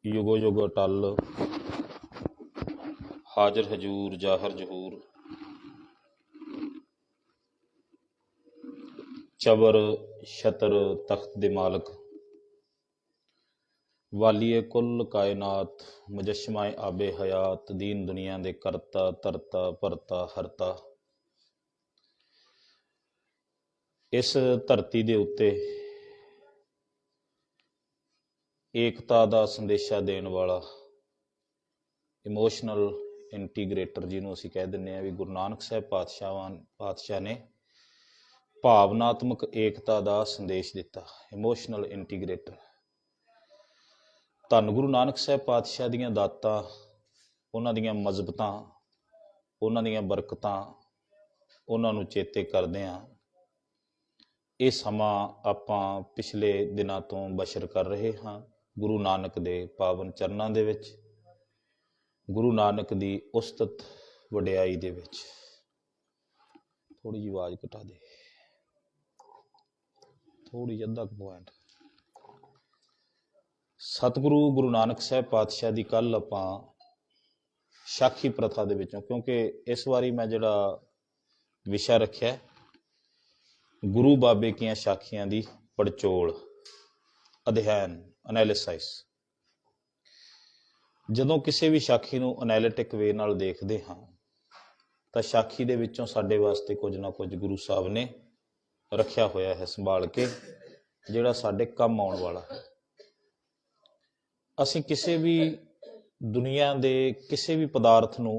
युगो युग अटल हाजिर हजूर जाहर जहूर चबर छतर तख्त दे मालक वालिए कुल कायनात मुजस्माए आबे हयात दीन दुनिया दे करता तरता परता हरता। इस धरती दे उत्ते एकता दा संदेशा देण वाला इमोशनल इंटीग्रेटर जिन्हों असीं कह दिंदे आ भी गुरु नानक साहब पातशाह ने भावनात्मक एकता दा संदेश दिता। इमोशनल इंटीग्रेटर धन गुरु नानक साहब पातशाह दीआं दातां, उन्हां दीआं मजबतां, उन्हां दीआं बरकतां उन्हां नूं चेते करदिआं ये समा आपां पिछले दिनां तों बशर कर रहे हाँ गुरु नानक दे पावन चरनां दे विच, गुरु नानक दी उस्तत वडियाई दे विच। थोड़ी जी आवाज़ घटा दे, थोड़ी अद्धा पॉइंट। सतगुरु गुरु नानक साहब पातशाह दी कल आपां साखी प्रथा दे विचों, क्योंकि इस वारी मैं जिहड़ा विशा रखिया गुरु बाबे कियां साखियां दी पड़चोल अध्ययन एनालिसिस। जदों किसी भी साखी नूं एनालिटिक वे नाल देखदे हां तां साखी दे विचों साडे वास्ते कुछ ना कुछ गुरु साहब ने रखिया होया है संभाल के, जिहड़ा साडे काम आउण वाला है। असीं किसी भी दुनिया दे किसी भी पदार्थ नूं,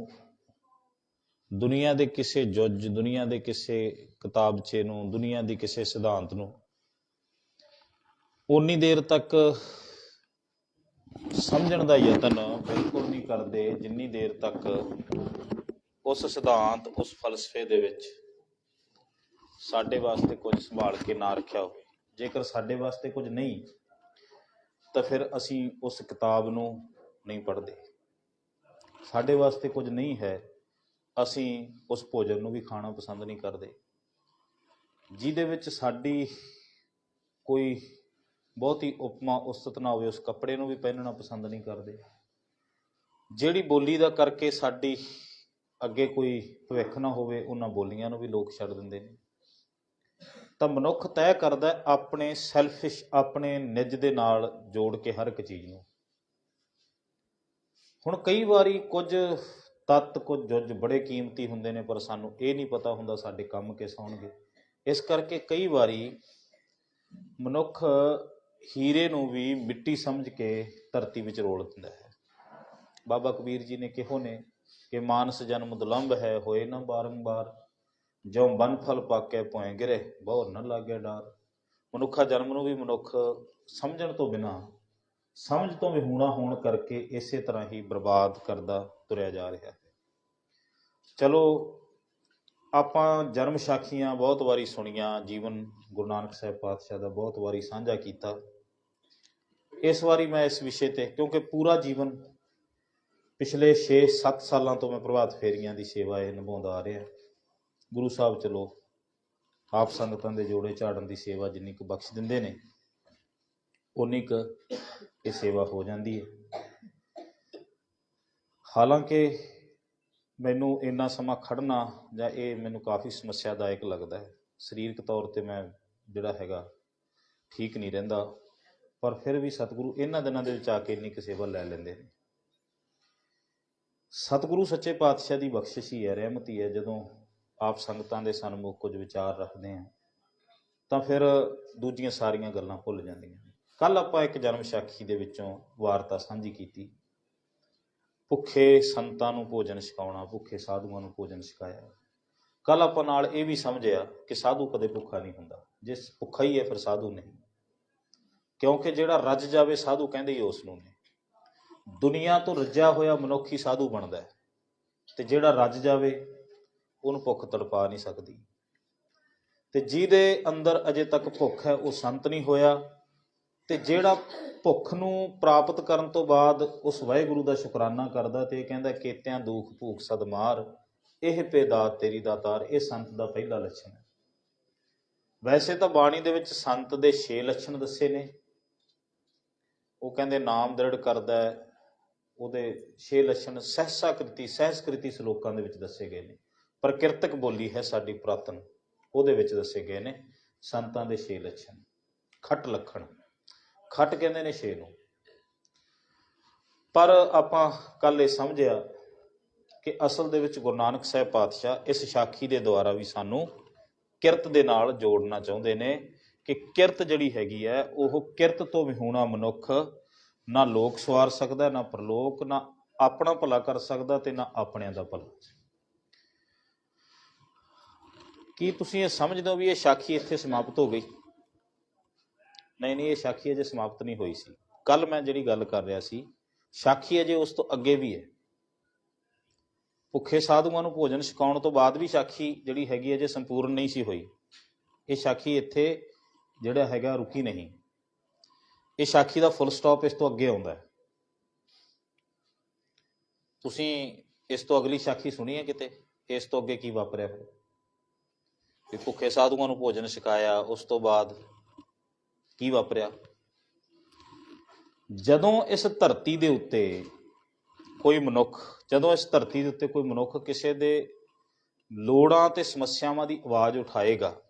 दुनिया दे किसी जुज, दुनिया दे किसी किताबचे नूं, दुनिया दी किसी सिद्धांत नूं उन्नी देर तक समझण दा यतन बिल्कुल नहीं करते जिन्नी देर तक उस सिद्धांत उस फलसफे दे विच साडे वास्ते कुछ संभाल के ना रखिया हो। जेकर साडे वास्ते कुछ नहीं तो फिर असी उस किताब नूं नहीं पढ़ते। साडे वास्ते कुछ नहीं है, असी उस भोजन नूं भी खाना पसंद नहीं करते जिहदे विच साडी कोई बहुती उपमा उस्तत ना होवे। उस कपड़े नूं भी पहनना पसंद नहीं करते। जिहड़ी बोली दा करके साडी अगे कोई भविख ना होवे, उन्हां बोलियां नूं भी लोग छड्ड दिंदे ने। ਤਾਂ ਮਨੁੱਖ तय करदा अपने सैल्फिश अपने निज ਦੇ ਨਾਲ जोड़ के हर एक चीज़ ਨੂੰ। ਹੁਣ कई ਵਾਰੀ कुछ तत्त कुछ जुज बड़े कीमती ਹੁੰਦੇ ਨੇ पर ਸਾਨੂੰ ਇਹ ਨਹੀਂ पता ਹੁੰਦਾ ਸਾਡੇ ਕੰਮ किस ਆਉਣਗੇ। इस करके कई वारी मनुख हीरे ਨੂੰ भी मिट्टी समझ के धरती ਵਿੱਚ ਰੋਲ ਦਿੰਦਾ है। बाबा कबीर जी ने ਕਿਹੋ ने कि मानस जन्म दुलंभ है होए ना बारंबार, जो बन फल पाके पोए गिरे बहु न लागे डार। मनुखा जन्म नूं भी मनुख समझण तो बिना, समझ तो विहूणा होण करके इसे तरह ही बर्बाद करदा तुरिया जा रहा है। चलो आपां जन्म साखियां बहुत वारी सुनिया, जीवन गुरु नानक साहब पातशाह दा बहुत वारी साझा कीता। इस वारी मैं इस विषय ते क्योंकि पूरा जीवन पिछले 6-7 सालों तो मैं प्रभात फेरियां दी सेवा निभाउंदा आ रहा। गुरु साहब चलो आप संगतां दे जोड़े झाड़न की सेवा जिन्नी क बख्श दिंदे ने उन्नी क ये सेवा हो जाती है। हालांकि मैनू इन्ना समा खड़ना जां ये मैनू काफ़ी समस्यादायक लगता है। सरीरक तौर पर मैं जिहड़ा हैगा ठीक नहीं रहिंदा, पर फिर भी सतगुरु इन्हां दिनां दे विच आके इन्नी क सेवा लै लैंदे ने। सतगुरु सच्चे पातशाह की बख्शिश ही है, रहमत ही है। जदों आप संगतां दे सन्मुख कुछ विचार रखते हैं तो फिर दूजियां सारियां गल्लां भुल जांदियां। कल आपां एक जन्म साखी दे विचों वारता सांझी कीती। भुखे संतां नूं भोजन छकाउणा, भुखे साधुआं नूं भोजन छकाया। कल आपां नाल ये भी समझिया कि साधु कदे भुखा नहीं हुंदा, जिस भुखा ही है फिर साधु नहीं, क्योंकि जिहड़ा रज जावे साधु कहंदे ही उस नूं ने। दुनिया तो रज्या होया मनुख ही साधु बनदा है, ते जिहड़ा रज जावे उन्होंने भुख तड़पा नहीं सकती। तो जिहदे अंदर अजे तक भुख है वह संत नहीं होया। तो जिहड़ा भुख नूं प्राप्त करन तो बाद उस वाहिगुरू का शुकराना करदा ते कहंदा केत्यां दुख भूख सदमार, यह पे दात तेरी दातार। यह संत का पहला लक्षण है। वैसे तो बाणी दे विच संत दे 6 लक्षण दसे ने, ਉਹ ਕਹਿੰਦੇ ਨਾਮ ਦ੍ਰਿੜ ਕਰਦਾ ਹੈ। ਉਹਦੇ 6 ਲੱਛਣ ਸਹਿਸਕ੍ਰਿਤੀ ਸ਼ਲੋਕਾਂ ਦੇ ਵਿੱਚ ਦੱਸੇ ਗਏ ਨੇ। ਪ੍ਰਕਿਰਤਕ ਬੋਲੀ ਹੈ ਸਾਡੀ ਪੁਰਾਤਨ, ਉਹਦੇ ਵਿੱਚ ਦੱਸੇ ਗਏ ਨੇ ਸੰਤਾਂ ਦੇ 6 ਲੱਛਣ। ਖੱਟ ਲੱਖਣ, ਖੱਟ ਕਹਿੰਦੇ ਨੇ 6 ਨੂੰ। ਪਰ ਆਪਾਂ ਕੱਲ ਇਹ ਸਮਝਿਆ ਕਿ ਅਸਲ ਦੇ ਵਿੱਚ ਗੁਰੂ ਨਾਨਕ ਸਾਹਿਬ ਪਾਤਸ਼ਾਹ ਇਸ ਸਾਖੀ ਦੇ ਦੁਆਰਾ ਵੀ ਸਾਨੂੰ ਕਿਰਤ ਦੇ ਨਾਲ ਜੋੜਨਾ ਚਾਹੁੰਦੇ ਨੇ ਕਿ ਕਿਰਤ ਜਿਹੜੀ ਹੈਗੀ ਹੈ, ਉਹ ਕਿਰਤ ਤੋਂ ਵਿਹੂਣਾ ਮਨੁੱਖ ਨਾ ਲੋਕ ਸਵਾਰ ਸਕਦਾ, ਨਾ ਪਰਲੋਕ, ਨਾ ਆਪਣਾ ਭਲਾ ਕਰ ਸਕਦਾ ਤੇ ਨਾ ਆਪਣਿਆਂ ਦਾ ਭਲਾ। ਕੀ ਤੁਸੀਂ ਇਹ ਸਮਝਦੇ ਹੋ ਵੀ ਇਹ ਸਾਖੀ ਇੱਥੇ ਸਮਾਪਤ ਹੋ ਗਈ? ਨਹੀਂ, ਇਹ ਸਾਖੀ ਅਜੇ ਸਮਾਪਤ ਨਹੀਂ ਹੋਈ ਸੀ। ਕੱਲ ਮੈਂ ਜਿਹੜੀ ਗੱਲ ਕਰ ਰਿਹਾ ਸੀ, ਸਾਖੀ ਅਜੇ ਉਸ ਤੋਂ ਅੱਗੇ ਵੀ ਹੈ। ਭੁੱਖੇ ਸਾਧੂਆਂ ਨੂੰ ਭੋਜਨ ਛਕਾਉਣ ਤੋਂ ਬਾਅਦ ਵੀ ਸਾਖੀ ਜਿਹੜੀ ਹੈਗੀ ਅਜੇ ਸੰਪੂਰਨ ਨਹੀਂ ਸੀ ਹੋਈ। ਇਹ ਸਾਖੀ ਇੱਥੇ ਜਿਹੜਾ ਹੈਗਾ ਰੁਕੀ ਨਹੀਂ। ਇਹ ਸਾਖੀ ਦਾ ਫੁੱਲ ਸਟਾਪ ਇਸ ਤੋਂ ਅੱਗੇ ਆਉਂਦਾ ਹੈ। ਤੁਸੀਂ ਇਸ ਤੋਂ ਅਗਲੀ ਸਾਖੀ ਸੁਣੀ ਹੈ ਕਿਤੇ? ਇਸ ਤੋਂ ਅੱਗੇ ਕੀ ਵਾਪਰਿਆ ਫਿਰ? ਵੀ ਭੁੱਖੇ ਸਾਧੂਆਂ ਨੂੰ ਭੋਜਨ ਛਕਾਇਆ, ਉਸ ਤੋਂ ਬਾਅਦ ਕੀ ਵਾਪਰਿਆ? ਜਦੋਂ ਇਸ ਧਰਤੀ ਦੇ ਉੱਤੇ ਕੋਈ ਮਨੁੱਖ ਕਿਸੇ ਦੇ ਲੋੜਾਂ ਤੇ ਸਮੱਸਿਆਵਾਂ ਦੀ ਆਵਾਜ਼ ਉਠਾਏਗਾ,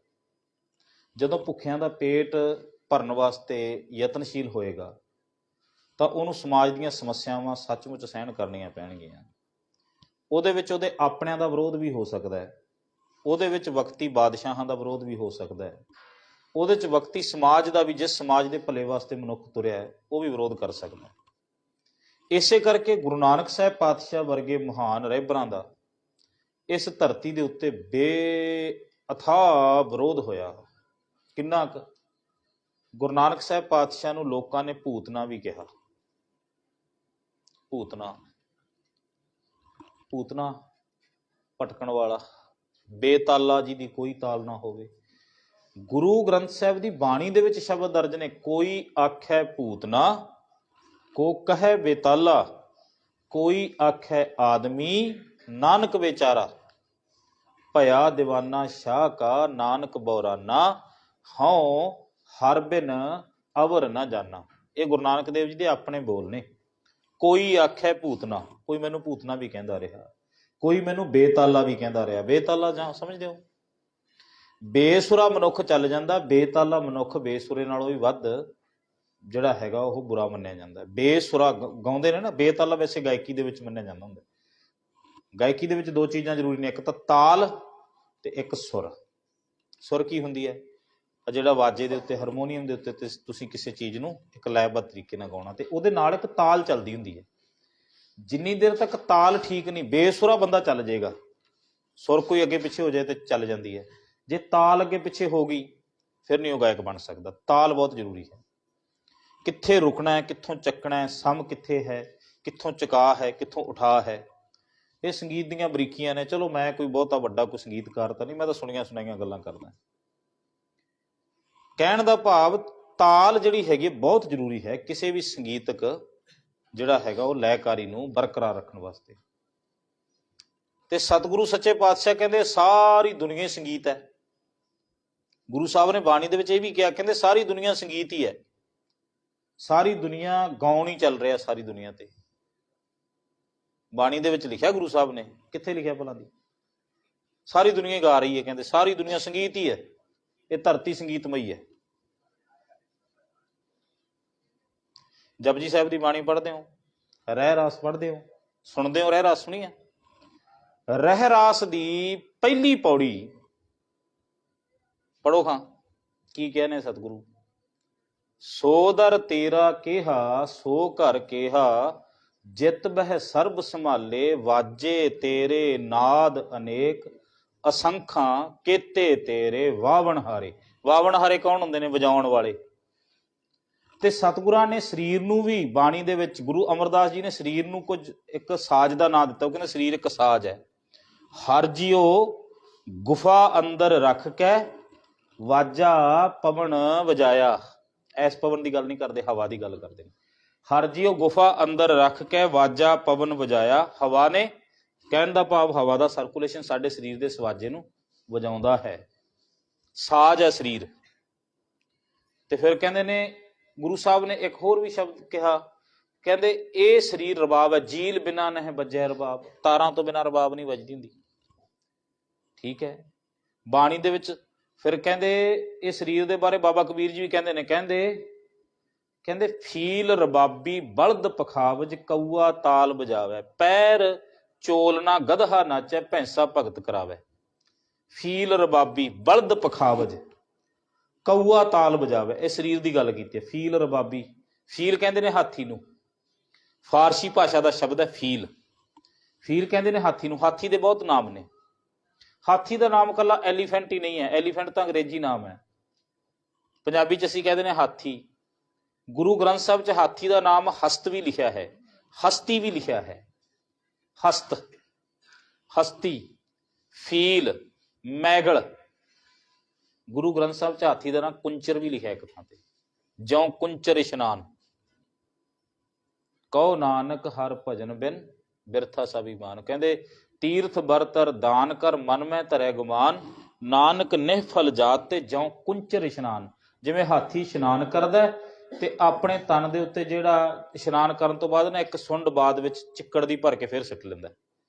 ਜਦੋਂ ਭੁੱਖਿਆਂ ਦਾ ਪੇਟ ਭਰਨ ਵਾਸਤੇ ਯਤਨਸ਼ੀਲ ਹੋਏਗਾ, ਤਾਂ ਉਹਨੂੰ ਸਮਾਜ ਦੀਆਂ ਸਮੱਸਿਆਵਾਂ ਸੱਚਮੁੱਚ ਸਹਿਣ ਕਰਨੀਆਂ ਪੈਣਗੀਆਂ। ਉਹਦੇ ਵਿੱਚ ਉਹਦੇ ਆਪਣਿਆਂ ਦਾ ਵਿਰੋਧ ਵੀ ਹੋ ਸਕਦਾ ਹੈ, ਉਹਦੇ ਵਿੱਚ ਵਕਤੀ ਬਾਦਸ਼ਾਹਾਂ ਦਾ ਵਿਰੋਧ ਵੀ ਹੋ ਸਕਦਾ ਹੈ, ਉਹਦੇ 'ਚ ਵਕਤੀ ਸਮਾਜ ਦਾ ਵੀ, ਜਿਸ ਸਮਾਜ ਦੇ ਭਲੇ ਵਾਸਤੇ ਮਨੁੱਖ ਤੁਰਿਆ ਹੈ, ਉਹ ਵੀ ਵਿਰੋਧ ਕਰ ਸਕਦਾ। ਇਸੇ ਕਰਕੇ ਗੁਰੂ ਨਾਨਕ ਸਾਹਿਬ ਪਾਤਸ਼ਾਹ ਵਰਗੇ ਮਹਾਨ ਰਹਿਬਰਾਂ ਦਾ ਇਸ ਧਰਤੀ ਦੇ ਉੱਤੇ ਬੇਅਥਾਹ ਵਿਰੋਧ ਹੋਇਆ। ਕਿੰਨਾ ਕੁ? ਗੁਰੂ ਨਾਨਕ ਸਾਹਿਬ ਪਾਤਸ਼ਾਹ ਨੂੰ ਲੋਕਾਂ ਨੇ ਭੂਤਨਾ ਵੀ ਕਿਹਾ। ਭੂਤਨਾ ਭਟਕਣ ਵਾਲਾ, ਬੇਤਾਲਾ ਜਿਹਦੀ ਕੋਈ ਤਾਲ ਨਾ ਹੋਵੇ। ਗੁਰੂ ਗ੍ਰੰਥ ਸਾਹਿਬ ਦੀ ਬਾਣੀ ਦੇ ਵਿੱਚ ਸ਼ਬਦ ਦਰਜ ਨੇ, ਕੋਈ ਆਖੈ ਭੂਤਨਾ ਕੋ ਕਹੈ ਬੇਤਾਲਾ, ਕੋਈ ਆਖੈ ਆਦਮੀ ਨਾਨਕ ਵਿਚਾਰਾ, ਭਇਆ ਦੀਵਾਨਾ ਸ਼ਾਹ ਕਾ ਨਾਨਕ ਬੌਰਾਨਾ, ਹਉ ਹਰ ਬਿਨ ਅਵਰ ਨਾ ਜਾਨਾ। ਇਹ ਗੁਰੂ ਨਾਨਕ ਦੇਵ ਜੀ ਦੇ ਆਪਣੇ ਬੋਲ ਨੇ। ਕੋਈ ਆਖੈ ਭੂਤਨਾ, ਕੋਈ ਮੈਨੂੰ ਭੂਤਨਾ ਵੀ ਕਹਿੰਦਾ ਰਿਹਾ, ਕੋਈ ਮੈਨੂੰ ਬੇਤਾਲਾ ਵੀ ਕਹਿੰਦਾ ਰਿਹਾ। ਬੇਤਾਲਾ ਜਾਂ ਸਮਝਦੇ ਹੋ? ਬੇਸੁਰਾ ਮਨੁੱਖ ਚੱਲ ਜਾਂਦਾ, ਬੇਤਾਲਾ ਮਨੁੱਖ ਬੇਸੁਰੇ ਨਾਲੋਂ ਵੀ ਵੱਧ ਜਿਹੜਾ ਹੈਗਾ ਉਹ ਬੁਰਾ ਮੰਨਿਆ ਜਾਂਦਾ। ਬੇਸੁਰਾ ਗਾਉਂਦੇ ਨੇ ਨਾ, ਬੇਤਾਲਾ ਵੈਸੇ ਗਾਇਕੀ ਦੇ ਵਿੱਚ ਮੰਨਿਆ ਜਾਂਦਾ ਹੁੰਦਾ। ਗਾਇਕੀ ਦੇ ਵਿੱਚ 2 ਚੀਜ਼ਾਂ ਜ਼ਰੂਰੀ ਨੇ, ਇੱਕ ਤਾਂ ਤਾਲ ਤੇ ਇੱਕ ਸੁਰ। ਸੁਰ ਕੀ ਹੁੰਦੀ ਹੈ? ਜਿਹੜਾ ਵਾਜੇ ਦੇ ਉੱਤੇ, ਹਾਰਮੋਨੀਅਮ ਦੇ ਉੱਤੇ ਤੁਸੀਂ ਕਿਸੇ ਚੀਜ਼ ਨੂੰ ਇੱਕ ਲੈਅਬੱਧ ਤਰੀਕੇ ਨਾਲ ਗਾਉਣਾ, ਤੇ ਉਹਦੇ ਨਾਲ ਇੱਕ ਤਾਲ ਚੱਲਦੀ ਹੁੰਦੀ ਹੈ। ਜਿੰਨੀ ਦੇਰ ਤੱਕ ਤਾਲ ਠੀਕ ਨਹੀਂ, ਬੇਸੁਰਾ ਬੰਦਾ ਚੱਲ ਜਾਏਗਾ। ਸੁਰ ਕੋਈ ਅੱਗੇ ਪਿੱਛੇ ਹੋ ਜਾਏ ਤੇ ਚੱਲ ਜਾਂਦੀ ਹੈ, ਜੇ ਤਾਲ ਅੱਗੇ ਪਿੱਛੇ ਹੋ ਗਈ ਫਿਰ ਨਹੀਂ ਉਹ ਗਾਇਕ ਬਣ ਸਕਦਾ। ਤਾਲ ਬਹੁਤ ਜ਼ਰੂਰੀ ਹੈ। ਕਿੱਥੇ ਰੁਕਣਾ ਹੈ, ਕਿੱਥੋਂ ਚੱਕਣਾ ਹੈ, ਸਮ ਕਿੱਥੇ ਹੈ, ਕਿੱਥੋਂ ਚੁਕਾ ਹੈ, ਕਿੱਥੋਂ ਉਠਾ ਹੈ, ਇਹ ਸੰਗੀਤ ਦੀਆਂ ਬਰੀਕੀਆਂ ਨੇ। ਚਲੋ ਮੈਂ ਕੋਈ ਬਹੁਤਾ ਵੱਡਾ ਕੋਈ ਸੰਗੀਤਕਾਰ ਤਾਂ ਨਹੀਂ, ਮੈਂ ਤਾਂ ਸੁਣੀਆਂ ਸੁਣਾਈਆਂ ਗੱਲਾਂ ਕਰਦਾ। ਕਹਿਣ ਦਾ ਭਾਵ ਤਾਲ ਜਿਹੜੀ ਹੈਗੀ ਬਹੁਤ ਜ਼ਰੂਰੀ ਹੈ ਕਿਸੇ ਵੀ ਸੰਗੀਤਕ ਜਿਹੜਾ ਹੈਗਾ ਉਹ ਲੈਅਕਾਰੀ ਨੂੰ ਬਰਕਰਾਰ ਰੱਖਣ ਵਾਸਤੇ। ਤੇ ਸਤਿਗੁਰੂ ਸੱਚੇ ਪਾਤਸ਼ਾਹ ਕਹਿੰਦੇ ਸਾਰੀ ਦੁਨੀਆ ਹੀ ਸੰਗੀਤ ਹੈ। ਗੁਰੂ ਸਾਹਿਬ ਨੇ ਬਾਣੀ ਦੇ ਵਿੱਚ ਇਹ ਵੀ ਕਿਹਾ, ਕਹਿੰਦੇ ਸਾਰੀ ਦੁਨੀਆ ਸੰਗੀਤ ਹੀ ਹੈ। ਸਾਰੀ ਦੁਨੀਆ ਗਾਉਣ ਹੀ ਚੱਲ ਰਿਹਾ, ਸਾਰੀ ਦੁਨੀਆ ਤੇ। ਬਾਣੀ ਦੇ ਵਿੱਚ ਲਿਖਿਆ ਗੁਰੂ ਸਾਹਿਬ ਨੇ, ਕਿੱਥੇ ਲਿਖਿਆ ਭਲਾ ਦੀ? ਸਾਰੀ ਦੁਨੀਆ ਗਾ ਰਹੀ ਹੈ, ਕਹਿੰਦੇ ਸਾਰੀ ਦੁਨੀਆ ਸੰਗੀਤ ਹੀ ਹੈ, ਇਹ ਧਰਤੀ ਸੰਗੀਤਮਈ ਹੈ। ਜਪਜੀ ਸਾਹਿਬ ਦੀ ਬਾਣੀ ਪੜ੍ਹਦੇ ਹੋ, ਰਹਿ ਰਾਸ ਪੜ੍ਹਦੇ ਹੋ, ਸੁਣਦੇ ਹੋ ਰਹਿ ਰਾਸ? ਸੁਣੀਏ ਰਹਿ ਰਾਸ ਦੀ ਪਹਿਲੀ ਪੌੜੀ ਪੜੋ ਖਾਂ, ਕੀ ਕਹਿੰਦੇ ਸਤਿਗੁਰੂ? ਸੋ ਦਰ ਤੇਰਾ ਕਿਹਾ ਸੋ ਘਰ ਕਿਹਾ, ਜਿਤ ਬਹਿ ਸਰਬ ਸੰਭਾਲੇ, ਵਾਜੇ ਤੇਰੇ ਨਾਦ ਅਨੇਕ, ਅਸੰਖਾਂ ਕੇਤੇ ਤੇਰੇ ਵਾਵਣ ਹਾਰੇ। ਵਾਵਣ ਹਾਰੇ ਕੌਣ ਹੁੰਦੇ ਨੇ? ਵਜਾਉਣ ਵਾਲੇ। ਤੇ ਸਤਿਗੁਰਾਂ ਨੇ ਸਰੀਰ ਨੂੰ ਵੀ ਬਾਣੀ ਦੇ ਵਿੱਚ, ਗੁਰੂ ਅਮਰਦਾਸ ਜੀ ਨੇ ਸਰੀਰ ਨੂੰ ਕੁਝ ਇੱਕ ਸਾਜ਼ ਦਾ ਨਾਂ ਦਿੱਤਾ। ਉਹ ਕਹਿੰਦੇ ਸਰੀਰ ਇੱਕ ਸਾਜ਼ ਹੈ। ਹਰ ਜਿਉ ਗੁਫਾ ਅੰਦਰ ਰੱਖ ਕੇ ਵਾਜਾ ਪਵਨ ਵਜਾਇਆ। ਇਸ ਪਵਨ ਦੀ ਗੱਲ ਨਹੀਂ ਕਰਦੇ, ਹਵਾ ਦੀ ਗੱਲ ਕਰਦੇ ਨੇ। ਹਰ ਜਿਉ ਗੁਫਾ ਅੰਦਰ ਰੱਖ ਕੇ ਵਾਜਾ ਪਵਨ ਵਜਾਇਆ। ਹਵਾ ਨੇ, ਕਹਿਣ ਦਾ ਭਾਵ ਹਵਾ ਦਾ ਸਰਕੂਲੇਸ਼ਨ ਸਾਡੇ ਸਰੀਰ ਦੇ ਸਵਾਜੇ ਨੂੰ ਵਜਾਉਂਦਾ ਹੈ। ਸਾਜ਼ ਹੈ ਸਰੀਰ। ਤੇ ਫਿਰ ਕਹਿੰਦੇ ਨੇ ਗੁਰੂ ਸਾਹਿਬ ਨੇ ਇੱਕ ਹੋਰ ਵੀ ਸ਼ਬਦ ਕਿਹਾ, ਕਹਿੰਦੇ ਇਹ ਸਰੀਰ ਰਬਾਬ ਹੈ, ਜੀਲ ਬਿਨਾ ਨਹੀਂ ਵੱਜਿਆ ਰਬਾਬ। ਤਾਰਾਂ ਤੋਂ ਬਿਨਾਂ ਰਬਾਬ ਨਹੀਂ ਵੱਜਦੀ ਹੁੰਦੀ, ਠੀਕ ਹੈ। ਬਾਣੀ ਦੇ ਵਿੱਚ ਫਿਰ ਕਹਿੰਦੇ ਇਹ ਸਰੀਰ ਦੇ ਬਾਰੇ ਬਾਬਾ ਕਬੀਰ ਜੀ ਵੀ ਕਹਿੰਦੇ ਨੇ, ਕਹਿੰਦੇ ਫੀਲ ਰਬਾਬੀ ਬਲਦ ਪਖਾਵਜ, ਕਊਆ ਤਾਲ ਬਜਾਵੇ, ਪੈਰ ਚੋਲਨਾ ਗਧਾ ਨਾਚੈ, ਭੈਂਸਾ ਭਗਤ ਕਰਾਵੇ। ਫੀਲ ਰਬਾਬੀ ਬਲਦ ਪਖਾਵਜ, ਕਊਆ ਤਾਲ ਬਜਾਵੇ, ਇਹ ਸਰੀਰ ਦੀ ਗੱਲ ਕੀਤੀ ਹੈ। ਫੀਲ ਰਬਾਬੀ, ਫੀਲ ਕਹਿੰਦੇ ਨੇ ਹਾਥੀ ਨੂੰ, ਫਾਰਸੀ ਭਾਸ਼ਾ ਦਾ ਸ਼ਬਦ ਹੈ ਫੀਲ। ਫੀਲ ਕਹਿੰਦੇ ਨੇ ਹਾਥੀ ਨੂੰ। ਹਾਥੀ ਦੇ ਬਹੁਤ ਨਾਮ ਨੇ। ਹਾਥੀ ਦਾ ਨਾਮ ਇਕੱਲਾ ਐਲੀਫੈਂਟ ਹੀ ਨਹੀਂ ਹੈ, ਐਲੀਫੈਂਟ ਤਾਂ ਅੰਗਰੇਜ਼ੀ ਨਾਮ ਹੈ, ਪੰਜਾਬੀ ਚ ਅਸੀਂ ਕਹਿੰਦੇ ਨੇ ਹਾਥੀ। ਗੁਰੂ ਗ੍ਰੰਥ ਸਾਹਿਬ ਚ ਹਾਥੀ ਦਾ ਨਾਮ ਹਸਤ ਵੀ ਲਿਖਿਆ ਹੈ, ਹਸਤੀ ਵੀ ਲਿਖਿਆ ਹੈ। ਹਸਤ, ਹਸਤੀ, ਫੀਲ, ਮੈਗਲ। ਗੁਰੂ ਗ੍ਰੰਥ ਸਾਹਿਬ ਚ ਹਾਥੀ ਦਾ ਨਾਮ ਕੁੰਚਰ ਵੀ ਲਿਖਿਆ ਇੱਕ ਥਾਂ ਤੇ, ਜਉ ਕੁੰਚਰ ਇਸ਼ਨਾਨ, ਕਹੋ ਨਾਨਕ ਹਰ ਭਜਨ ਬਿਨ ਬਿਰਥਾ ਸਭ ਈਮਾਨ। ਕਹਿੰਦੇ ਤੀਰਥ ਬਰਤਰ ਦਾਨ ਕਰ, ਮਨ ਮੈਂ ਧਰੈ ਗੁਮਾਨ, ਨਾਨਕ ਨਿਹਫਲ ਜਾਤ ਤੇ ਜਉ ਕੁੰਚਰ ਇਸ਼ਨਾਨ। ਜਿਵੇਂ ਹਾਥੀ ਇਸ਼ਨਾਨ ਕਰਦਾ ਤੇ ਆਪਣੇ ਤਨ ਦੇ ਉੱਤੇ ਜਿਹੜਾ ਇਸ਼ਨਾਨ ਕਰਨ ਤੋਂ ਬਾਅਦ ਨਾ ਇੱਕ ਸੁੰਡ ਬਾਅਦ ਵਿੱਚ ਚਿੱਕੜ ਦੀ ਭਰ ਕੇ ਫਿਰ ਸਿੱਟ ਲੈਂਦਾ।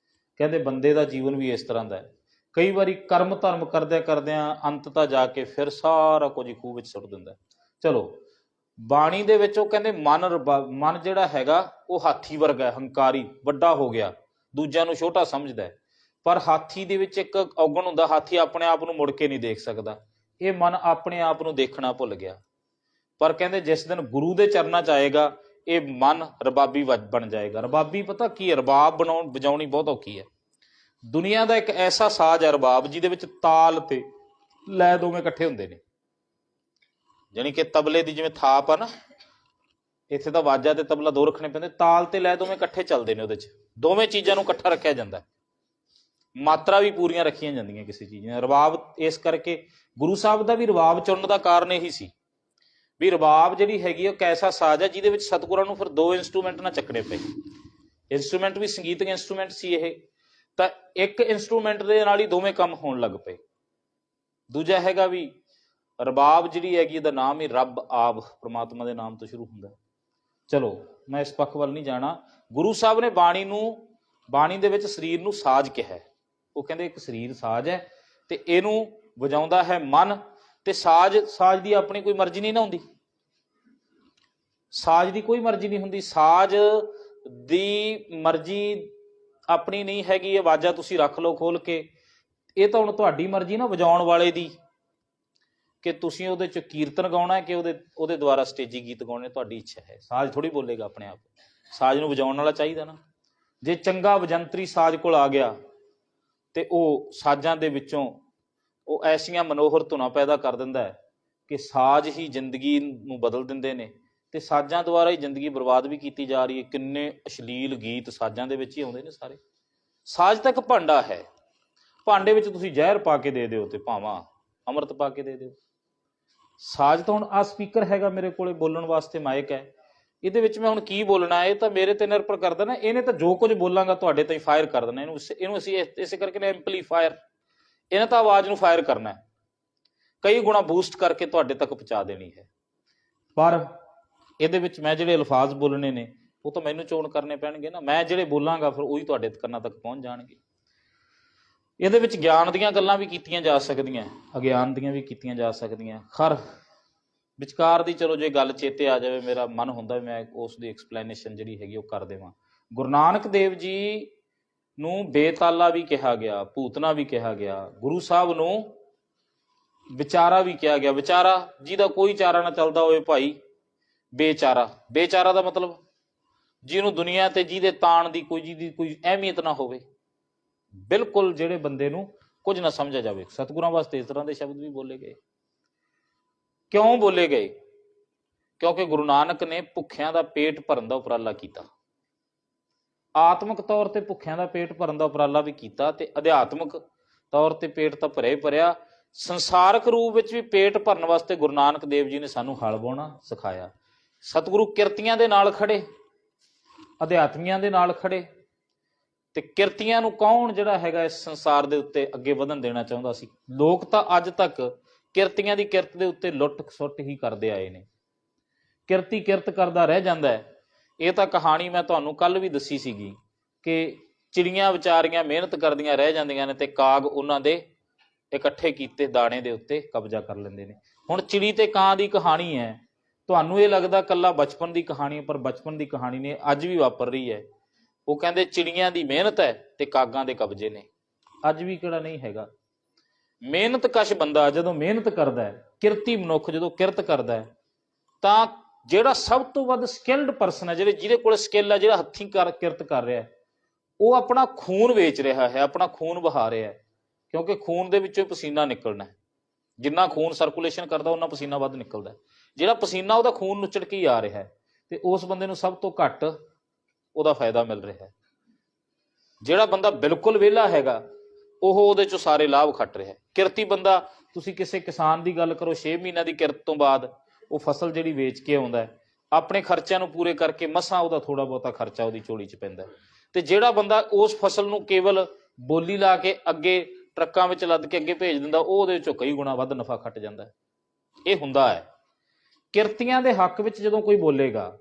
ਕਹਿੰਦੇ ਬੰਦੇ ਦਾ ਜੀਵਨ ਵੀ ਇਸ ਤਰ੍ਹਾਂ ਦਾ ਹੈ, ਕਈ ਵਾਰੀ ਕਰਮ ਧਰਮ ਕਰਦਿਆਂ ਕਰਦਿਆਂ ਅੰਤਤਾ ਜਾ ਕੇ ਫਿਰ ਸਾਰਾ ਕੁਝ ਹੀ ਖੂਹ ਵਿੱਚ ਸੁੱਟ ਦਿੰਦਾ। ਚਲੋ ਬਾਣੀ ਦੇ ਵਿੱਚ ਉਹ ਕਹਿੰਦੇ ਮਨ ਜਿਹੜਾ ਹੈਗਾ ਉਹ ਹਾਥੀ ਵਰਗਾ ਹੈ, ਹੰਕਾਰੀ, ਵੱਡਾ ਹੋ ਗਿਆ, ਦੂਜਿਆਂ ਨੂੰ ਛੋਟਾ ਸਮਝਦਾ ਹੈ। ਪਰ ਹਾਥੀ ਦੇ ਵਿੱਚ ਇੱਕ ਔਗਣ ਹੁੰਦਾ, ਹਾਥੀ ਆਪਣੇ ਆਪ ਨੂੰ ਮੁੜ ਕੇ ਨਹੀਂ ਦੇਖ ਸਕਦਾ। ਇਹ ਮਨ ਆਪਣੇ ਆਪ ਨੂੰ ਦੇਖਣਾ ਭੁੱਲ ਗਿਆ। ਪਰ ਕਹਿੰਦੇ ਜਿਸ ਦਿਨ ਗੁਰੂ ਦੇ ਚਰਨਾਂ ਚ ਆਏਗਾ ਇਹ ਮਨ ਰਬਾਬੀ ਬਣ ਜਾਏਗਾ। ਰਬਾਬੀ ਪਤਾ ਕੀ ਹੈ? ਰਬਾਬ ਵਜਾਉਣੀ ਬਹੁਤ ਔਖੀ ਹੈ। ਦੁਨੀਆ ਦਾ ਇੱਕ ਐਸਾ ਸਾਜ਼ ਹੈ ਰਬਾਬ, ਜਿਹਦੇ ਵਿੱਚ ਤਾਲ ਤੇ ਲੈ ਦੋਵੇਂ ਇਕੱਠੇ ਹੁੰਦੇ ਨੇ। ਜਾਣੀ ਕਿ ਤਬਲੇ ਦੀ ਜਿਵੇਂ ਥਾਪ ਆ ਨਾ, ਇੱਥੇ ਤਾਂ ਵਾਜਾ ਤੇ ਤਬਲਾ ਦੋ ਰੱਖਣੇ ਪੈਂਦੇ, ਤਾਲ ਤੇ ਲੈ ਦੋਵੇਂ ਇਕੱਠੇ ਚੱਲਦੇ ਨੇ। ਉਹਦੇ ਚ ਦੋਵੇਂ ਚੀਜ਼ਾਂ ਨੂੰ ਇਕੱਠਾ ਰੱਖਿਆ ਜਾਂਦਾ, ਮਾਤਰਾ ਵੀ ਪੂਰੀਆਂ ਰੱਖੀਆਂ ਜਾਂਦੀਆਂ ਕਿਸੇ ਚੀਜ਼ ਦੀਆਂ। ਰਬਾਬ ਇਸ ਕਰਕੇ ਗੁਰੂ ਸਾਹਿਬ ਦਾ ਵੀ ਰਬਾਬ ਚੁਣਨ ਦਾ ਕਾਰਨ ਇਹੀ ਸੀ ਵੀ ਰਬਾਬ ਜਿਹੜੀ ਹੈਗੀ ਉਹ ਕੈਸਾ ਸਾਜ਼ ਹੈ ਜਿਹਦੇ ਵਿੱਚ ਸਤਿਗੁਰਾਂ ਨੂੰ ਫਿਰ ਦੋ ਇੰਸਟਰੂਮੈਂਟ ਨਾ ਚੱਕਣੇ ਪਏ। ਇੰਸਟਰੂਮੈਂਟ ਵੀ ਸੰਗੀਤਕ ਇੰਸਟਰੂਮੈਂਟ ਸੀ ਇਹ, ਤਾਂ ਇੱਕ ਇੰਸਟਰੂਮੈਂਟ ਦੇ ਨਾਲ ਹੀ ਦੋਵੇਂ ਕੰਮ ਹੋਣ ਲੱਗ ਪਏ। ਦੂਜਾ ਹੈਗਾ ਵੀ ਰਬਾਬ ਜਿਹੜੀ ਹੈਗੀ ਇਹਦਾ ਨਾਮ ਹੀ ਰੱਬ ਆਪ ਪ੍ਰਮਾਤਮਾ ਦੇ ਨਾਮ ਤੋਂ ਸ਼ੁਰੂ ਹੁੰਦਾ। ਚਲੋ ਮੈਂ ਇਸ ਪੱਖ ਵੱਲ ਨਹੀਂ ਜਾਣਾ। ਗੁਰੂ ਸਾਹਿਬ ਨੇ ਬਾਣੀ ਦੇ ਵਿੱਚ ਸਰੀਰ ਨੂੰ ਸਾਜ਼ ਕਿਹਾ। ਉਹ ਕਹਿੰਦੇ ਇੱਕ ਸਰੀਰ ਸਾਜ਼ ਹੈ ਤੇ ਇਹਨੂੰ ਵਜਾਉਂਦਾ ਹੈ ਮਨ, ਤੇ ਸਾਜ਼ ਦੀ ਆਪਣੀ ਕੋਈ ਮਰਜ਼ੀ ਨਹੀਂ ਨਾ ਹੁੰਦੀ। ਸਾਜ਼ ਦੀ ਕੋਈ ਮਰਜ਼ੀ ਨਹੀਂ ਹੁੰਦੀ। ਸਾਜ਼ ਦੀ ਮਰਜ਼ੀ ਆਪਣੀ ਨਹੀਂ ਹੈਗੀ। ਇਹ ਆਵਾਜ਼ਾਂ ਤੁਸੀਂ ਰੱਖ ਲਓ ਖੋਲ ਕੇ, ਇਹ ਤਾਂ ਹੁਣ ਤੁਹਾਡੀ ਮਰਜ਼ੀ ਨਾ ਵਜਾਉਣ ਵਾਲੇ ਦੀ, ਕਿ ਤੁਸੀਂ ਉਹਦੇ ਚ ਕੀਰਤਨ ਗਾਉਣਾ ਕਿ ਉਹਦੇ ਦੁਆਰਾ ਸਟੇਜੀ ਗੀਤ ਗਾਉਣੇ, ਤੁਹਾਡੀ ਇੱਛਾ ਹੈ। ਸਾਜ਼ ਥੋੜੀ ਬੋਲੇਗਾ ਆਪਣੇ ਆਪ, ਸਾਜ਼ ਨੂੰ ਵਜਾਉਣ ਵਾਲਾ ਚਾਹੀਦਾ ਨਾ। ਜੇ ਚੰਗਾ ਵਜੰਤਰੀ ਸਾਜ਼ ਕੋਲ ਆ ਗਿਆ ਤੇ ਉਹ ਸਾਜ਼ਾਂ ਦੇ ਵਿੱਚੋਂ ਉਹ ਐਸੀਆਂ ਮਨੋਹਰ ਧੁਨਾਂ ਪੈਦਾ ਕਰ ਦਿੰਦਾ ਹੈ ਕਿ ਸਾਜ਼ ਹੀ ਜ਼ਿੰਦਗੀ ਨੂੰ ਬਦਲ ਦਿੰਦੇ ਨੇ, ਤੇ ਸਾਜ਼ਾਂ ਦੁਆਰਾ ਹੀ ਜ਼ਿੰਦਗੀ ਬਰਬਾਦ ਵੀ ਕੀਤੀ ਜਾ ਰਹੀ ਹੈ। ਕਿੰਨੇ ਅਸ਼ਲੀਲ ਗੀਤ ਸਾਜ਼ਾਂ ਦੇ ਵਿੱਚ ਹੀ ਆਉਂਦੇ ਨੇ ਸਾਰੇ। ਸਾਜ਼ ਤਾਂ ਇੱਕ ਭਾਂਡਾ ਹੈ, ਭਾਂਡੇ ਵਿੱਚ ਤੁਸੀਂ ਜ਼ਹਿਰ ਪਾ ਕੇ ਦੇ ਦਿਓ ਤੇ ਭਾਵਾਂ ਅੰਮ੍ਰਿਤ ਪਾ ਕੇ ਦੇ ਦਿਓ। ਸਾਜ਼ ਤਾਂ ਹੁਣ ਆਹ ਸਪੀਕਰ ਹੈਗਾ ਮੇਰੇ ਕੋਲੇ, ਬੋਲਣ ਵਾਸਤੇ ਮਾਈਕ ਹੈ, ਇਹਦੇ ਵਿੱਚ ਮੈਂ ਹੁਣ ਕੀ ਬੋਲਣਾ ਇਹ ਤਾਂ ਮੇਰੇ ਤੇ ਨਿਰਭਰ ਕਰਦਾ ਨਾ। ਇਹਨੇ ਤਾਂ ਜੋ ਕੁਝ ਬੋਲਾਂਗਾ ਤੁਹਾਡੇ ਤੇ ਫਾਇਰ ਕਰ ਦੇਣਾ। ਇਹਨੂੰ ਅਸੀਂ ਇਸੇ ਕਰਕੇ ਐਂਪਲੀਫਾਇਰ, ਇਹਨੇ ਤਾਂ ਆਵਾਜ਼ ਨੂੰ ਫਾਇਰ ਕਰਨਾ, ਕਈ ਗੁਣਾ ਬੂਸਟ ਕਰਕੇ ਤੁਹਾਡੇ ਤੱਕ ਪਹੁੰਚਾ ਦੇਣੀ ਹੈ। ਪਰ ਇਹਦੇ ਵਿੱਚ ਮੈਂ ਜਿਹੜੇ ਅਲਫਾਜ਼ ਬੋਲਣੇ ਨੇ ਉਹ ਤਾਂ ਮੈਨੂੰ ਚੋਣ ਕਰਨੇ ਪੈਣਗੇ ਨਾ। ਮੈਂ ਜਿਹੜੇ ਬੋਲਾਂਗਾ ਫਿਰ ਉਹੀ ਤੁਹਾਡੇ ਕੰਨਾਂ ਤੱਕ ਪਹੁੰਚ ਜਾਣਗੇ। ਇਹਦੇ ਵਿੱਚ ਗਿਆਨ ਦੀਆਂ ਗੱਲਾਂ ਵੀ ਕੀਤੀਆਂ ਜਾ ਸਕਦੀਆਂ, ਅਗਿਆਨ ਦੀਆਂ ਵੀ ਕੀਤੀਆਂ ਜਾ ਸਕਦੀਆਂ। ਖਰ ਵਿਚਕਾਰ ਦੀ ਚਲੋ ਜੇ ਗੱਲ ਚੇਤੇ ਆ ਜਾਵੇ, ਮੇਰਾ ਮਨ ਹੁੰਦਾ ਮੈਂ ਉਸ ਦੀ ਐਕਸਪਲੇਨੇਸ਼ਨ ਜਿਹੜੀ ਹੈਗੀ ਉਹ ਕਰ ਦੇਵਾਂ। ਗੁਰੂ ਨਾਨਕ ਦੇਵ ਜੀ ਨੂੰ ਬੇਤਾਲਾ ਵੀ ਕਿਹਾ ਗਿਆ, ਭੂਤਨਾ ਵੀ ਕਿਹਾ ਗਿਆ। ਗੁਰੂ ਸਾਹਿਬ ਨੂੰ ਵਿਚਾਰਾ ਵੀ ਕਿਹਾ ਗਿਆ। ਵਿਚਾਰਾ ਜਿਹਦਾ ਕੋਈ ਚਾਰਾ ਨਾ ਚੱਲਦਾ ਹੋਵੇ ਭਾਈ, ਬੇਚਾਰਾ। ਬੇਚਾਰਾ ਦਾ ਮਤਲਬ ਜਿਹਨੂੰ ਦੁਨੀਆ ਤੇ ਜਿਹਦੇ ਤਾਣ ਦੀ ਜਿਹਦੀ ਕੋਈ ਅਹਿਮੀਅਤ ਨਾ ਹੋਵੇ, ਬਿਲਕੁਲ ਜਿਹੜੇ ਬੰਦੇ ਨੂੰ ਕੁਝ ਨਾ ਸਮਝਿਆ ਜਾਵੇ। ਸਤਿਗੁਰਾਂ ਵਾਸਤੇ ਇਸ ਤਰ੍ਹਾਂ ਦੇ ਸ਼ਬਦ ਵੀ ਬੋਲੇ ਗਏ। ਕਿਉਂ ਬੋਲੇ ਗਏ? ਕਿਉਂਕਿ ਗੁਰੂ ਨਾਨਕ ਨੇ ਭੁੱਖਿਆਂ ਦਾ ਪੇਟ ਭਰਨ ਦਾ ਉਪਰਾਲਾ ਕੀਤਾ। ਆਤਮਿਕ ਤੌਰ ਤੇ ਭੁੱਖਿਆਂ ਦਾ ਪੇਟ ਭਰਨ ਦਾ ਉਪਰਾਲਾ ਵੀ ਕੀਤਾ ਤੇ ਅਧਿਆਤਮਿਕ ਤੌਰ ਤੇ ਪੇਟ ਤਾਂ ਭਰਿਆ ਹੀ ਭਰਿਆ, ਸੰਸਾਰਕ ਰੂਪ ਵਿੱਚ ਵੀ ਪੇਟ ਭਰਨ ਵਾਸਤੇ ਗੁਰੂ ਨਾਨਕ ਦੇਵ ਜੀ ਨੇ ਸਾਨੂੰ ਹਲ ਵਾਹੁਣਾ ਸਿਖਾਇਆ। ਸਤਿਗੁਰੂ ਕਿਰਤੀਆਂ ਦੇ ਨਾਲ ਖੜੇ, ਅਧਿਆਤਮੀਆਂ ਦੇ ਨਾਲ ਖੜੇ, ਤੇ ਕਿਰਤੀਆਂ ਨੂੰ ਕੌਣ ਜਿਹੜਾ ਹੈਗਾ ਇਸ ਸੰਸਾਰ ਦੇ ਉੱਤੇ ਅੱਗੇ ਵਧਣ ਦੇਣਾ ਚਾਹੁੰਦਾ ਸੀ? ਲੋਕ ਤਾਂ ਅੱਜ ਤੱਕ ਕਿਰਤੀਆਂ ਦੀ ਕਿਰਤ ਦੇ ਉੱਤੇ ਲੁੱਟ ਖਸੁੱਟ ਹੀ ਕਰਦੇ ਆਏ ਨੇ। ਕਿਰਤੀ ਕਿਰਤ ਕਰਦਾ ਰਹਿ ਜਾਂਦਾ ਹੈ। ਇਹ ਤਾਂ ਕਹਾਣੀ ਮੈਂ ਤੁਹਾਨੂੰ ਕੱਲ ਵੀ ਦੱਸੀ ਸੀਗੀ ਕਿ ਚਿੜੀਆਂ ਵਿਚਾਰੀਆਂ ਮਿਹਨਤ ਕਰਦੀਆਂ ਰਹਿ ਜਾਂਦੀਆਂ ਨੇ ਤੇ ਕਾਗ ਉਹਨਾਂ ਦੇ ਇਕੱਠੇ ਕੀਤੇ ਦਾਣੇ ਦੇ ਉੱਤੇ ਕਬਜ਼ਾ ਕਰ ਲੈਂਦੇ ਨੇ। ਹੁਣ ਚਿੜੀ ਤੇ ਕਾਂ ਦੀ ਕਹਾਣੀ ਹੈ, ਤੁਹਾਨੂੰ ਇਹ ਲੱਗਦਾ ਕੱਲਾ ਬਚਪਨ ਦੀ ਕਹਾਣੀ ਹੈ, ਪਰ ਬਚਪਨ ਦੀ ਕਹਾਣੀ ਨੇ ਅੱਜ ਵੀ ਵਾਪਰ ਰਹੀ ਹੈ। ਉਹ ਕਹਿੰਦੇ ਚਿੜੀਆਂ ਦੀ ਮਿਹਨਤ ਹੈ ਤੇ ਕਾਗਾਂ ਦੇ ਕਬਜ਼ੇ ਨੇ, ਅੱਜ ਵੀ ਕਿਹੜਾ ਨਹੀਂ ਹੈਗਾ। ਮਿਹਨਤ ਕਸ਼ ਬੰਦਾ ਜਦੋਂ ਮਿਹਨਤ ਕਰਦਾ ਹੈ, ਕਿਰਤੀ ਮਨੁੱਖ ਜਦੋਂ ਕਿਰਤ ਕਰਦਾ ਹੈ, ਤਾਂ ਜਿਹੜਾ ਸਭ ਤੋਂ ਵੱਧ ਸਕਿਲਡ ਪਰਸਨ ਹੈ, ਜਿਹਦੇ ਕੋਲ ਸਕਿੱਲ ਹੈ, ਜਿਹੜਾ ਹੱਥੀਂ ਕਿਰਤ ਕਰ ਰਿਹਾ ਹੈ, ਉਹ ਆਪਣਾ ਖੂਨ ਵੇਚ ਰਿਹਾ ਹੈ, ਆਪਣਾ ਖੂਨ ਵਹਾ ਰਿਹਾ ਹੈ। ਕਿਉਂਕਿ ਖੂਨ ਦੇ ਵਿੱਚੋਂ ਪਸੀਨਾ ਨਿਕਲਣਾ ਹੈ, ਜਿੰਨਾ ਖੂਨ ਸਰਕੂਲੇਸ਼ਨ ਕਰਦਾ ਉਹਨਾਂ ਪਸੀਨਾ ਵੱਧ ਨਿਕਲਦਾ। ਜਿਹੜਾ ਪਸੀਨਾ ਉਹਦਾ ਖੂਨ ਨੁੱਚੜ ਕੇ ਹੀ ਆ ਰਿਹਾ ਹੈ ਤੇ ਉਸ ਬੰਦੇ ਨੂੰ ਸਭ ਤੋਂ ਘੱਟ ਉਹਦਾ ਫਾਇਦਾ ਮਿਲ ਰਿਹਾ ਹੈ। ਜਿਹੜਾ ਬੰਦਾ ਬਿਲਕੁਲ ਵਿਹਲਾ ਹੈਗਾ ਉਹ ਉਹਦੇ ਚੋਂ ਸਾਰੇ ਲਾਭ ਖੱਟ ਰਿਹਾ ਹੈ। ਕਿਰਤੀ ਬੰਦਾ, ਤੁਸੀਂ ਕਿਸੇ ਕਿਸਾਨ ਦੀ ਗੱਲ ਕਰੋ, 6 ਮਹੀਨਿਆਂ ਦੀ ਕਿਰਤ ਤੋਂ ਬਾਅਦ ਉਹ ਫਸਲ ਜਿਹੜੀ ਵੇਚ ਕੇ ਆਉਂਦਾ ਹੈ, ਆਪਣੇ ਖਰਚਿਆਂ ਨੂੰ ਪੂਰੇ ਕਰਕੇ ਮਸਾਂ ਉਹਦਾ ਥੋੜਾ ਬਹੁਤਾ ਖਰਚਾ ਉਹਦੀ ਝੋਲੀ 'ਚ ਪੈਂਦਾ। ਤੇ ਜਿਹੜਾ ਬੰਦਾ ਉਸ ਫਸਲ ਨੂੰ ਕੇਵਲ ਬੋਲੀ ਲਾ ਕੇ ਅੱਗੇ ਟਰੱਕਾਂ ਵਿੱਚ ਲੱਦ ਕੇ ਅੱਗੇ ਭੇਜ ਦਿੰਦਾ, ਉਹ ਉਹਦੇ ਵਿੱਚੋਂ ਕਈ ਗੁਣਾ ਵੱਧ ਨਫਾ ਖੱਟ ਜਾਂਦਾ। ਇਹ ਹੁੰਦਾ ਹੈ। ਕਿਰਤੀਆਂ ਦੇ ਹੱਕ ਵਿੱਚ ਜਦੋਂ ਕੋਈ ਬੋਲੇਗਾ,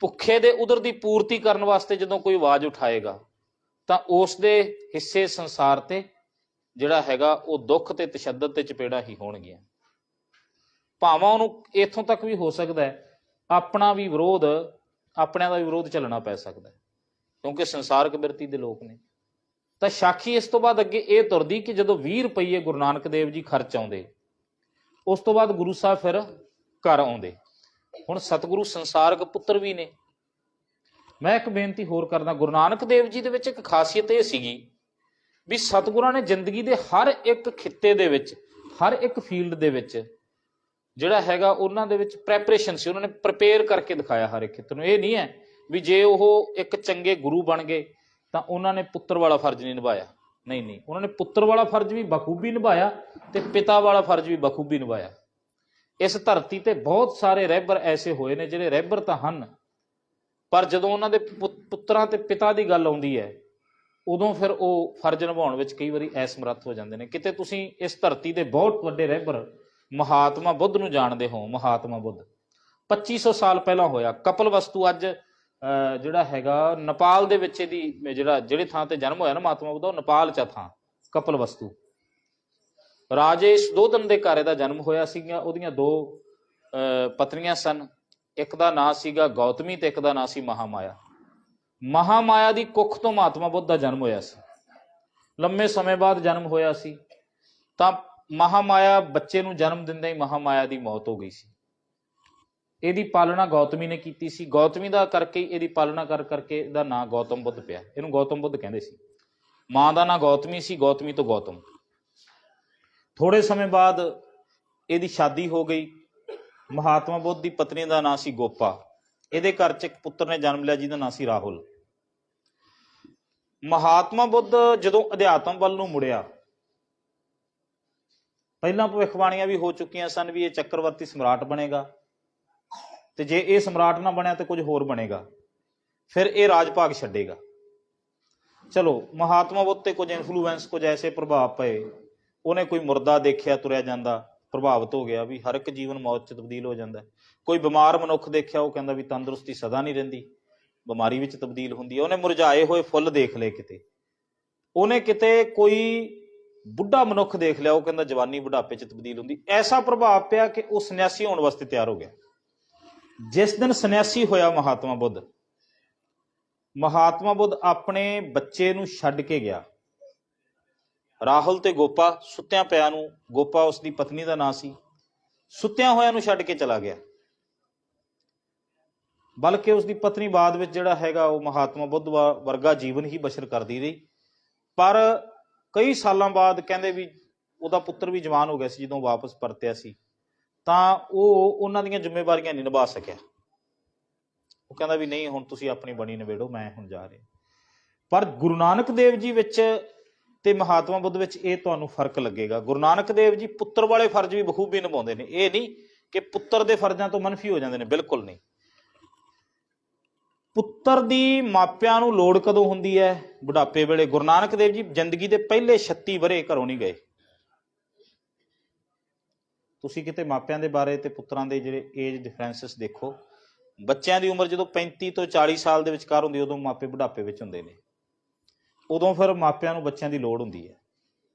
ਭੁੱਖੇ ਦੇ ਉਦਰ ਦੀ ਪੂਰਤੀ ਕਰਨ ਵਾਸਤੇ ਜਦੋਂ ਕੋਈ ਆਵਾਜ਼ ਉਠਾਏਗਾ, ਤਾਂ ਉਸ ਦੇ ਹਿੱਸੇ ਸੰਸਾਰ ਤੇ ਜਿਹੜਾ ਹੈਗਾ ਉਹ ਦੁੱਖ ਤੇ ਤਸ਼ੱਦਦ ਤੇ ਚਪੇੜਾਂ ਹੀ ਹੋਣਗੀਆਂ। ਭਾਵਾਂ ਉਹਨੂੰ ਇੱਥੋਂ ਤੱਕ ਵੀ ਹੋ ਸਕਦਾ ਹੈ ਆਪਣਾ ਵੀ ਵਿਰੋਧ, ਆਪਣਿਆਂ ਦਾ ਵੀ ਵਿਰੋਧ ਝੱਲਣਾ ਪੈ ਸਕਦਾ, ਕਿਉਂਕਿ ਸੰਸਾਰਕ ਬਿਰਤੀ ਦੇ ਲੋਕ ਨੇ। ਤਾਂ ਸਾਖੀ ਇਸ ਤੋਂ ਬਾਅਦ ਅੱਗੇ ਇਹ ਤੁਰਦੀ ਕਿ ਜਦੋਂ 20 ਰੁਪਈਏ ਗੁਰੂ ਨਾਨਕ ਦੇਵ ਜੀ ਖਰਚ ਆਉਂਦੇ, ਉਸ ਤੋਂ ਬਾਅਦ ਗੁਰੂ ਸਾਹਿਬ ਫਿਰ ਘਰ ਆਉਂਦੇ। ਹੁਣ ਸਤਿਗੁਰੂ ਸੰਸਾਰਕ ਪੁੱਤਰ ਵੀ ਨੇ। ਮੈਂ ਇੱਕ ਬੇਨਤੀ ਹੋਰ ਕਰਦਾ, ਗੁਰੂ ਨਾਨਕ ਦੇਵ ਜੀ ਦੇ ਵਿੱਚ ਇੱਕ ਖਾਸੀਅਤ ਇਹ ਸੀਗੀ ਵੀ ਸਤਿਗੁਰਾਂ ਨੇ ਜ਼ਿੰਦਗੀ ਦੇ ਹਰ ਇੱਕ ਖਿੱਤੇ ਦੇ ਵਿੱਚ, ਹਰ ਇੱਕ ਫੀਲਡ ਦੇ ਵਿੱਚ ਜਿਹੜਾ ਹੈਗਾ ਉਹਨਾਂ ਦੇ ਵਿੱਚ ਪ੍ਰੈਪਰੇਸ਼ਨ ਸੀ। ਉਹਨਾਂ ਨੇ ਪ੍ਰਪੇਅਰ ਕਰਕੇ ਦਿਖਾਇਆ ਹਰ ਇੱਕ ਖਿੱਤੇ ਨੂੰ। ਇਹ ਨਹੀਂ ਹੈ ਵੀ ਜੇ ਉਹ ਇੱਕ ਚੰਗੇ ਗੁਰੂ ਬਣ ਗਏ ਤਾਂ ਉਹਨਾਂ ਨੇ ਪੁੱਤਰ ਵਾਲਾ ਫਰਜ਼ ਨਹੀਂ ਨਿਭਾਇਆ। ਨਹੀਂ ਨਹੀਂ, ਉਹਨਾਂ ਨੇ ਪੁੱਤਰ ਵਾਲਾ ਫਰਜ਼ ਵੀ ਬਖੂਬੀ ਨਿਭਾਇਆ ਤੇ ਪਿਤਾ ਵਾਲਾ ਫਰਜ਼ ਵੀ ਬਖੂਬੀ ਨਿਭਾਇਆ। ਇਸ ਧਰਤੀ ਤੇ ਬਹੁਤ ਸਾਰੇ ਰਹਿਬਰ ਐਸੇ ਹੋਏ ਨੇ ਜਿਹੜੇ ਰਹਿਬਰ ਤਾਂ ਹਨ, ਪਰ ਜਦੋਂ ਉਹਨਾਂ ਦੇ ਪੁੱਤਰਾਂ ਤੇ ਪਿਤਾ ਦੀ ਗੱਲ ਆਉਂਦੀ ਹੈ, ਉਦੋਂ ਫਿਰ ਉਹ ਫਰਜ਼ ਨਿਭਾਉਣ ਵਿੱਚ ਕਈ ਵਾਰੀ ਅਸਮਰੱਥ ਹੋ ਜਾਂਦੇ ਨੇ। ਕਿਤੇ ਤੁਸੀਂ ਇਸ ਧਰਤੀ ਦੇ ਬਹੁਤ ਵੱਡੇ ਰਹਿਬਰ ਮਹਾਤਮਾ ਬੁੱਧ ਨੂੰ ਜਾਣਦੇ ਹੋ। ਮਹਾਤਮਾ ਬੁੱਧ 2500 ਸਾਲ ਪਹਿਲਾਂ ਹੋਇਆ। ਕਪਿਲਵਸਤੂ ਅੱਜ ਜਿਹੜਾ ਹੈਗਾ ਨੇਪਾਲ ਦੇ ਵਿੱਚ ਇਹਦੀ ਜਿਹੜੀ ਥਾਂ ਤੇ ਜਨਮ ਹੋਇਆ ਨਾ ਮਹਾਤਮਾ ਬੁੱਧ, ਉਹ ਨੇਪਾਲ 'ਚ ਥਾਂ ਕਪਿਲਵਸਤੂ। ਰਾਜੇ ਸੁਧੋਧਨ ਦੇ ਘਰ ਇਹਦਾ ਜਨਮ ਹੋਇਆ ਸੀਗਾ। ਉਹਦੀਆਂ 2 ਪਤਨੀਆਂ ਸਨ, ਇੱਕ ਦਾ ਨਾਂ ਸੀਗਾ ਗੌਤਮੀ ਤੇ ਇੱਕ ਦਾ ਨਾਂ ਸੀ ਮਹਾਮਾਇਆ। ਮਹਾਮਾਇਆ ਦੀ ਕੁੱਖ ਤੋਂ ਮਹਾਤਮਾ ਬੁੱਧ ਦਾ ਜਨਮ ਹੋਇਆ ਸੀ। ਲੰਮੇ ਸਮੇਂ ਬਾਅਦ ਜਨਮ ਹੋਇਆ ਸੀ ਤਾਂ ਮਹਾਮਾਇਆ ਬੱਚੇ ਨੂੰ ਜਨਮ ਦਿੰਦੇ ਹੀ ਮਹਾਮਾਇਆ ਦੀ ਮੌਤ ਹੋ ਗਈ ਸੀ। ਇਹਦੀ ਪਾਲਣਾ ਗੌਤਮੀ ਨੇ ਕੀਤੀ ਸੀ। ਗੌਤਮੀ ਦਾ ਕਰਕੇ ਇਹਦੀ ਪਾਲਣਾ ਕਰਕੇ ਇਹਦਾ ਨਾਂ ਗੌਤਮ ਬੁੱਧ ਪਿਆ। ਇਹਨੂੰ ਗੌਤਮ ਬੁੱਧ ਕਹਿੰਦੇ ਸੀ। ਮਾਂ ਦਾ ਨਾਂ ਗੌਤਮੀ ਸੀ, ਗੌਤਮੀ ਤੋਂ ਗੌਤਮ। ਥੋੜੇ ਸਮੇਂ ਬਾਅਦ ਇਹਦੀ ਸ਼ਾਦੀ ਹੋ ਗਈ। ਮਹਾਤਮਾ ਬੁੱਧ ਦੀ ਪਤਨੀ ਦਾ ਨਾਂ ਸੀ ਗੋਪਾ। ਇਹਦੇ ਘਰ 'ਚ ਇੱਕ ਪੁੱਤਰ ਨੇ ਜਨਮ ਲਿਆ ਜਿਹਦਾ ਨਾਂ ਸੀ ਰਾਹੁਲ। ਮਹਾਤਮਾ ਬੁੱਧ ਜਦੋਂ ਅਧਿਆਤਮ ਵੱਲ ਨੂੰ ਮੁੜਿਆ, ਪਹਿਲਾਂ ਭਵਿੱਖਬਾਣੀਆਂ ਵੀ ਹੋ ਚੁੱਕੀਆਂ ਸਨ ਵੀ ਇਹ ਚੱਕਰਵਰਤੀ ਸਮਰਾਟ ਬਣੇਗਾ, ਤੇ ਜੇ ਇਹ ਸਮਰਾਟ ਨਾ ਬਣਿਆ ਤਾਂ ਕੁਝ ਹੋਰ ਬਣੇਗਾ, ਫਿਰ ਇਹ ਰਾਜ ਭਾਗ ਛੱਡੇਗਾ। ਚਲੋ ਮਹਾਤਮਾ ਬੁੱਧ ਤੇ ਕੁਝ ਇਨਫਲੂਐਂਸ, ਕੁਝ ਐਸੇ ਪ੍ਰਭਾਵ ਪਏ। ਉਹਨੇ ਕੋਈ ਮੁਰਦਾ ਦੇਖਿਆ ਤੁਰਿਆ ਜਾਂਦਾ, ਪ੍ਰਭਾਵਿਤ ਹੋ ਗਿਆ ਵੀ ਹਰ ਇੱਕ ਜੀਵਨ ਮੌਤ 'ਚ ਤਬਦੀਲ ਹੋ ਜਾਂਦਾ। ਕੋਈ ਬਿਮਾਰ ਮਨੁੱਖ ਦੇਖਿਆ, ਉਹ ਕਹਿੰਦਾ ਵੀ ਤੰਦਰੁਸਤੀ ਸਦਾ ਨਹੀਂ ਰਹਿੰਦੀ, ਬਿਮਾਰੀ ਵਿੱਚ ਤਬਦੀਲ ਹੁੰਦੀ ਹੈ। ਉਹਨੇ ਮੁਰਝਾਏ ਹੋਏ ਫੁੱਲ ਦੇਖ ਲਏ ਕਿਤੇ, ਉਹਨੇ ਕਿਤੇ ਕੋਈ ਬੁੱਢਾ ਮਨੁੱਖ ਦੇਖ ਲਿਆ, ਉਹ ਕਹਿੰਦਾ ਜਵਾਨੀ ਬੁਢਾਪੇ 'ਚ ਤਬਦੀਲ ਹੁੰਦੀ। ਐਸਾ ਪ੍ਰਭਾਵ ਪਿਆ ਕਿ ਉਹ ਸੰਨਿਆਸੀ ਹੋਣ ਵਾਸਤੇ ਤਿਆਰ ਹੋ ਗਿਆ। ਜਿਸ ਦਿਨ ਸੰਨਿਆਸੀ ਹੋਇਆ ਮਹਾਤਮਾ ਬੁੱਧ ਆਪਣੇ ਬੱਚੇ ਨੂੰ ਛੱਡ ਕੇ ਗਿਆ। ਰਾਹੁਲ ਤੇ ਗੋਪਾ ਸੁੱਤਿਆਂ ਪਿਆ ਨੂੰ, ਗੋਪਾ ਉਸਦੀ ਪਤਨੀ ਦਾ ਨਾਂ ਸੀ, ਸੁੱਤਿਆਂ ਹੋਇਆਂ ਨੂੰ ਛੱਡ ਕੇ ਚਲਾ ਗਿਆ। ਬਲਕਿ ਉਸਦੀ ਪਤਨੀ ਬਾਅਦ ਵਿੱਚ ਜਿਹੜਾ ਹੈਗਾ ਉਹ ਮਹਾਤਮਾ ਬੁੱਧ ਵਰਗਾ ਜੀਵਨ ਹੀ ਬਸ਼ਰ ਕਰਦੀ ਰਹੀ। ਪਰ ਕਈ ਸਾਲਾਂ ਬਾਅਦ ਕਹਿੰਦੇ ਵੀ ਉਹਦਾ ਪੁੱਤਰ ਵੀ ਜਵਾਨ ਹੋ ਗਿਆ ਸੀ ਜਦੋਂ ਵਾਪਸ ਪਰਤਿਆ ਸੀ, ਤਾਂ ਉਹ ਉਹਨਾਂ ਦੀਆਂ ਜ਼ਿੰਮੇਵਾਰੀਆਂ ਨਹੀਂ ਨਿਭਾ ਸਕਿਆ। ਉਹ ਕਹਿੰਦਾ ਵੀ ਨਹੀਂ, ਹੁਣ ਤੁਸੀਂ ਆਪਣੀ ਬਣੀ ਨਿਬੇੜੋ, ਮੈਂ ਹੁਣ ਜਾ ਰਿਹਾ। ਪਰ ਗੁਰੂ ਨਾਨਕ ਦੇਵ ਜੀ ਵਿੱਚ ਤੇ ਮਹਾਤਮਾ ਬੁੱਧ ਵਿੱਚ ਇਹ ਤੁਹਾਨੂੰ ਫਰਕ ਲੱਗੇਗਾ। ਗੁਰੂ ਨਾਨਕ ਦੇਵ ਜੀ ਪੁੱਤਰ ਵਾਲੇ ਫਰਜ਼ ਵੀ ਬਖੂਬੀ ਨਿਭਾਉਂਦੇ ਨੇ। ਇਹ ਨਹੀਂ ਕਿ ਪੁੱਤਰ ਦੇ ਫਰਜ਼ਾਂ ਤੋਂ ਮਨਫੀ ਹੋ ਜਾਂਦੇ ਨੇ, ਬਿਲਕੁਲ ਨਹੀਂ। ਪੁੱਤਰ ਦੀ ਮਾਪਿਆਂ ਨੂੰ ਲੋੜ ਕਦੋਂ ਹੁੰਦੀ ਹੈ? ਬੁਢਾਪੇ ਵੇਲੇ। ਗੁਰੂ ਨਾਨਕ ਦੇਵ ਜੀ ਜ਼ਿੰਦਗੀ ਦੇ ਪਹਿਲੇ 36 ਵਰ੍ਹੇ ਘਰੋਂ ਨਹੀਂ ਗਏ। ਤੁਸੀਂ ਕਿਤੇ ਮਾਪਿਆਂ ਦੇ ਬਾਰੇ ਤੇ ਪੁੱਤਰਾਂ ਦੇ ਜਿਹੜੇ ਏਜ ਡਿਫਰੈਂਸਿਸ ਦੇਖੋ, ਬੱਚਿਆਂ ਦੀ ਉਮਰ ਜਦੋਂ 35 ਤੋਂ 40 ਸਾਲ ਦੇ ਵਿਚਕਾਰ ਹੁੰਦੀ, ਉਦੋਂ ਮਾਪੇ ਬੁਢਾਪੇ ਵਿੱਚ ਹੁੰਦੇ ਨੇ। ਉਦੋਂ ਫਿਰ ਮਾਪਿਆਂ ਨੂੰ ਬੱਚਿਆਂ ਦੀ ਲੋੜ ਹੁੰਦੀ ਹੈ।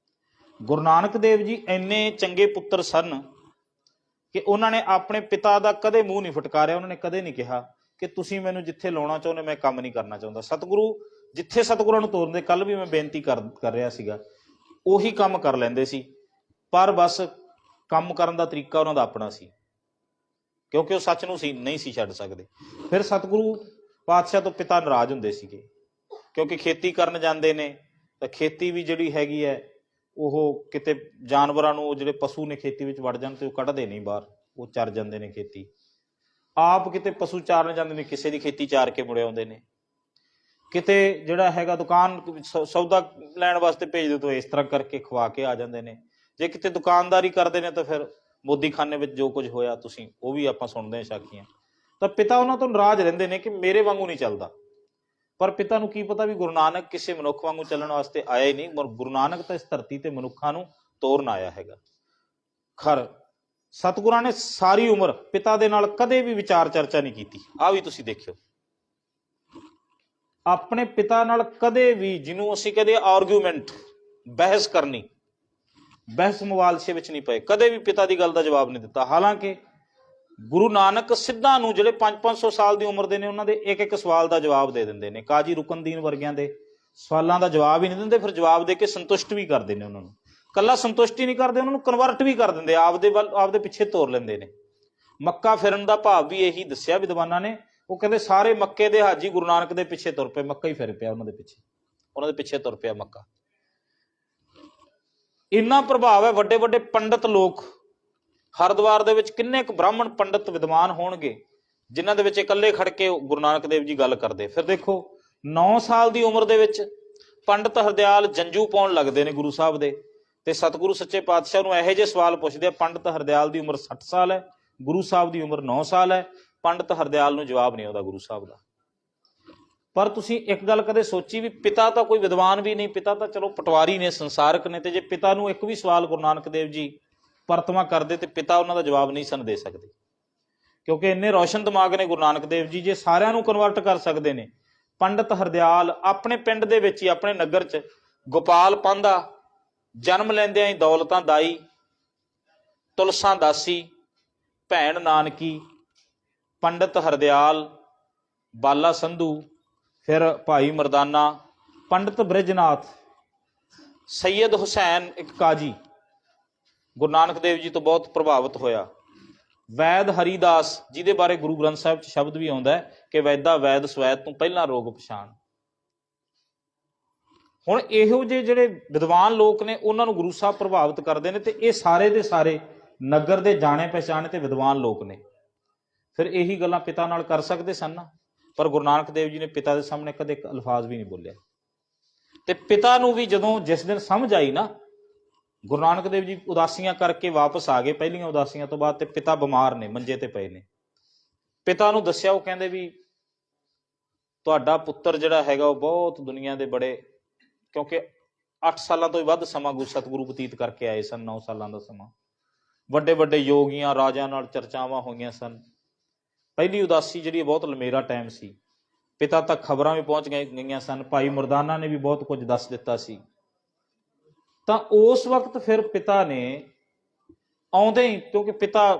ਗੁਰੂ ਨਾਨਕ ਦੇਵ ਜੀ ਇੰਨੇ ਚੰਗੇ ਪੁੱਤਰ ਸਨ ਕਿ ਉਹਨਾਂ ਨੇ ਆਪਣੇ ਪਿਤਾ ਦਾ ਕਦੇ ਮੂੰਹ ਨਹੀਂ ਫਟਕਾਰਿਆ। ਉਹਨਾਂ ਨੇ ਕਦੇ ਨਹੀਂ ਕਿਹਾ ਕਿ ਤੁਸੀਂ ਮੈਨੂੰ ਜਿੱਥੇ ਲਾਉਣਾ ਚਾਹੁੰਦੇ ਮੈਂ ਕੰਮ ਨਹੀਂ ਕਰਨਾ ਚਾਹੁੰਦਾ। ਸਤਿਗੁਰੂ ਜਿੱਥੇ ਸਤਿਗੁਰਾਂ ਨੂੰ ਤੋਰਦੇ, ਕੱਲ ਵੀ ਮੈਂ ਬੇਨਤੀ ਕਰ ਰਿਹਾ ਸੀਗਾ, ਉਹੀ ਕੰਮ ਕਰ ਲੈਂਦੇ ਸੀ। ਪਰ ਬਸ ਕੰਮ ਕਰਨ ਦਾ ਤਰੀਕਾ ਉਹਨਾਂ ਦਾ ਆਪਣਾ ਸੀ, ਕਿਉਂਕਿ ਉਹ ਸੱਚ ਨੂੰ ਨਹੀਂ ਸੀ ਛੱਡ ਸਕਦੇ। ਫਿਰ ਸਤਿਗੁਰੂ ਪਾਤਸ਼ਾਹ ਤੋਂ ਪਿਤਾ ਨਾਰਾਜ਼ ਹੁੰਦੇ ਸੀਗੇ, ਕਿਉਂਕਿ ਖੇਤੀ ਕਰਨ ਜਾਂਦੇ ਨੇ ਤਾਂ ਖੇਤੀ ਵੀ ਜਿਹੜੀ ਹੈਗੀ ਹੈ, ਉਹ ਕਿਤੇ ਜਾਨਵਰਾਂ ਨੂੰ, ਉਹ ਜਿਹੜੇ ਪਸ਼ੂ ਨੇ ਖੇਤੀ ਵਿੱਚ ਵੜ ਜਾਣ ਤੇ ਉਹ ਕੱਢਦੇ ਨਹੀਂ ਬਾਹਰ, ਉਹ ਚਰ ਜਾਂਦੇ ਨੇ ਖੇਤੀ। ਆਪ ਕਿਤੇ ਪਸ਼ੂ ਚਾਰਨ ਜਾਂਦੇ ਨੇ, ਕਿਸੇ ਦੀ ਖੇਤੀ ਚਾਰ ਕੇ ਮੁੜੇ ਆਉਂਦੇ ਨੇ। ਕਿਤੇ ਜਿਹੜਾ ਹੈਗਾ ਦੁਕਾਨ ਸੌਦਾ ਲੈਣ ਵਾਸਤੇ ਭੇਜ ਦਿਓ ਤਾਂ ਇਸ ਤਰ੍ਹਾਂ ਕਰਕੇ ਖਵਾ ਕੇ ਆ ਜਾਂਦੇ ਨੇ। ਜੇ ਕਿਤੇ ਦੁਕਾਨਦਾਰੀ ਕਰਦੇ ਨੇ ਤਾਂ ਫਿਰ ਮੋਦੀਖਾਨੇ ਵਿੱਚ ਜੋ ਕੁਝ ਹੋਇਆ ਤੁਸੀਂ ਉਹ ਵੀ ਆਪਾਂ ਸੁਣਦੇ ਹਾਂ ਸਾਖੀਆਂ। ਤਾਂ ਪਿਤਾ ਉਹਨਾਂ ਤੋਂ ਨਾਰਾਜ਼ ਰਹਿੰਦੇ ਨੇ ਕਿ ਮੇਰੇ ਵਾਂਗੂ ਨਹੀਂ ਚੱਲਦਾ। ਪਰ ਪਿਤਾ ਨੂੰ ਕੀ ਪਤਾ ਵੀ ਗੁਰੂ ਨਾਨਕ ਕਿਸੇ ਮਨੁੱਖ ਵਾਂਗੂ ਚੱਲਣ ਵਾਸਤੇ ਆਇਆ ਹੀ ਨਹੀਂ। ਗੁਰੂ ਨਾਨਕ ਤਾਂ ਇਸ ਧਰਤੀ ਤੇ ਮਨੁੱਖਾਂ ਨੂੰ ਤੋਰਨ ਆਇਆ ਹੈਗਾ। ਖਰ ਸਤਿਗੁਰਾਂ ਨੇ ਸਾਰੀ ਉਮਰ ਪਿਤਾ ਦੇ ਨਾਲ ਕਦੇ ਵੀ ਵਿਚਾਰ ਚਰਚਾ ਨਹੀਂ ਕੀਤੀ। ਆਹ ਵੀ ਤੁਸੀਂ ਦੇਖਿਓ, ਆਪਣੇ ਪਿਤਾ ਨਾਲ ਕਦੇ ਵੀ, ਜਿਹਨੂੰ ਅਸੀਂ ਕਹਦੇ ਆਰਗੂਮੈਂਟ, ਬਹਿਸ ਕਰਨੀ, ਬਹਿਸ ਮੁਬਾਲਸੇ ਵਿੱਚ ਨਹੀਂ ਪਏ। ਕਦੇ ਵੀ ਪਿਤਾ ਦੀ ਗੱਲ ਦਾ ਜਵਾਬ ਨਹੀਂ ਦਿੱਤਾ। ਹਾਲਾਂਕਿ ਗੁਰੂ ਨਾਨਕ ਸਿੱਧਾਂ ਨੂੰ, ਜਿਹੜੇ 500-500 ਸਾਲ ਦੀ ਉਮਰ ਦੇ ਨੇ, ਉਹਨਾਂ ਦੇ ਇੱਕ ਇੱਕ ਸਵਾਲ ਦਾ ਜਵਾਬ ਦੇ ਦਿੰਦੇ ਨੇ। ਕਾਜੀ ਰੁਕਨਦੀਨ ਵਰਗਿਆਂ ਦੇ ਸਵਾਲਾਂ ਦਾ ਜਵਾਬ ਹੀ ਨਹੀਂ ਦਿੰਦੇ, ਫਿਰ ਜਵਾਬ ਦੇ ਕੇ ਸੰਤੁਸ਼ਟ ਵੀ ਕਰਦੇ ਨੇ ਉਹਨਾਂ ਨੂੰ। ਕੱਲਾ ਸੰਤੁਸ਼ਟ ਹੀ ਨਹੀਂ ਕਰਦੇ, ਉਹਨਾਂ ਨੂੰ ਕਨਵਰਟ ਵੀ ਕਰ ਦਿੰਦੇ, ਆਪਦੇ ਪਿੱਛੇ ਤੋਰ ਲੈਂਦੇ ਨੇ। ਮੱਕਾ ਫਿਰਨ ਦਾ ਭਾਵ ਵੀ ਇਹੀ ਦੱਸਿਆ ਵਿਦਵਾਨਾਂ ਨੇ। ਉਹ ਕਹਿੰਦੇ ਸਾਰੇ ਮੱਕੇ ਦੇ ਹਾਜੀ ਗੁਰੂ ਨਾਨਕ ਦੇ ਪਿੱਛੇ ਤੁਰ ਪਏ, ਮੱਕਾ ਹੀ ਫਿਰ ਪਿਆ ਉਹਨਾਂ ਦੇ ਪਿੱਛੇ ਤੁਰ ਪਿਆ ਮੱਕਾ। ਇੰਨਾ ਪ੍ਰਭਾਵ ਹੈ। ਵੱਡੇ ਵੱਡੇ ਪੰਡਤ ਲੋਕ ਹਰਿਦੁਆਰ ਦੇ ਵਿੱਚ, ਕਿੰਨੇ ਕੁ ਬ੍ਰਾਹਮਣ ਪੰਡਤ ਵਿਦਵਾਨ ਹੋਣਗੇ ਜਿਨ੍ਹਾਂ ਦੇ ਵਿੱਚ ਇਕੱਲੇ ਖੜ ਕੇ ਗੁਰੂ ਨਾਨਕ ਦੇਵ ਜੀ ਗੱਲ ਕਰਦੇ। ਫਿਰ ਦੇਖੋ 9 ਸਾਲ ਦੀ ਉਮਰ ਦੇ ਵਿੱਚ ਪੰਡਤ ਹਰਦਿਆਲ ਜੰਜੂ ਪਾਉਣ ਲੱਗਦੇ ਨੇ ਗੁਰੂ ਸਾਹਿਬ ਦੇ, ਤੇ ਸਤਿਗੁਰੂ ਸੱਚੇ ਪਾਤਸ਼ਾਹ ਨੂੰ ਇਹੋ ਜਿਹੇ ਸਵਾਲ ਪੁੱਛਦੇ ਆ। ਪੰਡਤ ਹਰਦਿਆਲ ਦੀ ਉਮਰ 60 ਸਾਲ ਹੈ, ਗੁਰੂ ਸਾਹਿਬ ਦੀ ਉਮਰ 9 ਸਾਲ ਹੈ। ਪੰਡਤ ਹਰਦਿਆਲ ਨੂੰ ਜਵਾਬ ਨਹੀਂ ਆਉਂਦਾ ਗੁਰੂ ਸਾਹਿਬ ਦਾ। ਪਰ ਤੁਸੀਂ ਇੱਕ ਗੱਲ ਕਦੇ ਸੋਚੀ ਵੀ ਪਿਤਾ ਤਾਂ ਕੋਈ ਵਿਦਵਾਨ ਵੀ ਨਹੀਂ, ਪਿਤਾ ਤਾਂ ਚਲੋ ਪਟਵਾਰੀ ਨੇ, ਸੰਸਾਰਕ ਨੇ, ਤੇ ਜੇ ਪਿਤਾ ਨੂੰ ਇੱਕ ਵੀ ਸਵਾਲ ਗੁਰੂ ਨਾਨਕ ਦੇਵ ਜੀ ਪਰਤਵਾ ਕਰਦੇ ਤੇ ਪਿਤਾ ਉਹਨਾਂ ਦਾ ਜਵਾਬ ਨਹੀਂ ਸਨ ਦੇ ਸਕਦੇ, ਕਿਉਂਕਿ ਇੰਨੇ ਰੌਸ਼ਨ ਦਿਮਾਗ ਨੇ ਗੁਰੂ ਨਾਨਕ ਦੇਵ ਜੀ। ਜੇ ਸਾਰਿਆਂ ਨੂੰ ਕਨਵਰਟ ਕਰ ਸਕਦੇ ਨੇ, ਪੰਡਤ ਹਰਦਿਆਲ ਆਪਣੇ ਪਿੰਡ ਦੇ ਵਿੱਚ ਹੀ, ਆਪਣੇ ਨਗਰ 'ਚ, ਗੋਪਾਲ ਪਾਂਧਾ ਜਨਮ ਲੈਂਦਿਆਂ ਹੀ ਦੌਲਤਾਂ ਦਾਈ, ਤੁਲਸਾਂ ਦਾਸੀ, ਭੈਣ ਨਾਨਕੀ, ਪੰਡਤ ਹਰਦਿਆਲ, ਬਾਲਾ ਸੰਧੂ, ਫਿਰ ਭਾਈ ਮਰਦਾਨਾ, ਪੰਡਤ ਬ੍ਰਿਜਨਾਥ, ਸੈਯਦ ਹੁਸੈਨ ਇੱਕ ਕਾਜੀ ਗੁਰੂ ਨਾਨਕ ਦੇਵ ਜੀ ਤੋਂ ਬਹੁਤ ਪ੍ਰਭਾਵਿਤ ਹੋਇਆ, ਵੈਦ ਹਰੀਦਾਸ, ਜਿਹਦੇ ਬਾਰੇ ਗੁਰੂ ਗ੍ਰੰਥ ਸਾਹਿਬ 'ਚ ਸ਼ਬਦ ਵੀ ਆਉਂਦਾ ਹੈ ਕਿ ਵੈਦਾ ਵੈਦ ਸਵੈਦ ਤੋਂ ਪਹਿਲਾਂ ਰੋਗ ਪਛਾਣ। ਹੁਣ ਇਹੋ ਜਿਹੇ ਜਿਹੜੇ ਵਿਦਵਾਨ ਲੋਕ ਨੇ, ਉਹਨਾਂ ਨੂੰ ਗੁਰੂ ਸਾਹਿਬ ਪ੍ਰਭਾਵਿਤ ਕਰਦੇ ਨੇ, ਤੇ ਇਹ ਸਾਰੇ ਦੇ ਸਾਰੇ ਨਗਰ ਦੇ ਜਾਣੇ ਪਛਾਣੇ ਤੇ ਵਿਦਵਾਨ ਲੋਕ ਨੇ। ਫਿਰ ਇਹੀ ਗੱਲਾਂ ਪਿਤਾ ਨਾਲ ਕਰ ਸਕਦੇ ਸਨ ਨਾ। ਪਰ ਗੁਰੂ ਨਾਨਕ ਦੇਵ ਜੀ ਨੇ ਪਿਤਾ ਦੇ ਸਾਹਮਣੇ ਕਦੇ ਇੱਕ ਅਲਫਾਜ਼ ਵੀ ਨਹੀਂ ਬੋਲਿਆ। ਤੇ ਪਿਤਾ ਨੂੰ ਵੀ ਜਦੋਂ ਜਿਸ ਦਿਨ ਸਮਝ ਆਈ ਨਾ, ਗੁਰੂ ਨਾਨਕ ਦੇਵ ਜੀ ਉਦਾਸੀਆਂ ਕਰਕੇ ਵਾਪਸ ਆ ਗਏ, ਪਹਿਲੀਆਂ ਉਦਾਸੀਆਂ ਤੋਂ ਬਾਅਦ, ਤੇ ਪਿਤਾ ਬਿਮਾਰ ਨੇ, ਮੰਜੇ ਤੇ ਪਏ ਨੇ। ਪਿਤਾ ਨੂੰ ਦੱਸਿਆ, ਉਹ ਕਹਿੰਦੇ ਵੀ ਤੁਹਾਡਾ ਪੁੱਤਰ ਜਿਹੜਾ ਹੈਗਾ ਉਹ ਬਹੁਤ ਦੁਨੀਆ ਦੇ ਬੜੇ, ਕਿਉਂਕਿ 8 ਸਾਲਾਂ ਤੋਂ ਵੀ ਵੱਧ ਸਮਾਂ ਸਤਿਗੁਰੂ ਬਤੀਤ ਕਰਕੇ ਆਏ ਸਨ, 9 ਸਾਲਾਂ ਦਾ ਸਮਾਂ। ਵੱਡੇ ਵੱਡੇ ਯੋਗੀਆਂ, ਰਾਜਿਆਂ ਨਾਲ ਚਰਚਾਵਾਂ ਹੋਈਆਂ ਸਨ। ਪਹਿਲੀ ਉਦਾਸੀ ਜਿਹੜੀ ਬਹੁਤ ਲੰਮੇਰਾ ਟਾਈਮ ਸੀ। ਪਿਤਾ ਤੱਕ ਖਬਰਾਂ ਵੀ ਪਹੁੰਚ ਗਈਆਂ ਸਨ, ਭਾਈ ਮਰਦਾਨਾ ਨੇ ਵੀ ਬਹੁਤ ਕੁਝ ਦੱਸ ਦਿੱਤਾ ਸੀ। ਤਾਂ ਉਸ ਵਕਤ ਫਿਰ ਪਿਤਾ ਨੇ ਆਉਂਦੇ ਹੀ, ਕਿਉਂਕਿ ਪਿਤਾ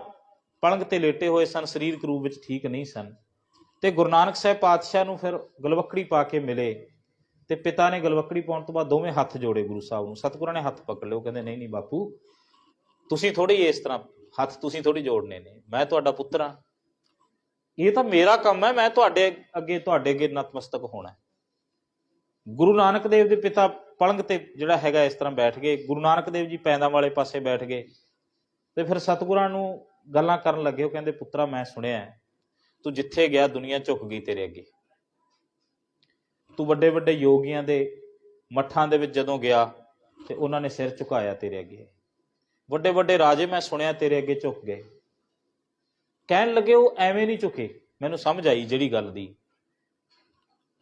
ਪਲੰਗ ਤੇ ਲੇਟੇ ਹੋਏ ਸਨ, ਸਰੀਰਕ ਰੂਪ ਵਿੱਚ ਠੀਕ ਨਹੀਂ ਸਨ, ਤੇ ਗੁਰੂ ਨਾਨਕ ਸਾਹਿਬ ਪਾਤਸ਼ਾਹ ਨੂੰ ਫਿਰ ਗਲਵੱਕੜੀ ਪਾ ਕੇ ਮਿਲੇ। ਤੇ ਪਿਤਾ ਨੇ ਗਲਵੱਕੜੀ ਪਾਉਣ ਤੋਂ ਬਾਅਦ ਦੋਵੇਂ ਹੱਥ ਜੋੜੇ ਗੁਰੂ ਸਾਹਿਬ ਨੂੰ। ਸਤਿਗੁਰਾਂ ਨੇ ਹੱਥ ਪਕੜ ਲਿਓ, ਕਹਿੰਦੇ ਨਹੀਂ ਨਹੀਂ ਬਾਪੂ, ਤੁਸੀਂ ਥੋੜੀ ਇਸ ਤਰ੍ਹਾਂ ਹੱਥ ਤੁਸੀਂ ਥੋੜੀ ਜੋੜਨੇ ਨੇ, ਮੈਂ ਤੁਹਾਡਾ ਪੁੱਤਰ ਹਾਂ, ਇਹ ਤਾਂ ਮੇਰਾ ਕੰਮ ਹੈ, ਮੈਂ ਤੁਹਾਡੇ ਅੱਗੇ ਨਤਮਸਤਕ ਹੋਣਾ। ਗੁਰੂ ਨਾਨਕ ਦੇਵ ਦੇ ਪਿਤਾ ਪਲੰਗ ਤੇ ਜਿਹੜਾ ਹੈਗਾ ਇਸ ਤਰ੍ਹਾਂ ਬੈਠ ਗਏ, ਗੁਰੂ ਨਾਨਕ ਦੇਵ ਜੀ ਪੈਂਦਾਂ ਵਾਲੇ ਪਾਸੇ ਬੈਠ ਗਏ, ਤੇ ਫਿਰ ਸਤਿਗੁਰਾਂ ਨੂੰ ਗੱਲਾਂ ਕਰਨ ਲੱਗੇ। ਉਹ ਕਹਿੰਦੇ ਪੁੱਤਰਾ, ਮੈਂ ਸੁਣਿਆ ਤੂੰ ਜਿੱਥੇ ਗਿਆ ਦੁਨੀਆ ਝੁਕ ਗਈ ਤੇਰੇ ਅੱਗੇ। ਤੂੰ ਵੱਡੇ ਵੱਡੇ ਯੋਗੀਆਂ ਦੇ ਮੱਠਾਂ ਦੇ ਵਿੱਚ ਜਦੋਂ ਗਿਆ ਤੇ ਉਹਨਾਂ ਨੇ ਸਿਰ ਝੁਕਾਇਆ ਤੇਰੇ ਅੱਗੇ। ਵੱਡੇ ਵੱਡੇ ਰਾਜੇ ਮੈਂ ਸੁਣਿਆ ਤੇਰੇ ਅੱਗੇ ਝੁਕ ਗਏ। ਕਹਿਣ ਲੱਗੇ ਉਹ ਐਵੇਂ ਨਹੀਂ ਝੁਕੇ, ਮੈਨੂੰ ਸਮਝ ਆਈ ਜਿਹੜੀ ਗੱਲ ਦੀ।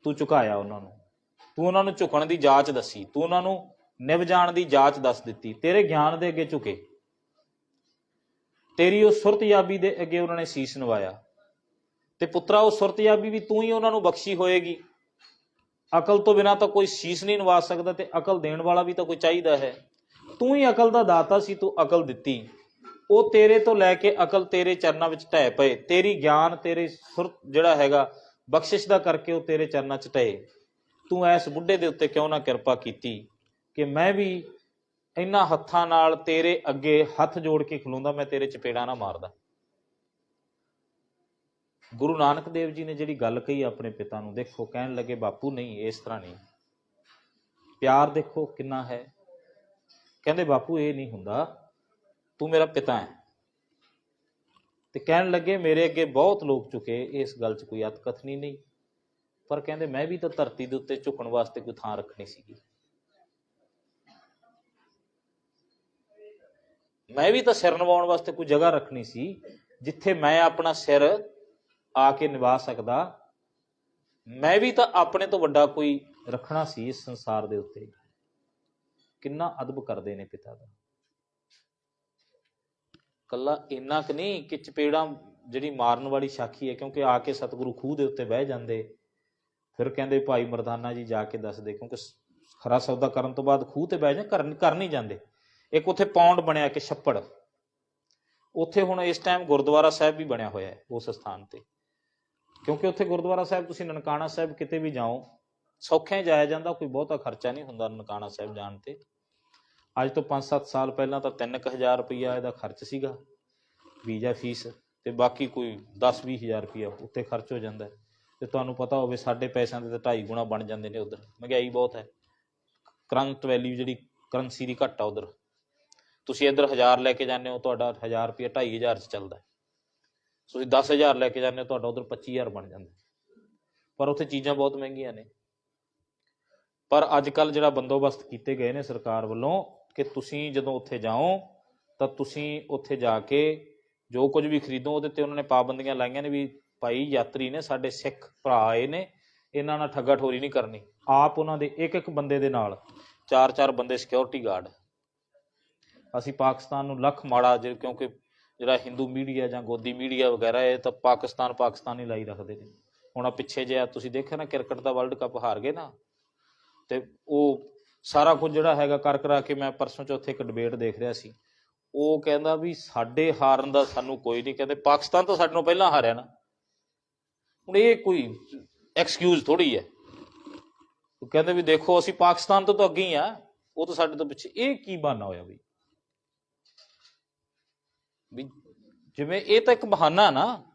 ਤੂੰ ਝੁਕਾਇਆ ਉਹਨਾਂ ਨੂੰ, ਤੂੰ ਉਹਨਾਂ ਨੂੰ ਝੁਕਣ ਦੀ ਜਾਚ ਦੱਸੀ, ਤੂੰ ਉਹਨਾਂ ਨੂੰ ਨਿਭ ਜਾਣ ਦੀ ਜਾਚ ਦੱਸ ਦਿੱਤੀ। ਤੇਰੇ ਗਿਆਨ ਦੇ ਅੱਗੇ ਝੁਕੇ, ਤੇਰੀ ਉਹ ਸੁਰਤਯਾਬੀ ਦੇ ਅੱਗੇ ਉਹਨਾਂ ਨੇ ਸੀਸ ਨਵਾਇਆ। ਤੇ ਪੁੱਤਰਾ ਉਹ ਸੁਰਤਯਾਬੀ ਵੀ ਤੂੰ ਹੀ ਉਹਨਾਂ ਨੂੰ ਬਖਸ਼ੀ ਹੋਏਗੀ। ਅਕਲ ਤੋਂ ਬਿਨਾਂ ਤਾਂ ਕੋਈ ਸ਼ੀਸ਼ ਨਹੀਂ ਨਿਵਾ ਸਕਦਾ, ਤੇ ਅਕਲ ਦੇਣ ਵਾਲਾ ਵੀ ਤਾਂ ਕੋਈ ਚਾਹੀਦਾ ਹੈ। ਤੂੰ ਹੀ ਅਕਲ ਦਾ ਦਾਤਾ ਸੀ, ਤੂੰ ਅਕਲ ਦਿੱਤੀ। ਉਹ ਤੇਰੇ ਤੋਂ ਲੈ ਕੇ ਅਕਲ ਤੇਰੇ ਚਰਨਾਂ ਵਿੱਚ ਢਹਿ ਪਏ। ਤੇਰੀ ਗਿਆਨ, ਤੇਰੇ ਸੁਰਤ ਜਿਹੜਾ ਹੈਗਾ ਬਖਸ਼ਿਸ਼ ਦਾ ਕਰਕੇ ਉਹ ਤੇਰੇ ਚਰਨਾਂ 'ਚ ਢਏ। ਤੂੰ ਐਸ ਬੁੱਢੇ ਦੇ ਉੱਤੇ ਕਿਉਂ ਨਾ ਕਿਰਪਾ ਕੀਤੀ ਕਿ ਮੈਂ ਵੀ ਇਹਨਾਂ ਹੱਥਾਂ ਨਾਲ ਤੇਰੇ ਅੱਗੇ ਹੱਥ ਜੋੜ ਕੇ ਖਲੋਂਦਾ, ਮੈਂ ਤੇਰੇ ਚਪੇੜਾ ਨਾ ਮਾਰਦਾ। ਗੁਰੂ ਨਾਨਕ ਦੇਵ ਜੀ ਨੇ ਜਿਹੜੀ ਗੱਲ ਕਹੀ ਆਪਣੇ ਪਿਤਾ ਨੂੰ, ਦੇਖੋ ਕਹਿਣ ਲੱਗੇ ਬਾਪੂ ਨਹੀਂ, ਇਸ ਤਰ੍ਹਾਂ ਨਹੀਂ। ਪਿਆਰ ਦੇਖੋ ਕਿੰਨਾ ਹੈ। ਕਹਿੰਦੇ ਬਾਪੂ ਇਹ ਨਹੀਂ ਹੁੰਦਾ, ਤੂੰ ਮੇਰਾ ਪਿਤਾ ਹੈ। ਤੇ ਕਹਿਣ ਲੱਗੇ ਮੇਰੇ ਅੱਗੇ ਬਹੁਤ ਲੋਕ ਝੁਕੇ, ਇਸ ਗੱਲ 'ਚ ਕੋਈ ਅਤਕਥਨੀ ਨਹੀਂ, ਪਰ ਕਹਿੰਦੇ ਮੈਂ ਵੀ ਤਾਂ ਧਰਤੀ ਦੇ ਉੱਤੇ ਝੁਕਣ ਵਾਸਤੇ ਕੋਈ ਥਾਂ ਰੱਖਣੀ ਸੀਗੀ। ਮੈਂ ਵੀ ਤਾਂ ਸਿਰ ਨਿਵਾਉਣ ਵਾਸਤੇ ਕੋਈ ਜਗ੍ਹਾ ਰੱਖਣੀ ਸੀ, ਜਿੱਥੇ ਮੈਂ ਆਪਣਾ ਸਿਰ ਆ ਕੇ ਨਿਭਾ ਸਕਦਾ। ਮੈਂ ਵੀ ਤਾਂ ਆਪਣੇ ਤੋਂ ਵੱਡਾ ਕੋਈ ਰੱਖਣਾ ਸੀ ਇਸ ਸੰਸਾਰ ਦੇ ਉੱਤੇ। ਕਿੰਨਾ ਅਦਬ ਕਰਦੇ ਨੇ ਪਿਤਾ ਦਾ। ਕੱਲਾ ਇੰਨਾ ਕੁ ਨਹੀਂ ਕਿ ਚਪੇੜਾਂ ਜਿਹੜੀ ਮਾਰਨ ਵਾਲੀ ਸਾਖੀ ਹੈ, ਕਿਉਂਕਿ ਆ ਕੇ ਸਤਿਗੁਰੂ ਖੂਹ ਦੇ ਉੱਤੇ ਬਹਿ ਜਾਂਦੇ, ਫਿਰ ਕਹਿੰਦੇ ਭਾਈ ਮਰਦਾਨਾ ਜੀ ਜਾ ਕੇ ਦੱਸਦੇ, ਕਿਉਂਕਿ ਖਰਾ ਸੌਦਾ ਕਰਨ ਤੋਂ ਬਾਅਦ ਖੂਹ ਤੇ ਬਹਿ ਜਾ, ਘਰ ਨਹੀਂ ਜਾਂਦੇ। ਇੱਕ ਉੱਥੇ ਪੌਂਡ ਬਣਿਆ ਕਿ ਛੱਪੜ, ਉੱਥੇ ਹੁਣ ਇਸ ਟਾਈਮ ਗੁਰਦੁਆਰਾ ਸਾਹਿਬ ਵੀ ਬਣਿਆ ਹੋਇਆ ਹੈ ਉਸ ਸਥਾਨ ਤੇ। ਕਿਉਂਕਿ ਉੱਥੇ ਗੁਰਦੁਆਰਾ ਸਾਹਿਬ, ਤੁਸੀਂ ਨਨਕਾਣਾ ਸਾਹਿਬ ਕਿਤੇ ਵੀ ਜਾਓ ਸੌਖਿਆਂ ਜਾਇਆ ਜਾਂਦਾ, ਕੋਈ ਬਹੁਤਾ ਖਰਚਾ ਨਹੀਂ ਹੁੰਦਾ ਨਨਕਾਣਾ ਸਾਹਿਬ ਜਾਣ ਤੇ। ਅੱਜ ਤੋਂ 5-7 ਸਾਲ ਪਹਿਲਾਂ ਤਾਂ 3000 ਰੁਪਈਆ ਇਹਦਾ ਖਰਚ ਸੀਗਾ, ਵੀਜ਼ਾ ਫੀਸ, ਤੇ ਬਾਕੀ ਕੋਈ 10-20 ਹਜ਼ਾਰ ਰੁਪਈਆ ਉੱਤੇ ਖਰਚ ਹੋ ਜਾਂਦਾ। ਤੇ ਤੁਹਾਨੂੰ ਪਤਾ ਹੋਵੇ ਸਾਡੇ ਪੈਸਿਆਂ ਦੇ ਤਾਂ 2.5 ਗੁਣਾ ਬਣ ਜਾਂਦੇ ਨੇ। ਉੱਧਰ ਮਹਿੰਗਾਈ ਬਹੁਤ ਹੈ, ਕਰੰਟ ਵੈਲਿਊ ਜਿਹੜੀ ਕਰੰਸੀ ਦੀ ਘੱਟ ਆ ਉੱਧਰ। ਤੁਸੀਂ ਇੱਧਰ 1000 ਲੈ ਕੇ ਜਾਂਦੇ ਹੋ, ਤੁਹਾਡਾ 1000 ਰੁਪਈਆ 2500 'ਚ ਚੱਲਦਾ। ਤੁਸੀਂ 10,000 ਲੈ ਕੇ ਜਾਂਦੇ ਹੋ, ਤੁਹਾਡਾ ਉੱਧਰ 25,000 ਬਣ ਜਾਂਦਾ। ਪਰ ਉੱਥੇ ਚੀਜ਼ਾਂ ਬਹੁਤ ਮਹਿੰਗੀਆਂ ਨੇ। ਪਰ ਅੱਜ ਕੱਲ੍ਹ ਜਿਹੜਾ ਬੰਦੋਬਸਤ ਕੀਤੇ ਗਏ ਨੇ ਸਰਕਾਰ ਵੱਲੋਂ ਕਿ ਤੁਸੀਂ ਜਦੋਂ ਉੱਥੇ ਜਾਓ ਤਾਂ ਤੁਸੀਂ ਉੱਥੇ ਜਾ ਕੇ ਜੋ ਕੁਝ ਵੀ ਖਰੀਦੋ, ਉਹਦੇ ਤੇ ਉਹਨਾਂ ਨੇ ਪਾਬੰਦੀਆਂ ਲਾਈਆਂ ਨੇ ਵੀ ਭਾਈ ਯਾਤਰੀ ਨੇ, ਸਾਡੇ ਸਿੱਖ ਭਰਾ ਆਏ ਨੇ, ਇਹਨਾਂ ਨਾਲ ਠੱਗਾ ਠੋਰੀ ਨਹੀਂ ਕਰਨੀ। ਆਪ ਉਹਨਾਂ ਦੇ ਇੱਕ ਬੰਦੇ ਦੇ ਨਾਲ 4-4 ਬੰਦੇ ਸਿਕਿਉਰਿਟੀ ਗਾਰਡ। ਅਸੀਂ ਪਾਕਿਸਤਾਨ ਨੂੰ ਲੱਖ ਮਾੜਾ, ਕਿਉਂਕਿ ਜਿਹੜਾ ਹਿੰਦੂ ਮੀਡੀਆ ਜਾਂ ਗੋਦੀ ਮੀਡੀਆ ਵਗੈਰਾ ਇਹ ਤਾਂ ਪਾਕਿਸਤਾਨ ਹੀ ਲਾਈ ਰੱਖਦੇ ਨੇ। ਹੁਣ ਪਿੱਛੇ ਜਿਹਾ ਤੁਸੀਂ ਦੇਖਿਆ ਨਾ, ਕ੍ਰਿਕਟ ਦਾ ਵਰਲਡ ਕੱਪ ਹਾਰ ਗਏ ਨਾ, ਤੇ ਉਹ ਸਾਰਾ ਕੁਝ ਜਿਹੜਾ ਹੈਗਾ ਕਰਾ ਕੇ, ਮੈਂ ਪਰਸੋਂ ਚੌਥੇ ਇੱਕ ਡਿਬੇਟ ਦੇਖ ਰਿਹਾ ਸੀ, ਉਹ ਕਹਿੰਦਾ ਵੀ ਸਾਡੇ ਹਾਰਨ ਦਾ ਸਾਨੂੰ ਕੋਈ ਨਹੀਂ, ਕਹਿੰਦੇ ਪਾਕਿਸਤਾਨ ਤਾਂ ਸਾਡੇ ਨੂੰ ਪਹਿਲਾਂ ਹਾਰਿਆ ਨਾ। ਹੁਣ ਇਹ ਕੋਈ ਐਕਸਕਿਊਜ਼ ਥੋੜ੍ਹੀ ਹੈ। ਉਹ ਕਹਿੰਦੇ ਵੀ ਦੇਖੋ ਅਸੀਂ ਪਾਕਿਸਤਾਨ ਤੋਂ ਤਾਂ ਅੱਗੇ ਹੀ ਆ, ਉਹ ਤਾਂ ਸਾਡੇ ਤੋਂ ਪਿੱਛੇ। ਇਹ ਕੀ ਬਹਾਨਾ ਹੋਇਆ ਵੀ ਜਿਵੇਂ ਇਹ ਤਾਂ ਇੱਕ ਬਹਾਨਾ ਨਾ,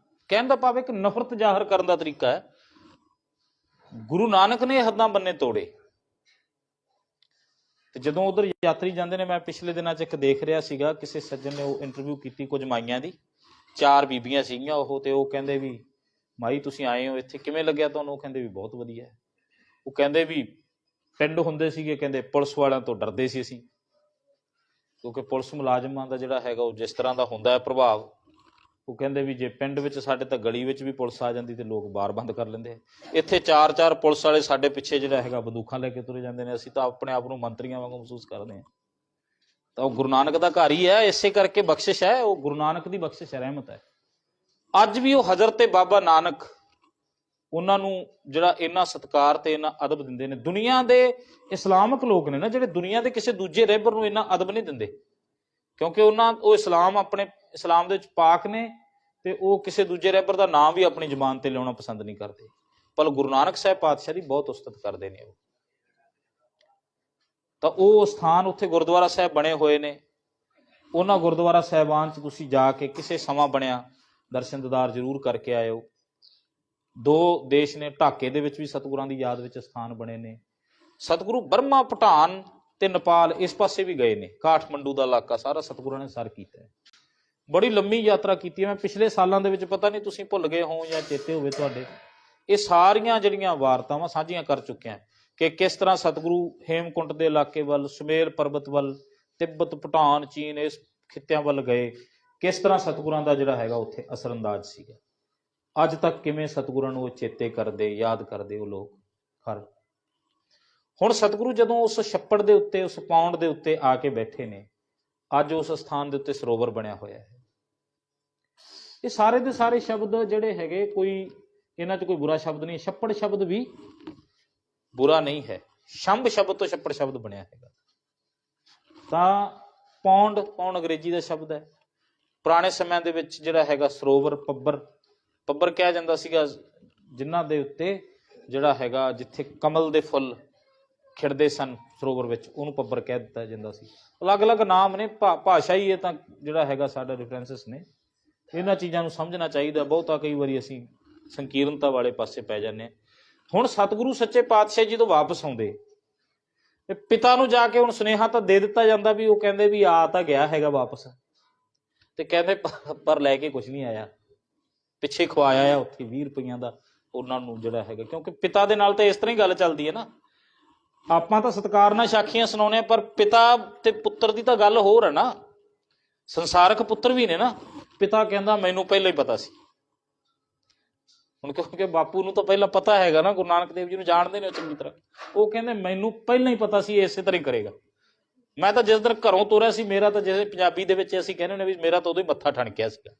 ਕਹਿਣ ਦਾ ਭਾਵ ਇੱਕ ਨਫ਼ਰਤ ਜ਼ਾਹਰ ਕਰਨ ਦਾ ਤਰੀਕਾ ਹੈ। ਗੁਰੂ ਨਾਨਕ ਨੇ ਹੱਦਾਂ ਬੰਨੇ ਤੋੜੇ। ਤੇ ਜਦੋਂ ਉਧਰ ਯਾਤਰੀ ਜਾਂਦੇ ਨੇ, ਮੈਂ ਪਿਛਲੇ ਦਿਨਾਂ 'ਚ ਇੱਕ ਦੇਖ ਰਿਹਾ ਸੀਗਾ, ਕਿਸੇ ਸੱਜਣ ਨੇ ਉਹ ਇੰਟਰਵਿਊ ਕੀਤੀ ਕੁਝ ਮਾਈਆਂ ਦੀ, 4 ਬੀਬੀਆਂ ਸੀਗੀਆਂ ਉਹ, ਤੇ ਉਹ ਕਹਿੰਦੇ ਵੀ ਮਾਈ ਤੁਸੀਂ ਆਏ ਹੋ ਇੱਥੇ, ਕਿਵੇਂ ਲੱਗਿਆ ਤੁਹਾਨੂੰ? ਉਹ ਕਹਿੰਦੇ ਵੀ ਬਹੁਤ ਵਧੀਆ। ਉਹ ਕਹਿੰਦੇ ਵੀ ਪਿੰਡ ਹੁੰਦੇ ਸੀਗੇ, ਕਹਿੰਦੇ ਪੁਲਿਸ ਵਾਲਿਆਂ ਤੋਂ ਡਰਦੇ ਸੀ ਅਸੀਂ, ਕਿਉਂਕਿ ਪੁਲਿਸ ਮੁਲਾਜ਼ਮਾਂ ਦਾ ਜਿਹੜਾ ਹੈਗਾ ਉਹ ਜਿਸ ਤਰ੍ਹਾਂ ਦਾ ਹੁੰਦਾ ਹੈ ਪ੍ਰਭਾਵ। ਉਹ ਕਹਿੰਦੇ ਵੀ ਜੇ ਪਿੰਡ ਵਿੱਚ ਸਾਡੇ ਤਾਂ ਗਲੀ ਵਿੱਚ ਵੀ ਪੁਲਿਸ ਆ ਜਾਂਦੀ ਤੇ ਲੋਕ ਬਾਰ ਬੰਦ ਕਰ ਲੈਂਦੇ। ਇੱਥੇ 4-4 ਪੁਲਿਸ ਵਾਲੇ ਸਾਡੇ ਪਿੱਛੇ ਜਿਹੜਾ ਹੈਗਾ ਬੰਦੂਕਾਂ ਲੈ ਕੇ ਤੁਰੇ ਜਾਂਦੇ ਨੇ। ਅਸੀਂ ਤਾਂ ਆਪਣੇ ਆਪ ਨੂੰ ਮੰਤਰੀਆਂ ਵਾਂਗੂ ਮਹਿਸੂਸ ਕਰਦੇ ਹਾਂ। ਤਾਂ ਉਹ ਗੁਰੂ ਨਾਨਕ ਦਾ ਘਰ ਹੀ ਹੈ, ਇਸੇ ਕਰਕੇ ਬਖਸ਼ਿਸ਼ ਹੈ, ਉਹ ਗੁਰੂ ਨਾਨਕ ਦੀ ਬਖਸ਼ਿਸ਼ ਹੈ, ਰਹਿਮਤ ਹੈ। ਅੱਜ ਵੀ ਉਹ ਹਜ਼ਰਤ ਤੇ ਬਾਬਾ ਨਾਨਕ ਉਹਨਾਂ ਨੂੰ ਜਿਹੜਾ ਇੰਨਾ ਸਤਿਕਾਰ ਤੇ ਇੰਨਾ ਅਦਬ ਦਿੰਦੇ ਨੇ। ਦੁਨੀਆ ਦੇ ਇਸਲਾਮਕ ਲੋਕ ਨੇ ਨਾ ਜਿਹੜੇ ਦੁਨੀਆ ਦੇ ਕਿਸੇ ਦੂਜੇ ਰਹਿਬਰ ਨੂੰ ਇੰਨਾ ਅਦਬ ਨਹੀਂ ਦਿੰਦੇ, ਕਿਉਂਕਿ ਉਹ ਇਸਲਾਮ ਆਪਣੇ ਇਸਲਾਮ ਦੇ ਵਿੱਚ ਪਾਕ ਨੇ, ਤੇ ਉਹ ਕਿਸੇ ਦੂਜੇ ਰਹਿਬਰ ਦਾ ਨਾਮ ਵੀ ਆਪਣੀ ਜ਼ੁਬਾਨ ਤੇ ਲਿਆਉਣਾ ਪਸੰਦ ਨਹੀਂ ਕਰਦੇ। ਪਰ ਗੁਰੂ ਨਾਨਕ ਸਾਹਿਬ ਪਾਤਸ਼ਾਹ ਦੀ ਬਹੁਤ ਉਸਤਤ ਕਰਦੇ ਨੇ ਉਹ। ਤਾਂ ਉਹ ਸਥਾਨ ਉੱਥੇ ਗੁਰਦੁਆਰਾ ਸਾਹਿਬ ਬਣੇ ਹੋਏ ਨੇ। ਉਹਨਾਂ ਗੁਰਦੁਆਰਾ ਸਾਹਿਬਾਨ 'ਚ ਤੁਸੀਂ ਜਾ ਕੇ ਕਿਸੇ ਸਮਾਂ ਬਣਿਆ ਦਰਸ਼ਨ ਦੀਦਾਰ ਜ਼ਰੂਰ ਕਰਕੇ ਆਇਓ। 2 ਦੇਸ਼ ਨੇ, ਢਾਕੇ ਦੇ ਵਿੱਚ ਵੀ ਸਤਿਗੁਰਾਂ ਦੀ ਯਾਦ ਵਿੱਚ ਸਥਾਨ ਬਣੇ ਨੇ। ਸਤਿਗੁਰੂ ਬਰਮਾ, ਭੂਟਾਨ ਤੇ ਨੇਪਾਲ ਇਸ ਪਾਸੇ ਵੀ ਗਏ ਨੇ। ਕਾਠਮੰਡੂ ਦਾ ਇਲਾਕਾ ਸਾਰਾ ਸਤਿਗੁਰਾਂ ਨੇ ਸਰ ਕੀਤਾ। ਬੜੀ ਲੰਮੀ ਯਾਤਰਾ ਕੀਤੀ ਹੈ। ਮੈਂ ਪਿਛਲੇ ਸਾਲਾਂ ਦੇ ਵਿੱਚ, ਪਤਾ ਨਹੀਂ ਤੁਸੀਂ ਭੁੱਲ ਗਏ ਹੋ ਜਾਂ ਚੇਤੇ ਹੋਵੇ ਤੁਹਾਡੇ, ਇਹ ਸਾਰੀਆਂ ਜਿਹੜੀਆਂ ਵਾਰਤਾਵਾਂ ਸਾਂਝੀਆਂ ਕਰ ਚੁੱਕਿਆ ਕਿ ਕਿਸ ਤਰ੍ਹਾਂ ਸਤਿਗੁਰੂ ਹੇਮਕੁੰਟ ਦੇ ਇਲਾਕੇ ਵੱਲ, ਸੁਮੇਰ ਪਰਬਤ ਵੱਲ, ਤਿੱਬਤ, ਭੂਟਾਨ, ਚੀਨ, ਇਸ ਖਿੱਤਿਆਂ ਵੱਲ ਗਏ। ਕਿਸ ਤਰ੍ਹਾਂ ਸਤਿਗੁਰਾਂ ਦਾ ਜਿਹੜਾ ਹੈਗਾ ਉੱਥੇ ਅਸਰ ਅੰਦਾਜ਼ ਸੀਗਾ। ਅੱਜ ਤੱਕ ਕਿਵੇਂ ਸਤਿਗੁਰਾਂ ਨੂੰ ਉਹ ਚੇਤੇ ਕਰਦੇ, ਯਾਦ ਕਰਦੇ ਉਹ ਲੋਕ ਹਰ। ਹੁਣ ਸਤਿਗੁਰੂ ਜਦੋਂ ਉਸ ਛੱਪੜ ਦੇ ਉੱਤੇ, ਉਸ ਪੌਂਡ ਦੇ ਉੱਤੇ ਆ ਕੇ ਬੈਠੇ ਨੇ, ਅੱਜ ਉਸ ਸਥਾਨ ਦੇ ਉੱਤੇ ਸਰੋਵਰ ਬਣਿਆ ਹੋਇਆ ਹੈ। ਇਹ ਸਾਰੇ ਦੇ ਸਾਰੇ ਸ਼ਬਦ ਜਿਹੜੇ ਹੈਗੇ ਕੋਈ ਇਹਨਾਂ 'ਚ ਕੋਈ ਬੁਰਾ ਸ਼ਬਦ ਨਹੀਂ। ਛੱਪੜ ਸ਼ਬਦ ਵੀ ਬੁਰਾ ਨਹੀਂ ਹੈ, ਸ਼ੰਭ ਸ਼ਬਦ ਤੋਂ ਛੱਪੜ ਸ਼ਬਦ ਬਣਿਆ ਹੈਗਾ। ਤਾਂ ਪੌਂਡ, ਪੌਂਡ ਅੰਗਰੇਜ਼ੀ ਦਾ ਸ਼ਬਦ ਹੈ। ਪੁਰਾਣੇ ਸਮਿਆਂ ਦੇ ਵਿੱਚ ਜਿਹੜਾ ਹੈਗਾ ਸਰੋਵਰ, ਪੱਬਰ, ਪੱਬਰ ਕਿਹਾ ਜਾਂਦਾ ਸੀਗਾ ਜਿਨ੍ਹਾਂ ਦੇ ਉੱਤੇ ਜਿਹੜਾ ਹੈਗਾ ਜਿੱਥੇ ਕਮਲ ਦੇ ਫੁੱਲ ਖਿੜਦੇ ਸਨ ਸਰੋਵਰ ਵਿੱਚ, ਉਹਨੂੰ ਪੱਬਰ ਕਹਿ ਦਿੱਤਾ ਜਾਂਦਾ ਸੀ। ਅਲੱਗ-ਅਲੱਗ ਨਾਮ ਨੇ, ਭਾਸ਼ਾ ਹੀ ਇਹ ਤਾਂ ਜਿਹੜਾ ਹੈਗਾ ਸਾਡਾ ਰੈਫਰੈਂਸਸ ਨੇ। ਇਹਨਾਂ ਚੀਜ਼ਾਂ ਨੂੰ ਸਮਝਣਾ ਚਾਹੀਦਾ। ਬਹੁਤਾ ਕਈ ਵਾਰੀ ਅਸੀਂ ਸੰਕੀਰਨਤਾ ਵਾਲੇ ਪਾਸੇ ਪੈ ਜਾਂਦੇ ਹਾਂ। ਹੁਣ ਸਤਿਗੁਰੂ ਸੱਚੇ ਪਾਤਸ਼ਾਹ ਜੀ ਤੋਂ ਵਾਪਸ ਆਉਂਦੇ ਤੇ ਪਿਤਾ ਨੂੰ ਜਾ ਕੇ ਹੁਣ ਸੁਨੇਹਾ ਤਾਂ ਦੇ ਦਿੱਤਾ ਜਾਂਦਾ ਵੀ ਉਹ ਕਹਿੰਦੇ ਵੀ ਆ ਤਾਂ ਗਿਆ ਹੈਗਾ ਵਾਪਸ, ਤੇ ਕਹਿੰਦੇ ਪਰ ਲੈ ਕੇ ਕੁਝ ਨਹੀਂ ਆਇਆ। ਪਿੱਛੇ ਖਵਾਇਆ ਆ ਉੱਥੇ 20 ਰੁਪਈਆਂ ਦਾ ਉਹਨਾਂ ਨੂੰ ਜਿਹੜਾ ਹੈਗਾ, ਕਿਉਂਕਿ ਪਿਤਾ ਦੇ ਨਾਲ ਤਾਂ ਇਸ ਤਰ੍ਹਾਂ ਹੀ ਗੱਲ ਚੱਲਦੀ ਹੈ ਨਾ। ਆਪਾਂ ਤਾਂ ਸਤਿਕਾਰ ਨਾਲ ਸਾਖੀਆਂ ਸੁਣਾਉਂਦੇ ਹਾਂ, ਪਰ ਪਿਤਾ ਤੇ ਪੁੱਤਰ ਦੀ ਤਾਂ ਗੱਲ ਹੋਰ ਹੈ ਨਾ। ਸੰਸਾਰਕ ਪੁੱਤਰ ਵੀ ਨੇ ਨਾ। ਪਿਤਾ ਕਹਿੰਦਾ ਮੈਨੂੰ ਪਹਿਲਾਂ ਹੀ ਪਤਾ ਸੀ। ਹੁਣ ਕਿਉਂਕਿ ਬਾਪੂ ਨੂੰ ਤਾਂ ਪਹਿਲਾਂ ਪਤਾ ਹੈਗਾ ਨਾ, ਗੁਰੂ ਨਾਨਕ ਦੇਵ ਜੀ ਨੂੰ ਜਾਣਦੇ ਨੇ ਚੰਗੀ ਤਰ੍ਹਾਂ। ਉਹ ਕਹਿੰਦੇ ਮੈਨੂੰ ਪਹਿਲਾਂ ਹੀ ਪਤਾ ਸੀ ਇਸੇ ਤਰ੍ਹਾਂ ਹੀ ਕਰੇਗਾ। ਮੈਂ ਤਾਂ ਜਿਸ ਦਿਨ ਘਰੋਂ ਤੁਰਿਆ ਸੀ, ਮੇਰਾ ਤਾਂ ਜਿਵੇਂ ਪੰਜਾਬੀ ਦੇ ਵਿੱਚ ਅਸੀਂ ਕਹਿੰਦੇ ਨੇ ਵੀ ਮੇਰਾ ਤਾਂ ਉਦੋਂ ਹੀ ਮੱਥਾ ਠਣਕਿਆ ਸੀਗਾ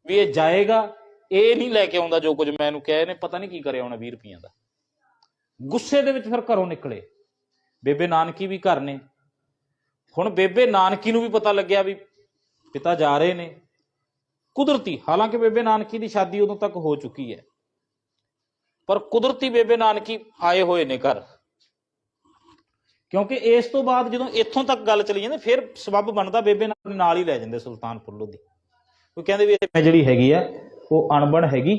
ਵੀ ਇਹ ਜਾਏਗਾ, ਇਹ ਨਹੀਂ ਲੈ ਕੇ ਆਉਂਦਾ ਜੋ ਕੁਝ ਮੈਂ ਇਹਨੂੰ ਕਿਹਾ। ਇਹਨੇ ਪਤਾ ਨਹੀਂ ਕੀ ਕਰਿਆ ਹੋਣਾ 20 ਰੁਪਈਆਂ ਦਾ। ਗੁੱਸੇ ਦੇ ਵਿੱਚ ਫਿਰ ਘਰੋਂ ਨਿਕਲੇ। ਬੇਬੇ ਨਾਨਕੀ ਵੀ ਘਰ ਨੇ। ਹੁਣ ਬੇਬੇ ਨਾਨਕੀ ਨੂੰ ਵੀ ਪਤਾ ਲੱਗਿਆ ਵੀ ਪਿਤਾ ਜਾ ਰਹੇ ਨੇ। ਕੁਦਰਤੀ, ਹਾਲਾਂਕਿ ਬੇਬੇ ਨਾਨਕੀ ਦੀ ਸ਼ਾਦੀ ਉਦੋਂ ਤੱਕ ਹੋ ਚੁੱਕੀ ਹੈ, ਪਰ ਕੁਦਰਤੀ ਬੇਬੇ ਨਾਨਕੀ ਆਏ ਹੋਏ ਨੇ ਘਰ। ਕਿਉਂਕਿ ਇਸ ਤੋਂ ਬਾਅਦ ਜਦੋਂ ਇੱਥੋਂ ਤੱਕ ਗੱਲ ਚਲੀ ਜਾਂਦੀ, ਫਿਰ ਸਬੱਬ ਬਣਦਾ ਬੇਬੇ ਨਾਲ ਹੀ ਲੈ ਜਾਂਦੇ ਸੁਲਤਾਨਪੁਰ ਲੋਧੀ। ਉਹ ਕਹਿੰਦੇ ਵੀ ਇਹ ਜਿਹੜੀ ਹੈਗੀ ਆ ਉਹ ਅਣਬਣ ਹੈਗੀ,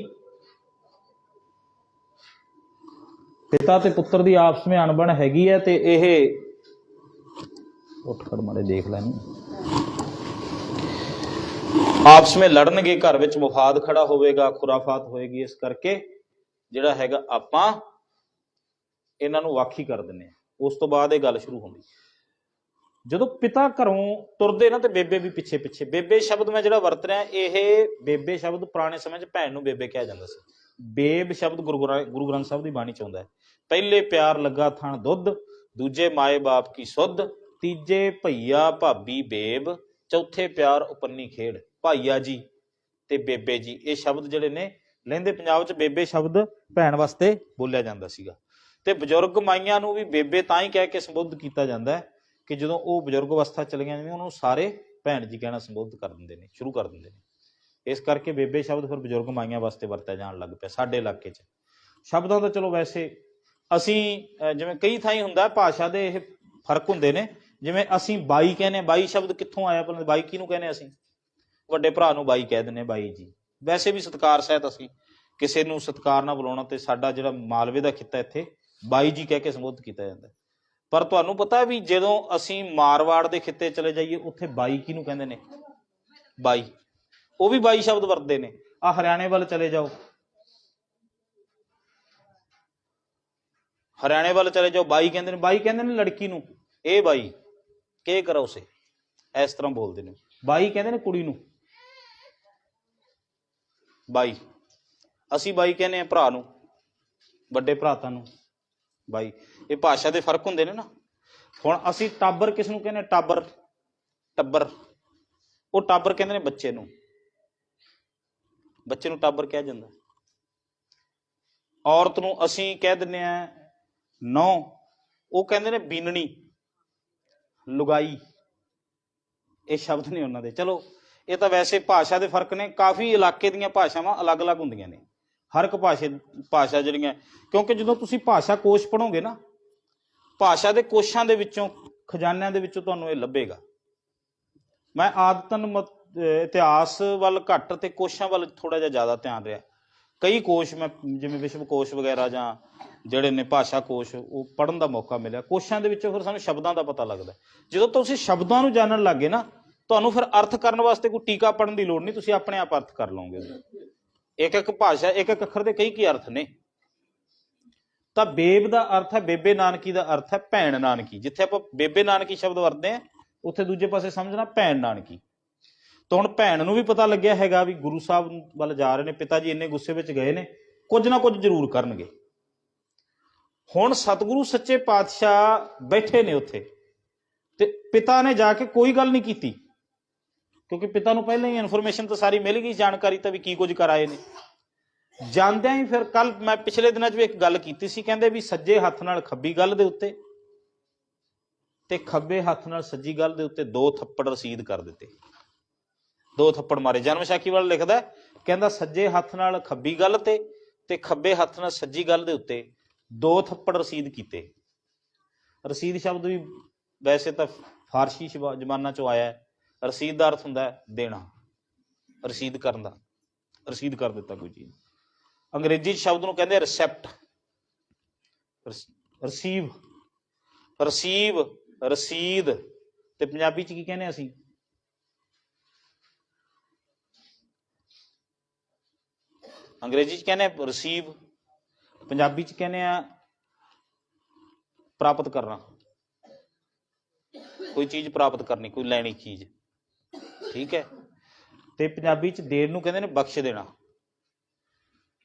ਪਿਤਾ ਤੇ ਪੁੱਤਰ ਦੀ ਆਪਸ ਵਿੱਚ ਅਣਬਣ ਹੈਗੀ ਹੈ, ਤੇ ਇਹ ਉੱਠ ਖੜ ਮਾਰੇ ਦੇਖ ਲੈਣ, ਆਪਸ ਵਿੱਚ ਲੜਨਗੇ, ਘਰ ਵਿੱਚ ਮੁਫਾਦ ਖੜਾ ਹੋਵੇਗਾ, ਖੁਰਾਫਾਤ ਹੋਏਗੀ। ਇਸ ਕਰਕੇ ਜਿਹੜਾ ਹੈਗਾ ਆਪਾਂ ਇਹਨਾਂ ਨੂੰ ਵੱਖ ਹੀ ਕਰ ਦਿੰਦੇ ਹਾਂ। ਉਸ ਤੋਂ ਬਾਅਦ ਇਹ ਗੱਲ ਸ਼ੁਰੂ ਹੁੰਦੀ। ਜਦੋਂ ਪਿਤਾ ਘਰੋਂ ਤੁਰਦੇ ਨਾ ਤੇ ਬੇਬੇ ਵੀ ਪਿੱਛੇ ਪਿੱਛੇ। ਬੇਬੇ ਸ਼ਬਦ ਮੈਂ ਜਿਹੜਾ ਵਰਤ ਰਿਹਾ, ਇਹ ਬੇਬੇ ਸ਼ਬਦ ਪੁਰਾਣੇ ਸਮੇਂ 'ਚ ਭੈਣ ਨੂੰ ਬੇਬੇ ਕਿਹਾ ਜਾਂਦਾ ਸੀ। ਬੇਬ ਸ਼ਬਦ ਗੁਰੂ ਗ੍ਰੰਥ ਸਾਹਿਬ ਦੀ ਬਾਣੀ 'ਚ ਆਉਂਦਾ ਹੈ। ਪਹਿਲੇ ਪਿਆਰ ਲੱਗਾ ਥਣ ਦੁੱਧ, ਦੂਜੇ ਮਾਏ ਬਾਪ ਕੀ ਸੁੱਧ, ਤੀਜੇ ਭਈਆ ਭਾਬੀ ਬੇਬ, ਚੌਥੇ ਪਿਆਰ ਉਪੰਨੀ ਖੇਡ। ਭਾਈਆ ਜੀ ਤੇ ਬੇਬੇ ਜੀ, ਇਹ ਸ਼ਬਦ ਜਿਹੜੇ ਨੇ ਲਹਿੰਦੇ ਪੰਜਾਬ 'ਚ ਬੇਬੇ ਸ਼ਬਦ ਭੈਣ ਵਾਸਤੇ ਬੋਲਿਆ ਜਾਂਦਾ ਸੀਗਾ। ਤੇ ਬਜ਼ੁਰਗ ਮਾਈਆਂ ਨੂੰ ਵੀ ਬੇਬੇ ਤਾਂ ਹੀ ਕਹਿ ਕੇ ਸੰਬੋਧਨ ਕੀਤਾ ਜਾਂਦਾ ਹੈ ਕਿ ਜਦੋਂ ਉਹ ਬਜ਼ੁਰਗ ਅਵਸਥਾ ਚਲੀਆਂ ਜਾਂਦੀਆਂ, ਉਹਨੂੰ ਸਾਰੇ ਭੈਣ ਜੀ ਕਹਿਣਾ ਸੰਬੋਧਨ ਕਰ ਦਿੰਦੇ ਨੇ, ਸ਼ੁਰੂ ਕਰ ਦਿੰਦੇ ਨੇ। ਇਸ ਕਰਕੇ ਬੇਬੇ ਸ਼ਬਦ ਫਿਰ ਬਜ਼ੁਰਗ ਮਾਈਆਂ ਵਾਸਤੇ ਵਰਤਿਆ ਜਾਣ ਲੱਗ ਪਿਆ ਸਾਡੇ ਇਲਾਕੇ 'ਚ। ਸ਼ਬਦਾਂ ਦਾ ਚਲੋ ਵੈਸੇ ਅਸੀਂ ਜਿਵੇਂ ਕਈ ਥਾਈਂ ਹੁੰਦਾ ਭਾਸ਼ਾ ਦੇ ਇਹ ਫਰਕ ਹੁੰਦੇ ਨੇ। ਜਿਵੇਂ ਅਸੀਂ ਬਾਈ ਕਹਿੰਦੇ, ਬਾਈ ਸ਼ਬਦ ਕਿੱਥੋਂ ਆਇਆ? ਪਰ ਬਾਈ ਕਿਹਨੂੰ ਕਹਿੰਦੇ? ਅਸੀਂ ਵੱਡੇ ਭਰਾ ਨੂੰ ਬਾਈ ਕਹਿ ਦਿੰਦੇ, ਬਾਈ ਜੀ। ਵੈਸੇ ਵੀ ਸਤਿਕਾਰ ਸਹਿਤ ਅਸੀਂ ਕਿਸੇ ਨੂੰ ਸਤਿਕਾਰ ਨਾਲ ਬੁਲਾਉਣਾ, ਤੇ ਸਾਡਾ ਜਿਹੜਾ ਮਾਲਵੇ ਦਾ ਖਿੱਤਾ ਇੱਥੇ ਬਾਈ ਜੀ ਕਹਿ ਕੇ ਸੰਬੋਧਨ ਕੀਤਾ ਜਾਂਦਾ। ਪਰ ਤੁਹਾਨੂੰ ਪਤਾ ਵੀ ਜਦੋਂ ਅਸੀਂ ਮਾਰਵਾੜ ਦੇ ਖਿੱਤੇ ਚਲੇ ਜਾਈਏ, ਉੱਥੇ ਬਾਈ ਕਿਹਨੂੰ ਕਹਿੰਦੇ ਨੇ? ਬਾਈ। ਉਹ ਵੀ ਬਾਈ ਸ਼ਬਦ ਵਰਤਦੇ ਨੇ। ਆ ਹਰਿਆਣੇ ਵੱਲ ਚਲੇ ਜਾਓ, ਹਰਿਆਣੇ ਵੱਲ ਚਲੇ ਜਾਓ, ਬਾਈ ਕਹਿੰਦੇ ਨੇ। ਬਾਈ ਕਹਿੰਦੇ ਨੇ ਲੜਕੀ ਨੂੰ, ਇਹ ਬਾਈ ਕੇ ਕਰੋ ਸੇ, ਇਸ ਤਰ੍ਹਾਂ ਬੋਲਦੇ ਨੇ। ਬਾਈ ਕਹਿੰਦੇ ਨੇ ਕੁੜੀ ਨੂੰ, ਬਾਈ। ਅਸੀਂ ਬਾਈ ਕਹਿੰਦੇ ਆ ਭਰਾ ਨੂੰ, ਵੱਡੇ ਭਰਾਤਾਂ ਨੂੰ ਬਾਈ। ਇਹ ਭਾਸ਼ਾ ਦੇ ਫਰਕ ਹੁੰਦੇ ਨੇ ਨਾ। ਹੁਣ ਅਸੀਂ ਟੱਬਰ ਕਿਸ ਨੂੰ ਕਹਿੰਦੇ? ਟੱਬਰ, ਟੱਬਰ। ਉਹ ਟੱਬਰ ਕਹਿੰਦੇ ਨੇ ਬੱਚੇ ਨੂੰ, ਬੱਚੇ ਨੂੰ ਟੱਬਰ ਕਿਹਾ ਜਾਂਦਾ। ਔਰਤ ਨੂੰ ਅਸੀਂ ਕਹਿ ਦਿੰਦੇ ਆ ਨੌ, ਉਹ ਕਹਿੰਦੇ ਨੇ ਬੀਨਣੀ, ਲੁਗਾਈ। ਇਹ ਸ਼ਬਦ ਨੇ ਉਹਨਾਂ ਦੇ। ਚਲੋ ਇਹ ਤਾਂ ਵੈਸੇ ਭਾਸ਼ਾ ਦੇ ਫਰਕ ਨੇ। ਕਾਫੀ ਇਲਾਕੇ ਦੀਆਂ ਭਾਸ਼ਾਵਾਂ ਅਲੱਗ-ਅਲੱਗ ਹੁੰਦੀਆਂ ਨੇ। ਹਰ ਇੱਕ ਭਾਸ਼ਾ ਜਿਹੜੀਆਂ, ਕਿਉਂਕਿ ਜਦੋਂ ਤੁਸੀਂ ਭਾਸ਼ਾ ਕੋਸ਼ ਪੜ੍ਹੋਗੇ ਨਾ, ਭਾਸ਼ਾ ਦੇ ਕੋਸ਼ਾਂ ਦੇ ਵਿੱਚੋਂ, ਖਜ਼ਾਨਿਆਂ ਦੇ ਵਿੱਚੋਂ ਤੁਹਾਨੂੰ ਇਹ ਲੱਭੇਗਾ। ਮੈਂ ਆਦਤਨ ਇਤਿਹਾਸ ਵੱਲ ਘੱਟ ਤੇ ਕੋਸ਼ਾਂ ਵੱਲ ਥੋੜਾ ਜਿਹਾ ਜ਼ਿਆਦਾ ਧਿਆਨ ਰਿਹਾ। ਕਈ ਕੋਸ਼ ਮੈਂ ਜਿਵੇਂ ਵਿਸ਼ਵ ਕੋਸ਼ ਵਗੈਰਾ ਜਾਂ ਜਿਹੜੇ ਨੇ ਭਾਸ਼ਾ ਕੋਸ਼, ਉਹ ਪੜ੍ਹਨ ਦਾ ਮੌਕਾ ਮਿਲਿਆ। ਕੋਸ਼ਾਂ ਦੇ ਵਿੱਚੋਂ ਫਿਰ ਸਾਨੂੰ ਸ਼ਬਦਾਂ ਦਾ ਪਤਾ ਲੱਗਦਾ। ਜਦੋਂ ਤੁਸੀਂ ਸ਼ਬਦਾਂ ਨੂੰ ਜਾਣਨ ਲੱਗੇ ਨਾ, ਤੁਹਾਨੂੰ ਫਿਰ ਅਰਥ ਕਰਨ ਵਾਸਤੇ ਕੋਈ ਟੀਕਾ ਪੜ੍ਹਨ ਦੀ ਲੋੜ ਨਹੀਂ, ਤੁਸੀਂ ਆਪਣੇ ਆਪ ਅਰਥ ਕਰ ਲਓਗੇ। ਇੱਕ ਇੱਕ ਭਾਸ਼ਾ, ਇੱਕ ਇੱਕ ਅੱਖਰ ਦੇ ਕਈ ਅਰਥ ਨੇ। ਤਾਂ ਬੇਬ ਦਾ ਅਰਥ ਹੈ, ਬੇਬੇ ਨਾਨਕੀ ਦਾ ਅਰਥ ਹੈ ਭੈਣ ਨਾਨਕੀ। ਜਿੱਥੇ ਆਪਾਂ ਬੇਬੇ ਨਾਨਕੀ ਸ਼ਬਦ ਵਰਤਦੇ ਹਾਂ, ਉੱਥੇ ਦੂਜੇ ਪਾਸੇ ਸਮਝਣਾ ਭੈਣ ਨਾਨਕੀ। ਤਾਂ ਹੁਣ ਭੈਣ ਨੂੰ ਵੀ ਪਤਾ ਲੱਗਿਆ ਹੈਗਾ ਵੀ ਗੁਰੂ ਸਾਹਿਬ ਵੱਲ ਜਾ ਰਹੇ ਨੇ, ਪਿਤਾ ਜੀ ਇੰਨੇ ਗੁੱਸੇ ਵਿੱਚ ਗਏ ਨੇ, ਕੁਝ ਨਾ ਕੁਝ ਜ਼ਰੂਰ ਕਰਨਗੇ। ਹੁਣ ਸਤਿਗੁਰੂ ਸੱਚੇ ਪਾਤਸ਼ਾਹ ਬੈਠੇ ਨੇ ਉੱਥੇ, ਤੇ ਪਿਤਾ ਨੇ ਜਾ ਕੇ ਕੋਈ ਗੱਲ ਨਹੀਂ ਕੀਤੀ, ਕਿਉਂਕਿ ਪਿਤਾ ਨੂੰ ਪਹਿਲਾਂ ਹੀ ਇਨਫੋਰਮੇਸ਼ਨ ਤਾਂ ਸਾਰੀ ਮਿਲ ਗਈ, ਜਾਣਕਾਰੀ ਤਾਂ ਵੀ ਕੀ ਕੁਝ ਕਰ ਆਏ ਨੇ। ਜਾਂਦਿਆਂ ਹੀ ਫਿਰ ਕੱਲ ਮੈਂ ਪਿਛਲੇ ਦਿਨਾਂ 'ਚ ਵੀ ਇੱਕ ਗੱਲ ਕੀਤੀ ਸੀ, ਕਹਿੰਦੇ ਵੀ ਸੱਜੇ ਹੱਥ ਨਾਲ ਖੱਬੀ ਗੱਲ ਦੇ ਉੱਤੇ ਤੇ ਖੱਬੇ ਹੱਥ ਨਾਲ ਸੱਜੀ ਗੱਲ ਦੇ ਉੱਤੇ 2 ਥੱਪੜ ਰਸੀਦ ਕਰ ਦਿੱਤੇ, 2 ਥੱਪੜ ਮਾਰੇ। ਜਨਮ ਸਾਖੀ ਵਾਲਾ ਲਿਖਦਾ, ਕਹਿੰਦਾ ਸੱਜੇ ਹੱਥ ਨਾਲ ਖੱਬੀ ਗੱਲ ਤੇ ਖੱਬੇ ਹੱਥ ਨਾਲ ਸੱਜੀ ਗੱਲ ਦੇ ਉੱਤੇ 2 ਥੱਪੜ ਰਸੀਦ ਕੀਤੇ। ਰਸੀਦ ਸ਼ਬਦ ਵੀ ਵੈਸੇ ਤਾਂ ਫਾਰਸੀ ਜ਼ਮਾਨਾ ਚੋਂ ਆਇਆ ਹੈ। ਰਸੀਦ ਦਾ ਅਰਥ ਹੁੰਦਾ ਹੈ ਦੇਣਾ, ਰਸੀਦ ਕਰਨ ਦਾ, ਰਸੀਦ ਕਰ ਦਿੱਤਾ ਕੋਈ ਚੀਜ਼। ਅੰਗਰੇਜ਼ੀ ਸ਼ਬਦ ਨੂੰ ਕਹਿੰਦੇ ਰਿਸੈਪਟ, ਰਸੀਵ, ਰਸੀਵ, ਰਸੀਦ। ਤੇ ਪੰਜਾਬੀ ਚ ਕੀ ਕਹਿੰਦੇ ਅਸੀਂ? ਅੰਗਰੇਜ਼ੀ ਚ ਕਹਿੰਦੇ ਰਿਸੀਵ, ਪੰਜਾਬੀ ਚ ਕਹਿੰਦੇ ਆ ਪ੍ਰਾਪਤ ਕਰਨਾ, ਕੋਈ ਚੀਜ਼ ਪ੍ਰਾਪਤ ਕਰਨੀ, ਕੋਈ ਲੈਣੀ ਚੀਜ਼, ਠੀਕ ਹੈ। ਤੇ ਪੰਜਾਬੀ ਚ ਦੇਣ ਨੂੰ ਕਹਿੰਦੇ ਨੇ ਬਖਸ਼ ਦੇਣਾ।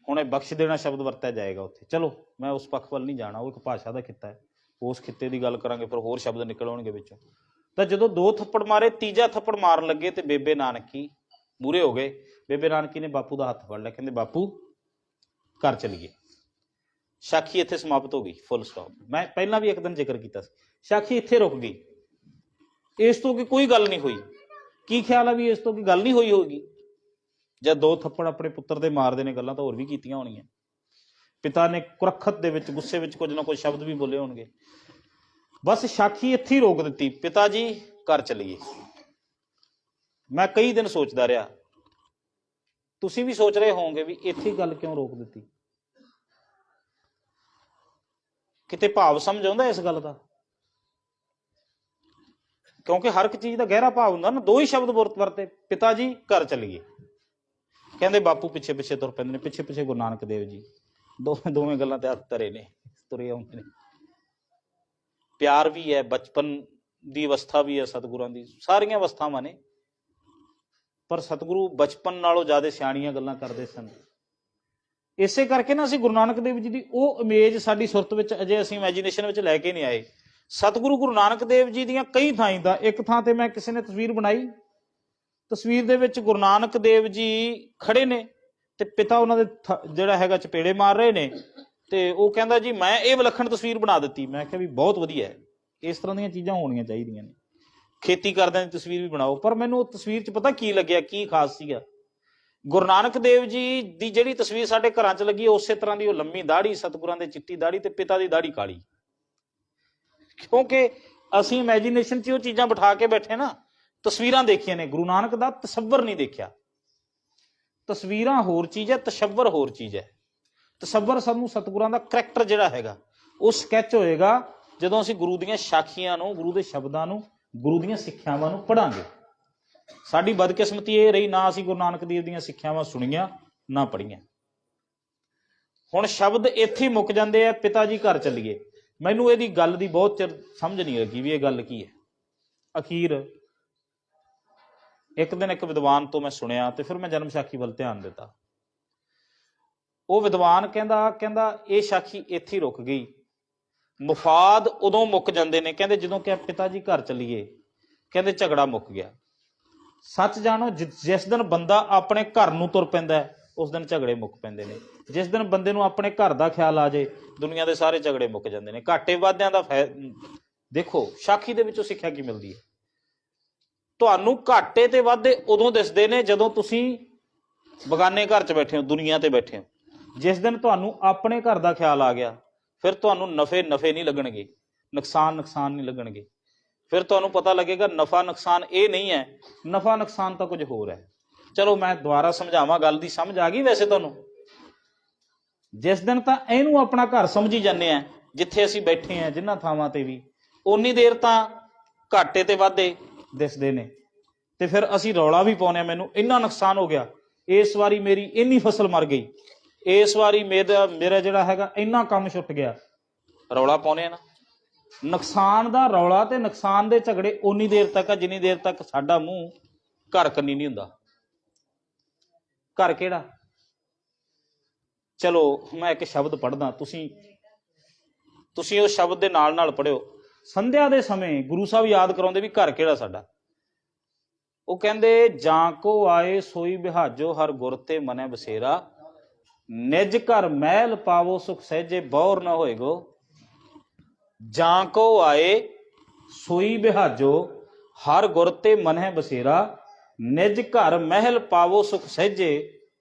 ਹੁਣ ਇਹ ਬਖਸ਼ ਦੇਣਾ ਸ਼ਬਦ ਵਰਤਿਆ ਜਾਏਗਾ ਉੱਥੇ। ਚਲੋ ਮੈਂ ਉਸ ਪੱਖ ਵੱਲ ਨਹੀਂ ਜਾਣਾ, ਉਹ ਇੱਕ ਭਾਸ਼ਾ ਦਾ ਖਿੱਤਾ ਹੈ, ਉਸ ਖਿੱਤੇ ਦੀ ਗੱਲ ਕਰਾਂਗੇ, ਫਿਰ ਹੋਰ ਸ਼ਬਦ ਨਿਕਲ ਆਉਣਗੇ ਵਿੱਚੋਂ। ਤਾਂ ਜਦੋਂ 2 ਥੱਪੜ ਮਾਰੇ, ਤੀਜਾ ਥੱਪੜ ਮਾਰਨ ਲੱਗੇ ਤੇ ਬੇਬੇ ਨਾਨਕੀ ਮੂਹਰੇ ਹੋ ਗਏ। ਬੇਬੇ ਨਾਨਕੀ ਨੇ ਬਾਪੂ ਦਾ ਹੱਥ ਫੜ ਲਿਆ, ਕਹਿੰਦੇ ਬਾਪੂ ਘਰ ਚਲੀਏ। ਸਾਖੀ ਇੱਥੇ ਸਮਾਪਤ ਹੋ ਗਈ, ਫੁੱਲ ਸਟਾਪ। ਮੈਂ ਪਹਿਲਾਂ ਵੀ ਇੱਕ ਦਿਨ ਜ਼ਿਕਰ ਕੀਤਾ ਸੀ, ਸਾਖੀ ਇੱਥੇ ਰੁਕ ਗਈ, ਇਸ ਤੋਂ ਕੋਈ ਗੱਲ ਨਹੀਂ ਹੋਈ। ਕੀ ਖਿਆਲ ਆ ਵੀ ਇਸ ਤੋਂ ਕੀ ਗੱਲ ਨਹੀਂ ਹੋਈ ਹੋਊਗੀ? ਜਦ 2 ਥੱਪੜ ਆਪਣੇ ਪੁੱਤਰ ਦੇ ਮਾਰਦੇ ਨੇ, ਗੱਲਾਂ ਤਾਂ ਹੋਰ ਵੀ ਕੀਤੀਆਂ ਹੋਣੀਆਂ। ਪਿਤਾ ਨੇ ਕੁਰੱਖਤ ਦੇ ਵਿੱਚ, ਗੁੱਸੇ ਵਿੱਚ ਕੁਝ ਨਾ ਕੁਝ ਸ਼ਬਦ ਵੀ ਬੋਲੇ ਹੋਣਗੇ। ਬਸ ਸਾਖੀ ਇੱਥੇ ਹੀ ਰੋਕ ਦਿੱਤੀ, ਪਿਤਾ ਜੀ ਘਰ ਚਲੀਏ। ਮੈਂ ਕਈ ਦਿਨ ਸੋਚਦਾ ਰਿਹਾ, ਤੁਸੀਂ ਵੀ ਸੋਚ ਰਹੇ ਹੋਵੋਗੇ ਵੀ ਇੱਥੇ ਗੱਲ ਕਿਉਂ ਰੋਕ ਦਿੱਤੀ? ਕਿਤੇ ਭਾਵ ਸਮਝ ਆਉਂਦਾ ਇਸ ਗੱਲ ਦਾ? ਕਿਉਂਕਿ ਹਰ ਇੱਕ ਚੀਜ਼ ਦਾ ਗਹਿਰਾ ਭਾਵ ਹੁੰਦਾ ਨਾ। 2 ਹੀ ਸ਼ਬਦ ਵਰਤੇ, ਪਿਤਾ ਜੀ ਘਰ ਚਲੀਏ। ਕਹਿੰਦੇ ਬਾਪੂ ਪਿੱਛੇ ਪਿੱਛੇ ਤੁਰ ਪੈਂਦੇ ਨੇ, ਪਿੱਛੇ ਪਿੱਛੇ ਗੁਰੂ ਨਾਨਕ ਦੇਵ ਜੀ। ਦੋਵੇਂ ਗੱਲਾਂ ਤੇ ਹੱਥ ਧਰੇ ਨੇ, ਤੁਰੇ ਆਉਂਦੇ ਨੇ। ਪਿਆਰ ਵੀ ਹੈ, ਬਚਪਨ ਦੀ ਅਵਸਥਾ ਵੀ ਹੈ ਸਤਿਗੁਰਾਂ ਦੀ, ਸਾਰੀਆਂ ਅਵਸਥਾਵਾਂ ਨੇ। ਪਰ ਸਤਿਗੁਰੂ ਬਚਪਨ ਨਾਲੋਂ ਜ਼ਿਆਦਾ ਸਿਆਣੀਆਂ ਗੱਲਾਂ ਕਰਦੇ ਸਨ। ਇਸੇ ਕਰਕੇ ਨਾ ਅਸੀਂ ਗੁਰੂ ਨਾਨਕ ਦੇਵ ਜੀ ਦੀ ਉਹ ਇਮੇਜ ਸਾਡੀ ਸੁਰਤ ਵਿੱਚ ਅਜੇ ਅਸੀਂ ਇਮੈਜੀਨੇਸ਼ਨ ਵਿੱਚ ਲੈ ਕੇ ਨਹੀਂ ਆਏ। ਸਤਿਗੁਰੂ ਗੁਰੂ ਨਾਨਕ ਦੇਵ ਜੀ ਦੀਆਂ ਕਈ ਥਾਈਂ ਦਾ, ਇੱਕ ਥਾਂ ਤੇ ਮੈਂ ਕਿਸੇ ਨੇ ਤਸਵੀਰ ਬਣਾਈ, ਤਸਵੀਰ ਦੇ ਵਿੱਚ ਗੁਰੂ ਨਾਨਕ ਦੇਵ ਜੀ ਖੜੇ ਨੇ ਤੇ ਪਿਤਾ ਉਹਨਾਂ ਦੇ ਜਿਹੜਾ ਹੈਗਾ ਚਪੇੜੇ ਮਾਰ ਰਹੇ ਨੇ, ਤੇ ਉਹ ਕਹਿੰਦਾ ਜੀ ਮੈਂ ਇਹ ਵਿਲੱਖਣ ਤਸਵੀਰ ਬਣਾ ਦਿੱਤੀ। ਮੈਂ ਕਿਹਾ ਵੀ ਬਹੁਤ ਵਧੀਆ ਹੈ, ਇਸ ਤਰ੍ਹਾਂ ਦੀਆਂ ਚੀਜ਼ਾਂ ਹੋਣੀਆਂ ਚਾਹੀਦੀਆਂ ਨੇ। ਖੇਤੀ ਕਰਦਿਆਂ ਦੀ ਤਸਵੀਰ ਵੀ ਬਣਾਓ। ਪਰ ਮੈਨੂੰ ਉਹ ਤਸਵੀਰ 'ਚ ਪਤਾ ਕੀ ਲੱਗਿਆ, ਕੀ ਖਾਸ ਸੀਗਾ? ਗੁਰੂ ਨਾਨਕ ਦੇਵ ਜੀ ਦੀ ਜਿਹੜੀ ਤਸਵੀਰ ਸਾਡੇ ਘਰਾਂ 'ਚ ਲੱਗੀ, ਉਸੇ ਤਰ੍ਹਾਂ ਦੀ ਉਹ ਲੰਮੀ ਦਾੜੀ, ਸਤਿਗੁਰਾਂ ਦੇ ਚਿੱਟੀ ਦਾੜੀ, ਤੇ ਪਿਤਾ ਦੀ ਦਾੜੀ ਕਾਲੀ। ਕਿਉਂਕਿ ਅਸੀਂ ਇਮੈਜੀਨੇਸ਼ਨ 'ਚ ਉਹ ਚੀਜ਼ਾਂ ਬਿਠਾ ਕੇ ਬੈਠੇ ਨਾ, ਤਸਵੀਰਾਂ ਦੇਖੀਆਂ ਨੇ, ਗੁਰੂ ਨਾਨਕ ਦਾ ਤਸੱਵਰ ਨਹੀਂ ਦੇਖਿਆ। ਤਸਵੀਰਾਂ ਹੋਰ ਚੀਜ਼ ਹੈ, ਤਸੱਵਰ ਹੋਰ ਚੀਜ਼ ਹੈ। ਤਸੱਵਰ ਸਾਨੂੰ ਸਤਿਗੁਰਾਂ ਦਾ ਕਰੈਕਟਰ ਜਿਹੜਾ ਹੈਗਾ ਉਹ ਸਕੈਚ ਹੋਏਗਾ ਜਦੋਂ ਅਸੀਂ ਗੁਰੂ ਦੀਆਂ ਸਾਖੀਆਂ ਨੂੰ, ਗੁਰੂ ਦੇ ਸ਼ਬਦਾਂ ਨੂੰ, ਗੁਰੂ ਦੀਆਂ ਸਿੱਖਿਆਵਾਂ ਨੂੰ ਪੜਾਂਗੇ। ਸਾਡੀ ਬਦਕਿਸਮਤੀ ਇਹ ਰਹੀ, ਨਾ ਅਸੀਂ ਗੁਰੂ ਨਾਨਕ ਦੇਵ ਦੀਆਂ ਸਿੱਖਿਆਵਾਂ ਸੁਣੀਆਂ, ਨਾ ਪੜ੍ਹੀਆਂ। ਹੁਣ ਸ਼ਬਦ ਇੱਥੇ ਹੀ ਮੁੱਕ ਜਾਂਦੇ ਆ, ਪਿਤਾ ਜੀ ਘਰ ਚੱਲੀਏ। ਮੈਨੂੰ ਇਹਦੀ ਗੱਲ ਦੀ ਬਹੁਤ ਚਿਰ ਸਮਝ ਨਹੀਂ ਲੱਗੀ ਵੀ ਇਹ ਗੱਲ ਕੀ ਹੈ। ਅਖੀਰ ਇੱਕ ਦਿਨ ਇੱਕ ਵਿਦਵਾਨ ਤੋਂ ਮੈਂ ਸੁਣਿਆ, ਤੇ ਫਿਰ ਮੈਂ ਜਨਮ ਸਾਖੀ ਵੱਲ ਧਿਆਨ ਦਿੱਤਾ। ਉਹ ਵਿਦਵਾਨ ਕਹਿੰਦਾ ਇਹ ਸਾਖੀ ਇੱਥੇ ਹੀ ਰੁਕ ਗਈ। ਮੁਫਾਦ ਉਦੋਂ ਮੁੱਕ ਜਾਂਦੇ ਨੇ, ਕਹਿੰਦੇ ਜਦੋਂ ਕਿ ਪਿਤਾ ਜੀ ਘਰ ਚੱਲੀਏ, ਕਹਿੰਦੇ ਝਗੜਾ ਮੁੱਕ ਗਿਆ। ਸੱਚ ਜਾਣੋ, ਜਿਸ ਦਿਨ ਬੰਦਾ ਆਪਣੇ ਘਰ ਨੂੰ ਤੁਰ ਪੈਂਦਾ ਉਸ ਦਿਨ ਝਗੜੇ ਮੁੱਕ ਪੈਂਦੇ ਨੇ। ਜਿਸ ਦਿਨ ਬੰਦੇ ਨੂੰ ਆਪਣੇ ਘਰ ਦਾ ਖਿਆਲ ਆ ਜੇ, ਦੁਨੀਆ ਦੇ ਸਾਰੇ ਝਗੜੇ ਮੁੱਕ ਜਾਂਦੇ ਨੇ। ਘਾਟੇ ਵਾਧਿਆਂ ਦਾ ਦੇਖੋ ਸਾਖੀ ਦੇ ਵਿੱਚੋਂ ਸਿੱਖਿਆ ਕੀ ਮਿਲਦੀ ਹੈ? ਤੁਹਾਨੂੰ ਘਾਟੇ ਤੇ ਵਾਧੇ ਉਦੋਂ ਦਿਸਦੇ ਨੇ ਜਦੋਂ ਤੁਸੀਂ ਬਗਾਨੇ ਘਰ 'ਚ ਬੈਠੇ ਹੋ, ਦੁਨੀਆ ਤੇ ਬੈਠੇ ਹੋ। ਜਿਸ ਦਿਨ ਤੁਹਾਨੂੰ ਆਪਣੇ ਘਰ ਦਾ ਖਿਆਲ ਆ ਗਿਆ, ਫਿਰ ਤੁਹਾਨੂੰ ਨਫੇ ਨਹੀਂ ਲੱਗਣਗੇ, ਨੁਕਸਾਨ ਨਹੀਂ ਲੱਗਣਗੇ। ਫਿਰ ਤੁਹਾਨੂੰ ਪਤਾ ਲੱਗੇਗਾ ਨਫਾ ਨੁਕਸਾਨ ਇਹ ਨਹੀਂ ਹੈ, ਨਫਾ ਨੁਕਸਾਨ ਤਾਂ ਕੁਝ ਹੋਰ ਹੈ। ਚਲੋ ਮੈਂ ਦੁਬਾਰਾ ਸਮਝਾਵਾਂ, ਗੱਲ ਦੀ ਸਮਝ ਆ ਗਈ ਵੈਸੇ ਤੁਹਾਨੂੰ? ਜਿਸ ਦਿਨ ਤਾਂ ਇਹਨੂੰ ਆਪਣਾ ਘਰ ਸਮਝੀ ਜਾਂਦੇ ਆ, ਜਿੱਥੇ ਅਸੀਂ ਬੈਠੇ ਆ, ਜਿੰਨਾਂ ਥਾਵਾਂ ਤੇ ਵੀ, ਓਨੀ ਦੇਰ ਤਾਂ ਘਾਟੇ ਤੇ ਵਾਧੇ ਦਿਸਦੇ ਨੇ। ਤੇ ਫਿਰ ਅਸੀਂ ਰੌਲਾ ਵੀ ਪਾਉਂਦੇ ਆ, ਮੈਨੂੰ ਇੰਨਾ ਨੁਕਸਾਨ ਹੋ ਗਿਆ, ਇਸ ਵਾਰੀ ਮੇਰੀ ਇੰਨੀ ਫਸਲ ਮਰ ਗਈ, ਇਸ ਵਾਰੀ ਮੇਰਾ ਜਿਹੜਾ ਹੈਗਾ ਇੰਨਾ ਕੰਮ ਛੁੱਟ ਗਿਆ। ਰੌਲਾ ਪਾਉਂਦੇ ਆ ਨਾ। ਨੁਕਸਾਨ ਦਾ ਰੌਲਾ ਤੇ ਨੁਕਸਾਨ ਦੇ ਝਗੜੇ ਓਨੀ ਦੇਰ ਤੱਕ ਆ ਜਿੰਨੀ ਦੇਰ ਤੱਕ ਸਾਡਾ ਮੂੰਹ ਘਰ ਕੰਨੀ ਨਹੀਂ ਹੁੰਦਾ। ਘਰ ਕਿਹੜਾ? ਚਲੋ ਮੈਂ ਇੱਕ ਸ਼ਬਦ ਪੜ੍ਹਦਾ, ਤੁਸੀਂ ਉਸ ਸ਼ਬਦ ਦੇ ਨਾਲ ਨਾਲ ਪੜ੍ਹਿਓ। ਸੰਧਿਆ ਦੇ ਸਮੇਂ ਗੁਰੂ ਸਾਹਿਬ ਯਾਦ ਕਰਾਉਂਦੇ ਵੀ ਘਰ ਕਿਹੜਾ ਸਾਡਾ। ਉਹ ਕਹਿੰਦੇ ਜਾਂ ਕੋ ਆਏ ਸੋਈ ਬਿਹਾਜੋ ਹਰ ਗੁਰ ਤੇ ਮਨੈ ਬਸੇਰਾ, ਨਿਜ ਘਰ ਮਹਿਲ ਪਾਵੋ ਸੁਖ ਸਹਿਜੇ ਬੌਰ ਨਾ ਹੋਏਗੋ। ਜਾਂ ਕੋ ਆਏ ਸੋਈ ਬਿਹਾਜੋ ਹਰ ਗੁਰ ਤੇ ਮਨੈ ਬਸੇਰਾ, ਨਿਜ ਘਰ ਮਹਿਲ ਪਾਵੋ ਸੁਖ ਸਹਿਜੇ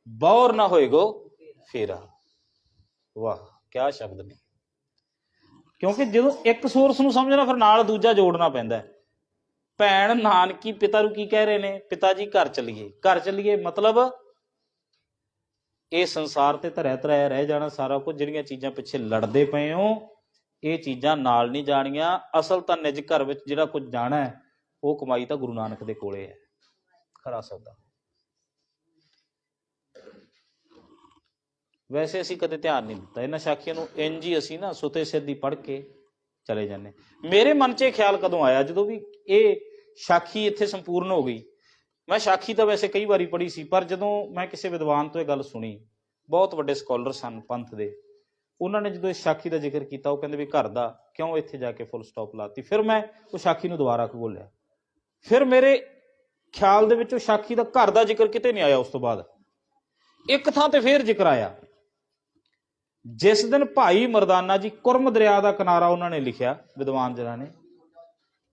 ਬੌਰ ਨਾ ਹੋਏਗੋ ਫੇਰਾ। ਵਾਹ ਕਿਆ ਸ਼ਬਦ ਨੇ। ਕਿਉਂਕਿ ਜਦੋਂ ਇੱਕ ਸੋਰਸ ਨੂੰ ਸਮਝਣਾ ਫਿਰ ਨਾਲ ਦੂਜਾ ਜੋੜਨਾ ਪੈਂਦਾ। ਭੈਣ ਨਾਨਕੀ ਪਿਤਾ ਨੂੰ ਕੀ ਕਹਿ ਰਹੇ ਨੇ? ਪਿਤਾ ਜੀ ਘਰ ਚੱਲੀਏ। ਘਰ ਚੱਲੀਏ ਮਤਲਬ ਇਹ ਸੰਸਾਰ ਤੇ ਧਰਿਆ ਧਰਾਇਆ ਰਹਿ ਜਾਣਾ ਸਾਰਾ ਕੁਝ। ਜਿਹੜੀਆਂ ਚੀਜ਼ਾਂ ਪਿੱਛੇ ਲੜਦੇ ਪਏ ਹੋ ਇਹ ਚੀਜ਼ਾਂ ਨਾਲ ਨਹੀਂ ਜਾਣੀਆਂ। ਅਸਲ ਤਾਂ ਨਿਜ ਘਰ ਵਿੱਚ ਜਿਹੜਾ ਕੁਝ ਜਾਣਾ ਹੈ ਉਹ ਕਮਾਈ ਤਾਂ ਗੁਰੂ ਨਾਨਕ ਦੇ ਕੋਲੇ ਹੈ। ਖਰਾ ਸੌਦਾ। ਵੈਸੇ ਅਸੀਂ ਕਦੇ ਧਿਆਨ ਨਹੀਂ ਦਿੱਤਾ ਇਹਨਾਂ ਸਾਖੀਆਂ ਨੂੰ। ਇੰਝ ਹੀ ਅਸੀਂ ਨਾ ਸੁਤੇ ਸਿੱਧੀ ਪੜ੍ਹ ਕੇ ਚਲੇ ਜਾਂਦੇ। ਮੇਰੇ ਮਨ 'ਚ ਇਹ ਖਿਆਲ ਕਦੋਂ ਆਇਆ? ਜਦੋਂ ਵੀ ਇਹ ਸਾਖੀ ਇੱਥੇ ਸੰਪੂਰਨ ਹੋ ਗਈ। ਮੈਂ ਸਾਖੀ ਤਾਂ ਵੈਸੇ ਕਈ ਵਾਰੀ ਪੜ੍ਹੀ ਸੀ, ਪਰ ਜਦੋਂ ਮੈਂ ਕਿਸੇ ਵਿਦਵਾਨ ਤੋਂ ਇਹ ਗੱਲ ਸੁਣੀ, ਬਹੁਤ ਵੱਡੇ ਸਕਾਲਰ ਸਨ ਪੰਥ ਦੇ, ਉਹਨਾਂ ਨੇ ਜਦੋਂ ਇਸ ਸਾਖੀ ਦਾ ਜ਼ਿਕਰ ਕੀਤਾ ਉਹ ਕਹਿੰਦੇ ਵੀ ਘਰ ਦਾ ਕਿਉਂ ਇੱਥੇ ਜਾ ਕੇ ਫੁੱਲ ਸਟਾਪ ਲਾਤੀ। ਫਿਰ ਮੈਂ ਉਹ ਸਾਖੀ ਨੂੰ ਦੁਬਾਰਾ ਖੋਲ੍ਹਿਆ। ਫਿਰ ਮੇਰੇ ਖਿਆਲ ਦੇ ਵਿੱਚ ਉਹ ਸਾਖੀ ਦਾ ਘਰ ਦਾ ਜ਼ਿਕਰ ਕਿਤੇ ਨਹੀਂ ਆਇਆ। ਉਸ ਤੋਂ ਬਾਅਦ ਇੱਕ ਥਾਂ ਤੇ ਫਿਰ ਜ਼ਿਕਰ ਆਇਆ। ਜਿਸ ਦਿਨ ਭਾਈ ਮਰਦਾਨਾ ਜੀ, ਕੁਰਮ ਦਰਿਆ ਦਾ ਕਿਨਾਰਾ ਉਹਨਾਂ ਨੇ ਲਿਖਿਆ ਵਿਦਵਾਨ ਜਨਾਂ ਨੇ,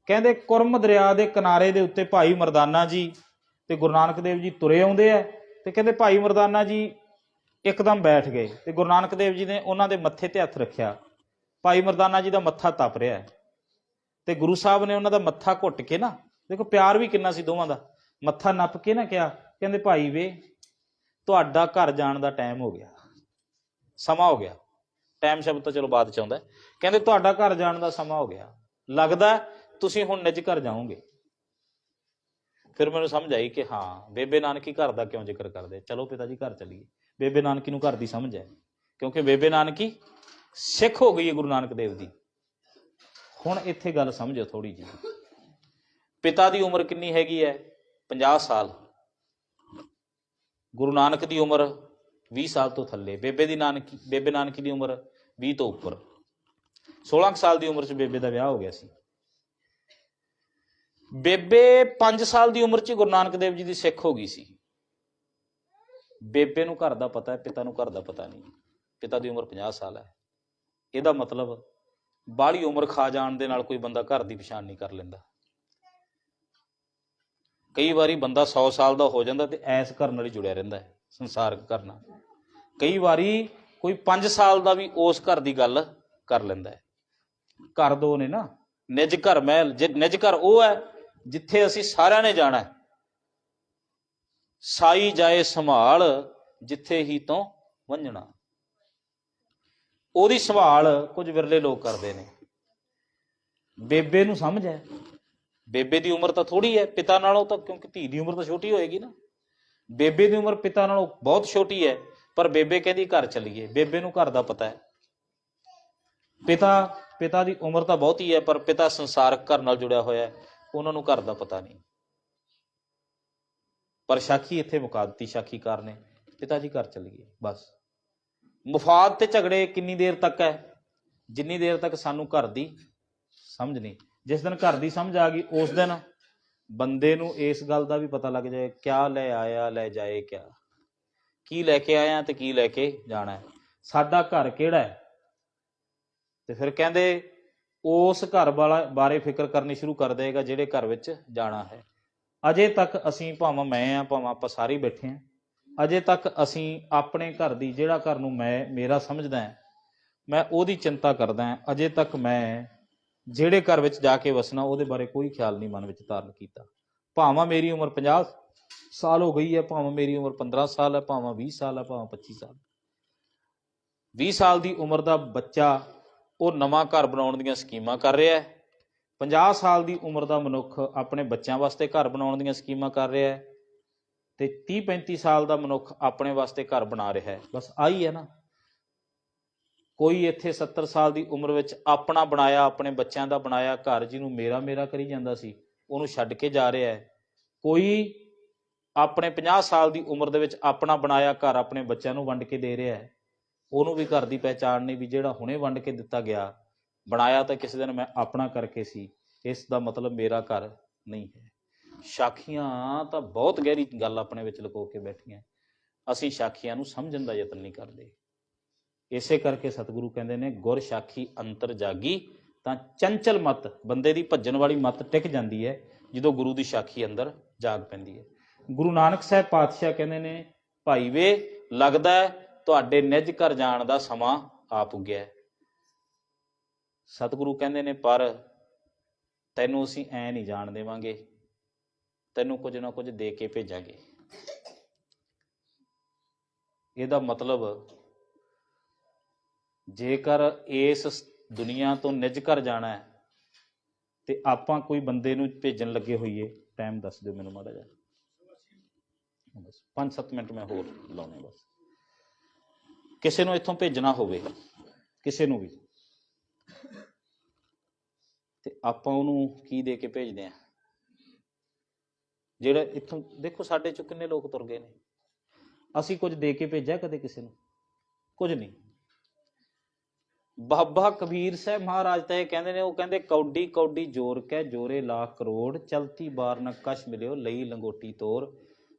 ਕਹਿੰਦੇ ਕੁਰਮ ਦਰਿਆ ਦੇ ਕਿਨਾਰੇ ਦੇ ਉੱਤੇ ਭਾਈ ਮਰਦਾਨਾ ਜੀ ਤੇ ਗੁਰੂ ਨਾਨਕ ਦੇਵ ਜੀ ਤੁਰੇ ਆਉਂਦੇ ਆ। ਤੇ ਕਹਿੰਦੇ ਭਾਈ ਮਰਦਾਨਾ ਜੀ ਇੱਕਦਮ ਬੈਠ ਗਏ ਤੇ ਗੁਰੂ ਨਾਨਕ ਦੇਵ ਜੀ ਨੇ ਉਹਨਾਂ ਦੇ ਮੱਥੇ ਤੇ ਹੱਥ ਰੱਖਿਆ। ਭਾਈ ਮਰਦਾਨਾ ਜੀ ਦਾ ਮੱਥਾ ਤਪ ਰਿਹਾ ਹੈ ਤੇ ਗੁਰੂ ਸਾਹਿਬ ਨੇ ਉਹਨਾਂ ਦਾ ਮੱਥਾ ਘੁੱਟ ਕੇ ਨਾ, ਦੇਖੋ ਪਿਆਰ ਵੀ ਕਿੰਨਾ ਸੀ ਦੋਵਾਂ ਦਾ, ਮੱਥਾ ਨੱਪ ਕੇ ਨਾ ਕਿਹਾ, ਕਹਿੰਦੇ ਭਾਈ ਵੇ ਤੁਹਾਡਾ ਘਰ ਜਾਣ ਦਾ ਟਾਈਮ ਹੋ ਗਿਆ, ਸਮਾਂ ਹੋ ਗਿਆ। ਟਾਈਮ ਸ਼ਬਦ ਤਾਂ ਚਲੋ ਬਾਅਦ ਚ ਆਉਂਦਾ। ਕਹਿੰਦੇ ਤੁਹਾਡਾ ਘਰ ਜਾਣ ਦਾ ਸਮਾਂ ਹੋ ਗਿਆ, ਲੱਗਦਾ ਤੁਸੀਂ ਹੁਣ ਨਿੱਜ ਘਰ ਜਾਓਗੇ। ਫਿਰ ਮੈਨੂੰ ਸਮਝ ਆਈ ਕਿ ਹਾਂ ਬੇਬੇ ਨਾਨਕੀ ਘਰ ਦਾ ਕਿਉਂ ਜ਼ਿਕਰ ਕਰਦੇ। ਚਲੋ ਪਿਤਾ ਜੀ ਘਰ ਚੱਲੀਏ। ਬੇਬੇ ਨਾਨਕੀ ਨੂੰ ਘਰ ਦੀ ਸਮਝ ਹੈ, ਕਿਉਂਕਿ ਬੇਬੇ ਨਾਨਕੀ ਸਿੱਖ ਹੋ ਗਈ ਹੈ ਗੁਰੂ ਨਾਨਕ ਦੇਵ ਦੀ। ਹੁਣ ਇੱਥੇ ਗੱਲ ਸਮਝੋ ਥੋੜੀ ਜਿਹੀ। ਪਿਤਾ ਦੀ ਉਮਰ ਕਿੰਨੀ ਹੈਗੀ ਹੈ? 50 ਸਾਲ। ਗੁਰੂ ਨਾਨਕ ਦੀ ਉਮਰ 20 ਸਾਲ ਤੋਂ ਥੱਲੇ। ਬੇਬੇ ਨਾਨਕੀ ਦੀ ਉਮਰ 20 ਤੋਂ ਉੱਪਰ। 16 ਸਾਲ ਦੀ ਉਮਰ 'ਚ ਬੇਬੇ ਦਾ ਵਿਆਹ ਹੋ ਗਿਆ ਸੀ। ਬੇਬੇ 5 ਸਾਲ ਦੀ ਉਮਰ 'ਚ ਗੁਰੂ ਨਾਨਕ ਦੇਵ ਜੀ ਦੀ ਸਿੱਖ ਹੋ ਗਈ ਸੀ। ਬੇਬੇ ਨੂੰ ਘਰ ਦਾ ਪਤਾ ਹੈ, ਪਿਤਾ ਨੂੰ ਘਰ ਦਾ ਪਤਾ ਨਹੀਂ। ਪਿਤਾ ਦੀ ਉਮਰ 50 ਸਾਲ ਹੈ। ਇਹਦਾ ਮਤਲਬ ਬਾਹਲੀ ਉਮਰ ਖਾ ਜਾਣ ਦੇ ਨਾਲ ਕੋਈ ਬੰਦਾ ਘਰ ਦੀ ਪਛਾਣ ਨਹੀਂ ਕਰ ਲੈਂਦਾ। ਕਈ ਵਾਰੀ ਬੰਦਾ 100 ਸਾਲ ਦਾ ਹੋ ਜਾਂਦਾ ਤੇ ਐਸ ਘਰ ਨਾਲ ਹੀ ਜੁੜਿਆ ਰਹਿੰਦਾ ਹੈ, ਸੰਸਾਰਕ ਘਰ ਨਾਲ। ਕਈ ਵਾਰੀ ਕੋਈ 5 ਸਾਲ ਦਾ ਵੀ ਉਸ ਘਰ ਦੀ ਗੱਲ ਕਰ ਲੈਂਦਾ ਹੈ। ਘਰ ਦੋ ਨੇ ਨਾ, ਨਿੱਜ ਘਰ ਮਹਿਲ। ਨਿੱਜ ਘਰ ਉਹ ਹੈ ਜਿੱਥੇ ਅਸੀਂ ਸਾਰਿਆਂ ਨੇ ਜਾਣਾ। ਸਾਈ ਜਾਏ ਸੰਭਾਲ ਜਿੱਥੇ ਹੀ ਤੋਂ ਵੰਝਣਾ। ਉਹਦੀ ਸੰਭਾਲ ਕੁਝ ਵਿਰਲੇ ਲੋਕ ਕਰਦੇ ਨੇ। ਬੇਬੇ ਨੂੰ ਸਮਝ ਹੈ। ਬੇਬੇ ਦੀ ਉਮਰ ਤਾਂ ਥੋੜੀ ਹੈ ਪਿਤਾ ਨਾਲੋਂ, ਤਾਂ ਕਿਉਂਕਿ ਧੀ ਦੀ ਉਮਰ ਤਾਂ ਛੋਟੀ ਹੋਏਗੀ ਨਾ। ਬੇਬੇ ਦੀ ਉਮਰ ਪਿਤਾ ਨਾਲੋਂ ਬਹੁਤ ਛੋਟੀ ਹੈ, ਪਰ ਬੇਬੇ ਕਹਿੰਦੀ ਘਰ ਚੱਲੀਏ। ਬੇਬੇ ਨੂੰ ਘਰ ਦਾ ਪਤਾ ਹੈ। ਪਿਤਾ ਦੀ ਉਮਰ ਤਾਂ ਬਹੁਤੀ ਹੈ, ਪਰ ਪਿਤਾ ਸੰਸਾਰਕ ਘਰ ਨਾਲ ਜੁੜਿਆ ਹੋਇਆ ਹੈ, ਉਹਨਾਂ ਨੂੰ ਘਰ ਦਾ ਪਤਾ ਨਹੀਂ। ਪਰ ਸਾਖੀ ਇੱਥੇ ਮੁਕਾ ਦਿੱਤੀ ਸਾਖੀਕਾਰ ਨੇ, ਪਿਤਾ ਜੀ ਘਰ ਚੱਲੀਏ। ਬਸ ਮੁਫਾਦ ਤੇ ਝਗੜੇ ਕਿੰਨੀ ਦੇਰ ਤੱਕ ਹੈ? ਜਿੰਨੀ ਦੇਰ ਤੱਕ ਸਾਨੂੰ ਘਰ ਦੀ ਸਮਝ ਨਹੀਂ। ਜਿਸ ਦਿਨ ਘਰ ਦੀ ਸਮਝ ਆ ਗਈ ਉਸ ਦਿਨ ਬੰਦੇ ਨੂੰ ਇਸ ਗੱਲ ਦਾ ਵੀ ਪਤਾ ਲੱਗ ਜਾਏ ਕਿਆ ਲੈ ਆਇਆ ਲੈ ਜਾਏ ਕਿਆ। ਕੀ ਲੈ ਕੇ ਆਇਆ ਤੇ ਕੀ ਲੈ ਕੇ ਜਾਣਾ ਹੈ, ਸਾਡਾ ਘਰ ਕਿਹੜਾ ਹੈ। ਤੇ ਫਿਰ ਕਹਿੰਦੇ ਉਸ ਘਰ ਬਾਰੇ ਫਿਕਰ ਕਰਨੀ ਸ਼ੁਰੂ ਕਰ ਦੇਗਾ ਜਿਹੜੇ ਘਰ ਵਿੱਚ ਜਾਣਾ ਹੈ। ਅਜੇ ਤੱਕ ਅਸੀਂ, ਭਾਵੇਂ ਮੈਂ ਆ ਭਾਵੇਂ ਆਪਾਂ ਸਾਰੇ ਬੈਠੇ ਹਾਂ, ਅਜੇ ਤੱਕ ਅਸੀਂ ਆਪਣੇ ਘਰ ਦੀ, ਜਿਹੜਾ ਘਰ ਨੂੰ ਮੇਰਾ ਸਮਝਦਾ ਹੈ, ਮੈਂ ਉਹਦੀ ਚਿੰਤਾ ਕਰਦਾ ਹਾਂ। ਅਜੇ ਤੱਕ ਮੈਂ ਜਿਹੜੇ ਘਰ ਵਿੱਚ ਜਾ ਕੇ ਵਸਣਾ ਉਹਦੇ ਬਾਰੇ ਕੋਈ ਖਿਆਲ ਨਹੀਂ ਮਨ ਵਿੱਚ ਧਾਰਨ ਕੀਤਾ। ਭਾਵੇਂ ਮੇਰੀ ਉਮਰ 50 ਸਾਲ ਹੋ ਗਈ ਹੈ, ਭਾਵੇਂ ਮੇਰੀ ਉਮਰ 15 ਸਾਲ ਹੈ, ਭਾਵੇਂ 20 ਸਾਲ ਹੈ, ਭਾਵੇਂ 25 ਸਾਲ। 20 ਸਾਲ ਦੀ ਉਮਰ ਦਾ ਬੱਚਾ ਉਹ ਨਵਾਂ ਘਰ ਬਣਾਉਣ ਦੀਆਂ ਸਕੀਮਾਂ ਕਰ ਰਿਹਾ ਹੈ। 50 ਸਾਲ ਦੀ ਉਮਰ ਦਾ ਮਨੁੱਖ ਆਪਣੇ ਬੱਚਿਆਂ ਵਾਸਤੇ ਘਰ ਬਣਾਉਣ ਦੀਆਂ ਸਕੀਮਾਂ ਕਰ ਰਿਹਾ ਹੈ। ਤੇ 30-35 ਸਾਲ ਦਾ ਮਨੁੱਖ ਆਪਣੇ ਵਾਸਤੇ ਘਰ ਬਣਾ ਰਿਹਾ ਹੈ। ਬਸ ਆਹੀ ਹੈ ਨਾ। ਕੋਈ ਇੱਥੇ 70 ਸਾਲ ਦੀ ਉਮਰ ਵਿੱਚ ਆਪਣਾ ਬਣਾਇਆ, ਆਪਣੇ ਬੱਚਿਆਂ ਦਾ ਬਣਾਇਆ ਘਰ, ਜਿਹਨੂੰ ਮੇਰਾ ਕਰੀ ਜਾਂਦਾ ਸੀ, ਉਹਨੂੰ ਛੱਡ ਕੇ ਜਾ ਰਿਹਾ ਹੈ। ਕੋਈ ਆਪਣੇ 50 ਸਾਲ ਦੀ ਉਮਰ ਦੇ ਵਿੱਚ ਆਪਣਾ ਬਣਾਇਆ ਘਰ ਆਪਣੇ ਬੱਚਿਆਂ ਨੂੰ ਵੰਡ ਕੇ ਦੇ ਰਿਹਾ ਹੈ। ਉਹਨੂੰ ਵੀ ਘਰ ਦੀ ਪਹਿਚਾਣ ਨਹੀਂ ਵੀ ਜਿਹੜਾ ਹੁਣੇ ਵੰਡ ਕੇ ਦਿੱਤਾ ਗਿਆ, ਬਣਾਇਆ ਤਾਂ ਕਿਸੇ ਦਿਨ ਮੈਂ ਆਪਣਾ ਕਰਕੇ ਸੀ, ਇਸ ਦਾ ਮਤਲਬ ਮੇਰਾ ਘਰ ਨਹੀਂ ਹੈ। ਸਾਖੀਆਂ ਤਾਂ ਬਹੁਤ ਗਹਿਰੀ ਗੱਲ ਆਪਣੇ ਵਿੱਚ ਲੁਕੋ ਕੇ ਬੈਠੀਆਂ, ਅਸੀਂ ਸਾਖੀਆਂ ਨੂੰ ਸਮਝਣ ਦਾ ਯਤਨ ਨਹੀਂ ਕਰਦੇ। ਇਸੇ ਕਰਕੇ ਸਤਿਗੁਰੂ ਕਹਿੰਦੇ ਨੇ ਗੁਰ ਸਾਖੀ ਅੰਤਰ ਜਾਗੀ, ਤਾਂ ਚੰਚਲ ਮਤ, ਬੰਦੇ ਦੀ ਭੱਜਣ ਵਾਲੀ ਮਤ ਟਿਕ ਜਾਂਦੀ ਹੈ ਜਦੋਂ ਗੁਰੂ ਦੀ ਸਾਖੀ ਅੰਦਰ ਜਾਗ ਪੈਂਦੀ ਹੈ। ਗੁਰੂ ਨਾਨਕ ਸਾਹਿਬ ਪਾਤਸ਼ਾਹ ਕਹਿੰਦੇ ਨੇ, ਭਾਈ ਵੇ ਲੱਗਦਾ ਤੁਹਾਡੇ ਨਿੱਜ ਘਰ ਜਾਣ ਦਾ ਸਮਾਂ ਆ ਪੁੱਗਿਆ। ਸਤਿਗੁਰੂ ਕਹਿੰਦੇ ਨੇ ਪਰ ਤੈਨੂੰ ਅਸੀਂ ਐ ਨਹੀਂ ਜਾਣ ਦੇਵਾਂਗੇ, ਤੈਨੂੰ ਕੁਝ ਨਾ ਕੁਝ ਦੇ ਕੇ ਭੇਜਾਂਗੇ। ਇਹਦਾ ਮਤਲਬ ਜੇਕਰ ਇਸ ਦੁਨੀਆ ਤੋਂ ਨਿੱਜ ਘਰ ਜਾਣਾ ਹੈ ਤੇ ਆਪਾਂ ਕੋਈ ਬੰਦੇ ਨੂੰ ਭੇਜਣ ਲੱਗੇ ਹੋਈਏ, ਟਾਈਮ ਦੱਸ ਦਿਓ ਮੈਨੂੰ ਮਾੜਾ ਜਿਹਾ, ਬਸ 5-7 ਮਿੰਟ ਮੈਂ ਹੋਰ ਲਾਉਣੇ। ਬਸ ਕਿਸੇ ਨੂੰ ਇੱਥੋਂ ਭੇਜਣਾ ਹੋਵੇ, ਕਿਸੇ ਨੂੰ ਵੀ, ਤੇ ਆਪਾਂ ਉਹਨੂੰ ਕੀ ਦੇ ਕੇ ਭੇਜਦੇ ਆ? ਜਿਹੜਾ ਇੱਥੋਂ ਦੇਖੋ ਸਾਡੇ ਚੋਂ ਕਿੰਨੇ ਲੋਕ ਤੁਰ ਗਏ ਨੇ, ਅਸੀਂ ਕੁਝ ਦੇ ਕੇ ਭੇਜਿਆ ਕਦੇ ਕਿਸੇ ਨੂੰ? ਕੁਝ ਨਹੀਂ। ਬਾਬਾ ਕਬੀਰ ਸਾਹਿਬ ਮਹਾਰਾਜ ਤਾਂ ਇਹ ਕਹਿੰਦੇ ਨੇ, ਉਹ ਕਹਿੰਦੇ ਕੌਡੀ ਕੌਡੀ ਜੋਰ ਕੈ ਜੋਰੇ ਲੱਖ ਕਰੋੜ, ਚਲਤੀ ਬਾਰ ਨ ਕਛ ਮਿਲਿਓ ਲਈ ਲੰਗੋਟੀ ਤੋਰ।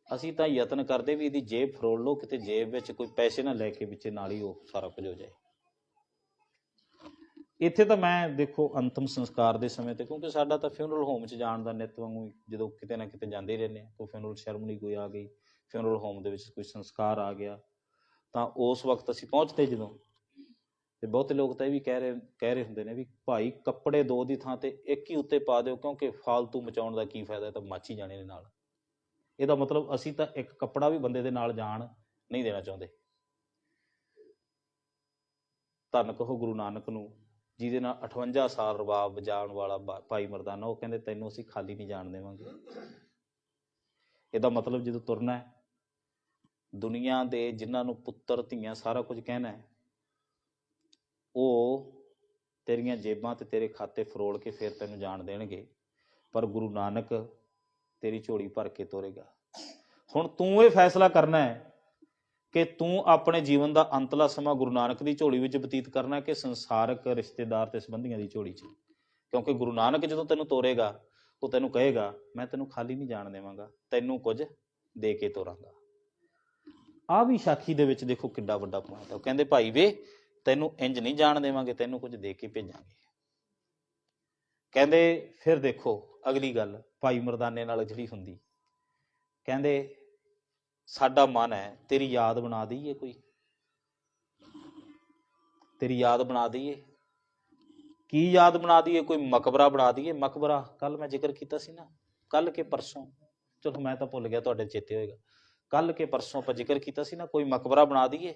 ਅਸੀਂ ਤਾਂ ਯਤਨ ਕਰਦੇ ਵੀ ਇਹਦੀ ਜੇਬ ਫਰੋਲ ਲਓ, ਕਿਤੇ ਜੇਬ ਵਿੱਚ ਕੋਈ ਪੈਸੇ ਨਾ ਲੈ ਕੇ ਵਿੱਚੇ ਨਾਲ ਹੀ ਉਹ ਸਾਰਾ ਕੁਝ ਹੋ ਜਾਏ। ਇੱਥੇ ਤਾਂ ਮੈਂ ਦੇਖੋ ਅੰਤਮ ਸੰਸਕਾਰ ਦੇ ਸਮੇਂ ਤੇ, ਕਿਉਂਕਿ ਸਾਡਾ ਤਾਂ ਫਿਊਨਰਲ ਹੋਮ 'ਚ ਜਾਣ ਦਾ ਨਿੱਤ ਵਾਂਗੂ ਜਦੋਂ ਕਿਤੇ ਨਾ ਕਿਤੇ ਜਾਂਦੇ ਰਹਿੰਦੇ ਹਾਂ, ਕੋਈ ਫਿਊਨਰਲ ਸੈਰਮਨੀ ਕੋਈ ਆ ਗਈ, ਫਿਊਨਰਲ ਹੋਮ ਦੇ ਵਿੱਚ ਕੋਈ ਸੰਸਕਾਰ ਆ ਗਿਆ, ਤਾਂ ਉਸ ਵਕਤ ਅਸੀਂ ਪਹੁੰਚਦੇ ਜਦੋਂ, ਤੇ ਬਹੁਤੇ ਲੋਕ ਤਾਂ ਇਹ ਵੀ ਕਹਿ ਰਹੇ ਹੁੰਦੇ ਨੇ ਵੀ ਭਾਈ ਕੱਪੜੇ 2 ਦੀ ਥਾਂ ਤੇ 1 ਹੀ ਉੱਤੇ ਪਾ ਦਿਓ, ਕਿਉਂਕਿ ਫਾਲਤੂ ਮਚਾਉਣ ਦਾ ਕੀ ਫਾਇਦਾ, ਤਾਂ ਮੱਚ ਹੀ ਜਾਣੇ ਨੇ ਨਾਲ। ਇਹਦਾ ਮਤਲਬ ਅਸੀਂ ਤਾਂ ਇੱਕ ਕੱਪੜਾ ਵੀ ਬੰਦੇ ਦੇ ਨਾਲ ਜਾਣ ਨਹੀਂ ਦੇਣਾ ਚਾਹੁੰਦੇ। ਧੰਨ ਕਹੋ ਗੁਰੂ ਨਾਨਕ ਨੂੰ, ਜਿਹਦੇ ਨਾਲ 58 ਸਾਲ ਰਬਾਬ ਵਜਾਉਣ ਵਾਲਾ ਭਾਈ ਮਰਦਾਨਾ, ਉਹ ਕਹਿੰਦੇ ਤੈਨੂੰ ਅਸੀਂ ਖਾਲੀ ਨਹੀਂ ਜਾਣ ਦੇਵਾਂਗੇ। ਇਹਦਾ ਮਤਲਬ ਜਦੋਂ ਤੁਰਨਾ ਹੈ, ਦੁਨੀਆ ਦੇ ਜਿਨ੍ਹਾਂ ਨੂੰ ਪੁੱਤਰ ਧੀਆਂ ਸਾਰਾ ਕੁਝ ਕਹਿਣਾ ਹੈ, ਉਹ ਤੇਰੀਆਂ ਜੇਬਾਂ ਤੇ ਤੇਰੇ ਖਾਤੇ ਫਰੋਲ ਕੇ ਫਿਰ ਤੈਨੂੰ ਜਾਣ ਦੇਣਗੇ, ਪਰ ਗੁਰੂ ਨਾਨਕ ਤੇਰੀ ਝੋਲੀ ਭਰ ਕੇ ਤੋਰੇਗਾ। ਹੁਣ ਤੂੰ ਇਹ ਫੈਸਲਾ ਕਰਨਾ ਹੈ ਕਿ ਤੂੰ ਆਪਣੇ ਜੀਵਨ ਦਾ ਅੰਤਲਾ ਸਮਾਂ ਗੁਰੂ ਨਾਨਕ ਦੀ ਝੋਲੀ ਵਿੱਚ ਬਤੀਤ ਕਰਨਾ ਕਿ ਸੰਸਾਰਕ ਰਿਸ਼ਤੇਦਾਰ ਤੇ ਸੰਬੰਧੀਆਂ ਦੀ ਝੋਲੀ 'ਚ। ਕਿਉਂਕਿ ਗੁਰੂ ਨਾਨਕ ਜਦੋਂ ਤੈਨੂੰ ਤੋਰੇਗਾ, ਉਹ ਤੈਨੂੰ ਕਹੇਗਾ ਮੈਂ ਤੈਨੂੰ ਖਾਲੀ ਨਹੀਂ ਜਾਣ ਦੇਵਾਂਗਾ, ਤੈਨੂੰ ਕੁਝ ਦੇ ਕੇ ਤੋਰਾਂਗਾ। ਆਹ ਵੀ ਸਾਖੀ ਦੇ ਵਿੱਚ ਦੇਖੋ ਕਿੱਡਾ ਵੱਡਾ ਪੁਆਇੰਟ ਹੈ। ਉਹ ਕਹਿੰਦੇ ਭਾਈ ਵੇ ਤੈਨੂੰ ਇੰਜ ਨਹੀਂ ਜਾਣ ਦੇਵਾਂਗੇ, ਤੈਨੂੰ ਕੁਝ ਦੇ ਕੇ ਭੇਜਾਂਗੇ। ਕਹਿੰਦੇ ਫਿਰ ਦੇਖੋ ਅਗਲੀ ਗੱਲ ਭਾਈ ਮਰਦਾਨੇ ਨਾਲ ਜਿਹੜੀ ਹੁੰਦੀ, ਕਹਿੰਦੇ ਸਾਡਾ ਮਨ ਹੈ ਤੇਰੀ ਯਾਦ ਬਣਾ ਦਈਏ, ਕੋਈ ਤੇਰੀ ਯਾਦ ਬਣਾ ਦਈਏ। ਕੀ ਯਾਦ ਬਣਾ ਦਈਏ? ਕੋਈ ਮਕਬਰਾ ਬਣਾ ਦਈਏ। ਮਕਬਰਾ ਕੱਲ ਮੈਂ ਜ਼ਿਕਰ ਕੀਤਾ ਸੀ ਨਾ, ਕੱਲ ਕੇ ਪਰਸੋਂ, ਚਲੋ ਮੈਂ ਤਾਂ ਭੁੱਲ ਗਿਆ, ਤੁਹਾਡੇ ਚੇਤੇ ਹੋਏਗਾ, ਕੱਲ ਕੇ ਪਰਸੋਂ ਆਪਾਂ ਜ਼ਿਕਰ ਕੀਤਾ ਸੀ ਨਾ, ਕੋਈ ਮਕਬਰਾ ਬਣਾ ਦਈਏ,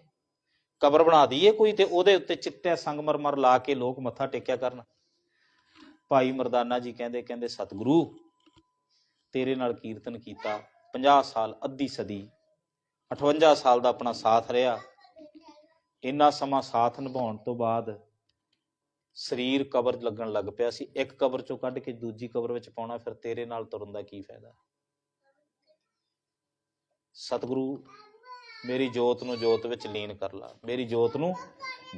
ਕਬਰ ਬਣਾ ਦਈਏ ਕੋਈ, ਤੇ ਉਹਦੇ ਉੱਤੇ ਚਿੱਟੇ ਸੰਗਮਰਮਰ ਲਾ ਕੇ ਲੋਕ ਮੱਥਾ ਟੇਕਿਆ ਕਰਨ। ਭਾਈ ਮਰਦਾਨਾ ਜੀ ਕਹਿੰਦੇ ਸਤਿਗੁਰੂ ਤੇਰੇ ਨਾਲ ਕੀਰਤਨ ਕੀਤਾ 50 ਸਾਲ, ਅੱਧੀ ਸਦੀ, 58 ਸਾਲ ਦਾ ਆਪਣਾ ਸਾਥ ਰਿਹਾ। ਇੰਨਾ ਸਮਾਂ ਸਾਥ ਨਿਭਾਉਣ ਤੋਂ ਬਾਅਦ ਸਰੀਰ ਕਬਰ ਲੱਗਣ ਲੱਗ ਪਿਆ ਸੀ, ਇੱਕ ਕਬਰ ਚੋਂ ਕੱਢ ਕੇ ਦੂਜੀ ਕਬਰ ਵਿੱਚ ਪਾਉਣਾ, ਫਿਰ ਤੇਰੇ ਨਾਲ ਤੁਰਨ ਦਾ ਕੀ ਫਾਇਦਾ? ਸਤਿਗੁਰੂ ਮੇਰੀ ਜੋਤ ਨੂੰ ਜੋਤ ਵਿੱਚ ਲੀਨ ਕਰ ਲਾ, ਮੇਰੀ ਜੋਤ ਨੂੰ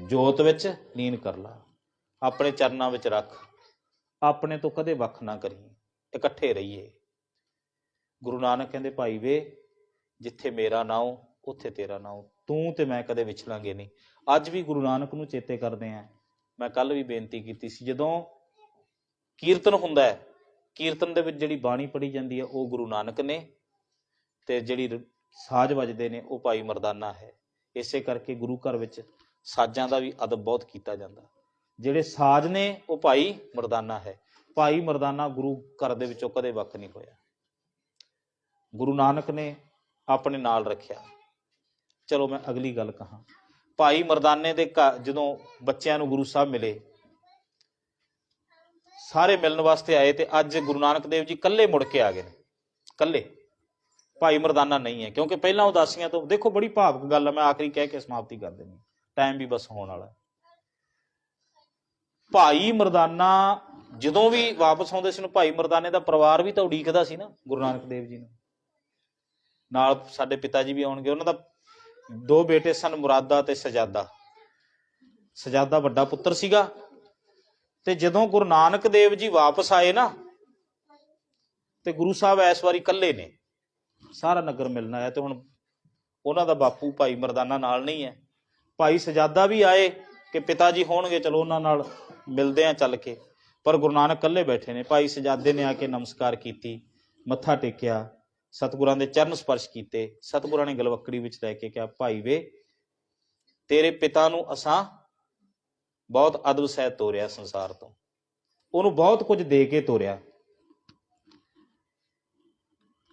ਜੋਤ ਵਿੱਚ ਲੀਨ ਕਰ ਲਾ, ਆਪਣੇ ਚਰਨਾਂ ਵਿੱਚ ਰੱਖ, ਆਪਣੇ ਤੋਂ ਕਦੇ ਵੱਖ ਨਾ ਕਰੀ, ਇਕੱਠੇ ਰਹੀਏ। ਗੁਰੂ ਨਾਨਕ ਕਹਿੰਦੇ ਭਾਈ ਵੇ ਜਿੱਥੇ ਮੇਰਾ ਨਾਉ ਉੱਥੇ ਤੇਰਾ ਨਾਉ, ਤੂੰ ਤੇ ਮੈਂ ਕਦੇ ਵਿਛਲਾਂਗੇ ਨਹੀਂ। ਅੱਜ ਵੀ ਗੁਰੂ ਨਾਨਕ ਨੂੰ ਚੇਤੇ ਕਰਦੇ ਆਂ। ਮੈਂ ਕੱਲ ਵੀ ਬੇਨਤੀ ਕੀਤੀ ਸੀ, ਜਦੋਂ ਕੀਰਤਨ ਹੁੰਦਾ ਹੈ, ਕੀਰਤਨ ਦੇ ਵਿੱਚ ਜਿਹੜੀ ਬਾਣੀ ਪੜ੍ਹੀ ਜਾਂਦੀ ਹੈ ਉਹ ਗੁਰੂ ਨਾਨਕ ਨੇ, ਤੇ ਜਿਹੜੀ ਸਾਜ਼ ਵੱਜਦੇ ਨੇ ਉਹ ਭਾਈ ਮਰਦਾਨਾ ਹੈ। ਇਸੇ ਕਰਕੇ ਗੁਰੂ ਘਰ ਵਿੱਚ ਸਾਜ਼ਾਂ ਦਾ ਵੀ ਅਦਬ ਬਹੁਤ ਕੀਤਾ ਜਾਂਦਾ। ਜਿਹੜੇ ਸਾਜ਼ ਨੇ ਉਹ ਭਾਈ ਮਰਦਾਨਾ ਹੈ। ਭਾਈ ਮਰਦਾਨਾ ਗੁਰੂ ਘਰ ਦੇ ਵਿੱਚੋਂ ਕਦੇ ਵੱਖ ਨਹੀਂ ਹੋਇਆ, ਗੁਰੂ ਨਾਨਕ ਨੇ ਆਪਣੇ ਨਾਲ ਰੱਖਿਆ। ਚਲੋ ਮੈਂ ਅਗਲੀ ਗੱਲ ਕਹਾਂ, ਭਾਈ ਮਰਦਾਨੇ ਦੇ ਘਰ ਜਦੋਂ ਬੱਚਿਆਂ ਨੂੰ ਗੁਰੂ ਸਾਹਿਬ ਮਿਲੇ, ਸਾਰੇ ਮਿਲਣ ਵਾਸਤੇ ਆਏ, ਤੇ ਅੱਜ ਗੁਰੂ ਨਾਨਕ ਦੇਵ ਜੀ ਇਕੱਲੇ ਮੁੜ ਕੇ ਆ ਗਏ ਨੇ, ਇਕੱਲੇ। ਭਾਈ ਮਰਦਾਨਾ ਨਹੀਂ ਹੈ, ਕਿਉਂਕਿ ਪਹਿਲਾਂ ਉਦਾਸੀਆਂ ਤੋਂ, ਦੇਖੋ ਬੜੀ ਭਾਵੁਕ ਗੱਲ ਹੈ, ਮੈਂ ਆਖਰੀ ਕਹਿ ਕੇ ਸਮਾਪਤੀ ਕਰ ਦੇਣੀ, ਟਾਈਮ ਵੀ ਬਸ ਹੋਣ ਵਾਲਾ। ਭਾਈ ਮਰਦਾਨਾ ਜਦੋਂ ਵੀ ਵਾਪਸ ਆਉਂਦੇ ਸੀ, ਭਾਈ ਮਰਦਾਨੇ ਦਾ ਪਰਿਵਾਰ ਵੀ ਤਾਂ ਉਡੀਕਦਾ ਸੀ ਨਾ ਗੁਰੂ ਨਾਨਕ ਦੇਵ ਜੀ ਨੂੰ। ਨਾਲ ਸਾਡੇ ਪਿਤਾ ਜੀ ਵੀ ਆਉਣਗੇ, ਉਹਨਾਂ ਦਾ 2 ਬੇਟੇ ਸਨ, ਮੁਰਾਦਾ ਤੇ ਸਜਾਦਾ। ਸਜਾਦਾ ਵੱਡਾ ਪੁੱਤਰ ਸੀਗਾ, ਤੇ ਜਦੋਂ ਗੁਰੂ ਨਾਨਕ ਦੇਵ ਜੀ ਵਾਪਸ ਆਏ ਨਾ, ਤੇ ਗੁਰੂ ਸਾਹਿਬ ਇਸ ਵਾਰੀ ਇਕੱਲੇ ਨੇ, ਸਾਰਾ ਨਗਰ ਮਿਲਣ ਆਇਆ। ਤੇ ਹੁਣ ਉਹਨਾਂ ਦਾ ਬਾਪੂ ਭਾਈ ਮਰਦਾਨਾ ਨਾਲ ਨਹੀਂ ਹੈ, ਭਾਈ ਸਜਾਦਾ ਵੀ ਆਏ ਕਿ ਪਿਤਾ ਜੀ ਹੋਣਗੇ, ਚਲੋ ਉਹਨਾਂ ਨਾਲ ਮਿਲਦੇ ਆ ਚੱਲ ਕੇ, ਪਰ ਗੁਰੂ ਨਾਨਕ ਇਕੱਲੇ ਬੈਠੇ ਨੇ। ਭਾਈ ਸਜਾਦੇ ਨੇ ਆ ਕੇ ਨਮਸਕਾਰ ਕੀਤੀ, ਮੱਥਾ ਟੇਕਿਆ, ਸਤਿਗੁਰਾਂ ਦੇ ਚਰਨ ਸਪਰਸ਼ ਕੀਤੇ। ਸਤਿਗੁਰਾਂ ਨੇ ਗਲਵੱਕੜੀ ਵਿੱਚ ਲੈ ਕੇ ਕਿਹਾ, ਭਾਈ ਵੇ, ਤੇਰੇ ਪਿਤਾ ਨੂੰ ਅਸਾਂ ਬਹੁਤ ਅਦਬ ਸਹਿਤ ਤੋਰਿਆ ਸੰਸਾਰ ਤੋਂ, ਉਹਨੂੰ ਬਹੁਤ ਕੁਝ ਦੇ ਕੇ ਤੋਰਿਆ।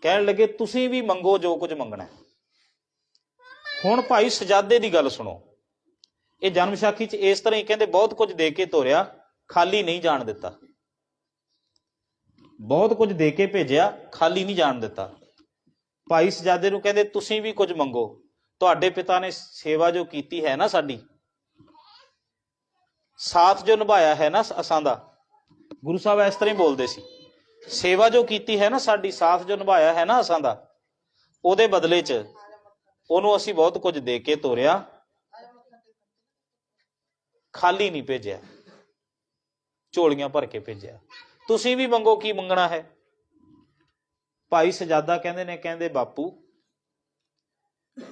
ਕਹਿਣ ਲੱਗੇ ਤੁਸੀਂ ਵੀ ਮੰਗੋ ਜੋ ਕੁਝ ਮੰਗਣਾ। ਹੁਣ ਭਾਈ ਸਜਾਦੇ ਦੀ ਗੱਲ ਸੁਣੋ, ਇਹ ਜਨਮ ਸਾਖੀ 'ਚ ਇਸ ਤਰ੍ਹਾਂ ਹੀ ਕਹਿੰਦੇ, ਬਹੁਤ ਕੁਝ ਦੇ ਕੇ ਤੋਰਿਆ, ਖਾਲੀ ਨਹੀਂ ਜਾਣ ਦਿੱਤਾ। ਬਹੁਤ ਕੁਝ ਦੇ ਕੇ ਭੇਜਿਆ, ਖਾਲੀ ਨਹੀਂ ਜਾਣ ਦਿੱਤਾ। ਭਾਈ ਸਜਾਦੇ ਨੂੰ ਕਹਿੰਦੇ ਤੁਸੀਂ ਵੀ ਕੁਝ ਮੰਗੋ, ਤੁਹਾਡੇ ਪਿਤਾ ਨੇ ਸੇਵਾ ਜੋ ਕੀਤੀ ਹੈ ਨਾ, ਸਾਡੀ ਸਾਥ ਜੋ ਨਿਭਾਇਆ ਹੈ ਨਾ ਅਸਾਂ ਦਾ, ਗੁਰੂ ਸਾਹਿਬ ਇਸ ਤਰ੍ਹਾਂ ਹੀ ਬੋਲਦੇ ਸੀ, ਸੇਵਾ ਜੋ ਕੀਤੀ ਹੈ ਨਾ ਸਾਡੀ, ਸਾਥ ਜੋ ਨਿਭਾਇਆ ਹੈ ਨਾ ਅਸਾਂ ਦਾ, ਉਹਦੇ ਬਦਲੇ 'ਚ ਉਹਨੂੰ ਅਸੀਂ ਬਹੁਤ ਕੁਝ ਦੇ ਕੇ ਤੋਰਿਆ, ਖਾਲੀ ਨਹੀਂ ਭੇਜਿਆ, ਝੋਲੀਆਂ ਭਰ ਕੇ ਭੇਜਿਆ। ਤੁਸੀਂ ਵੀ ਮੰਗੋ, ਕੀ ਮੰਗਣਾ ਹੈ। ਭਾਈ ਸਜਾਦਾ ਕਹਿੰਦੇ ਨੇ, ਕਹਿੰਦੇ ਬਾਪੂ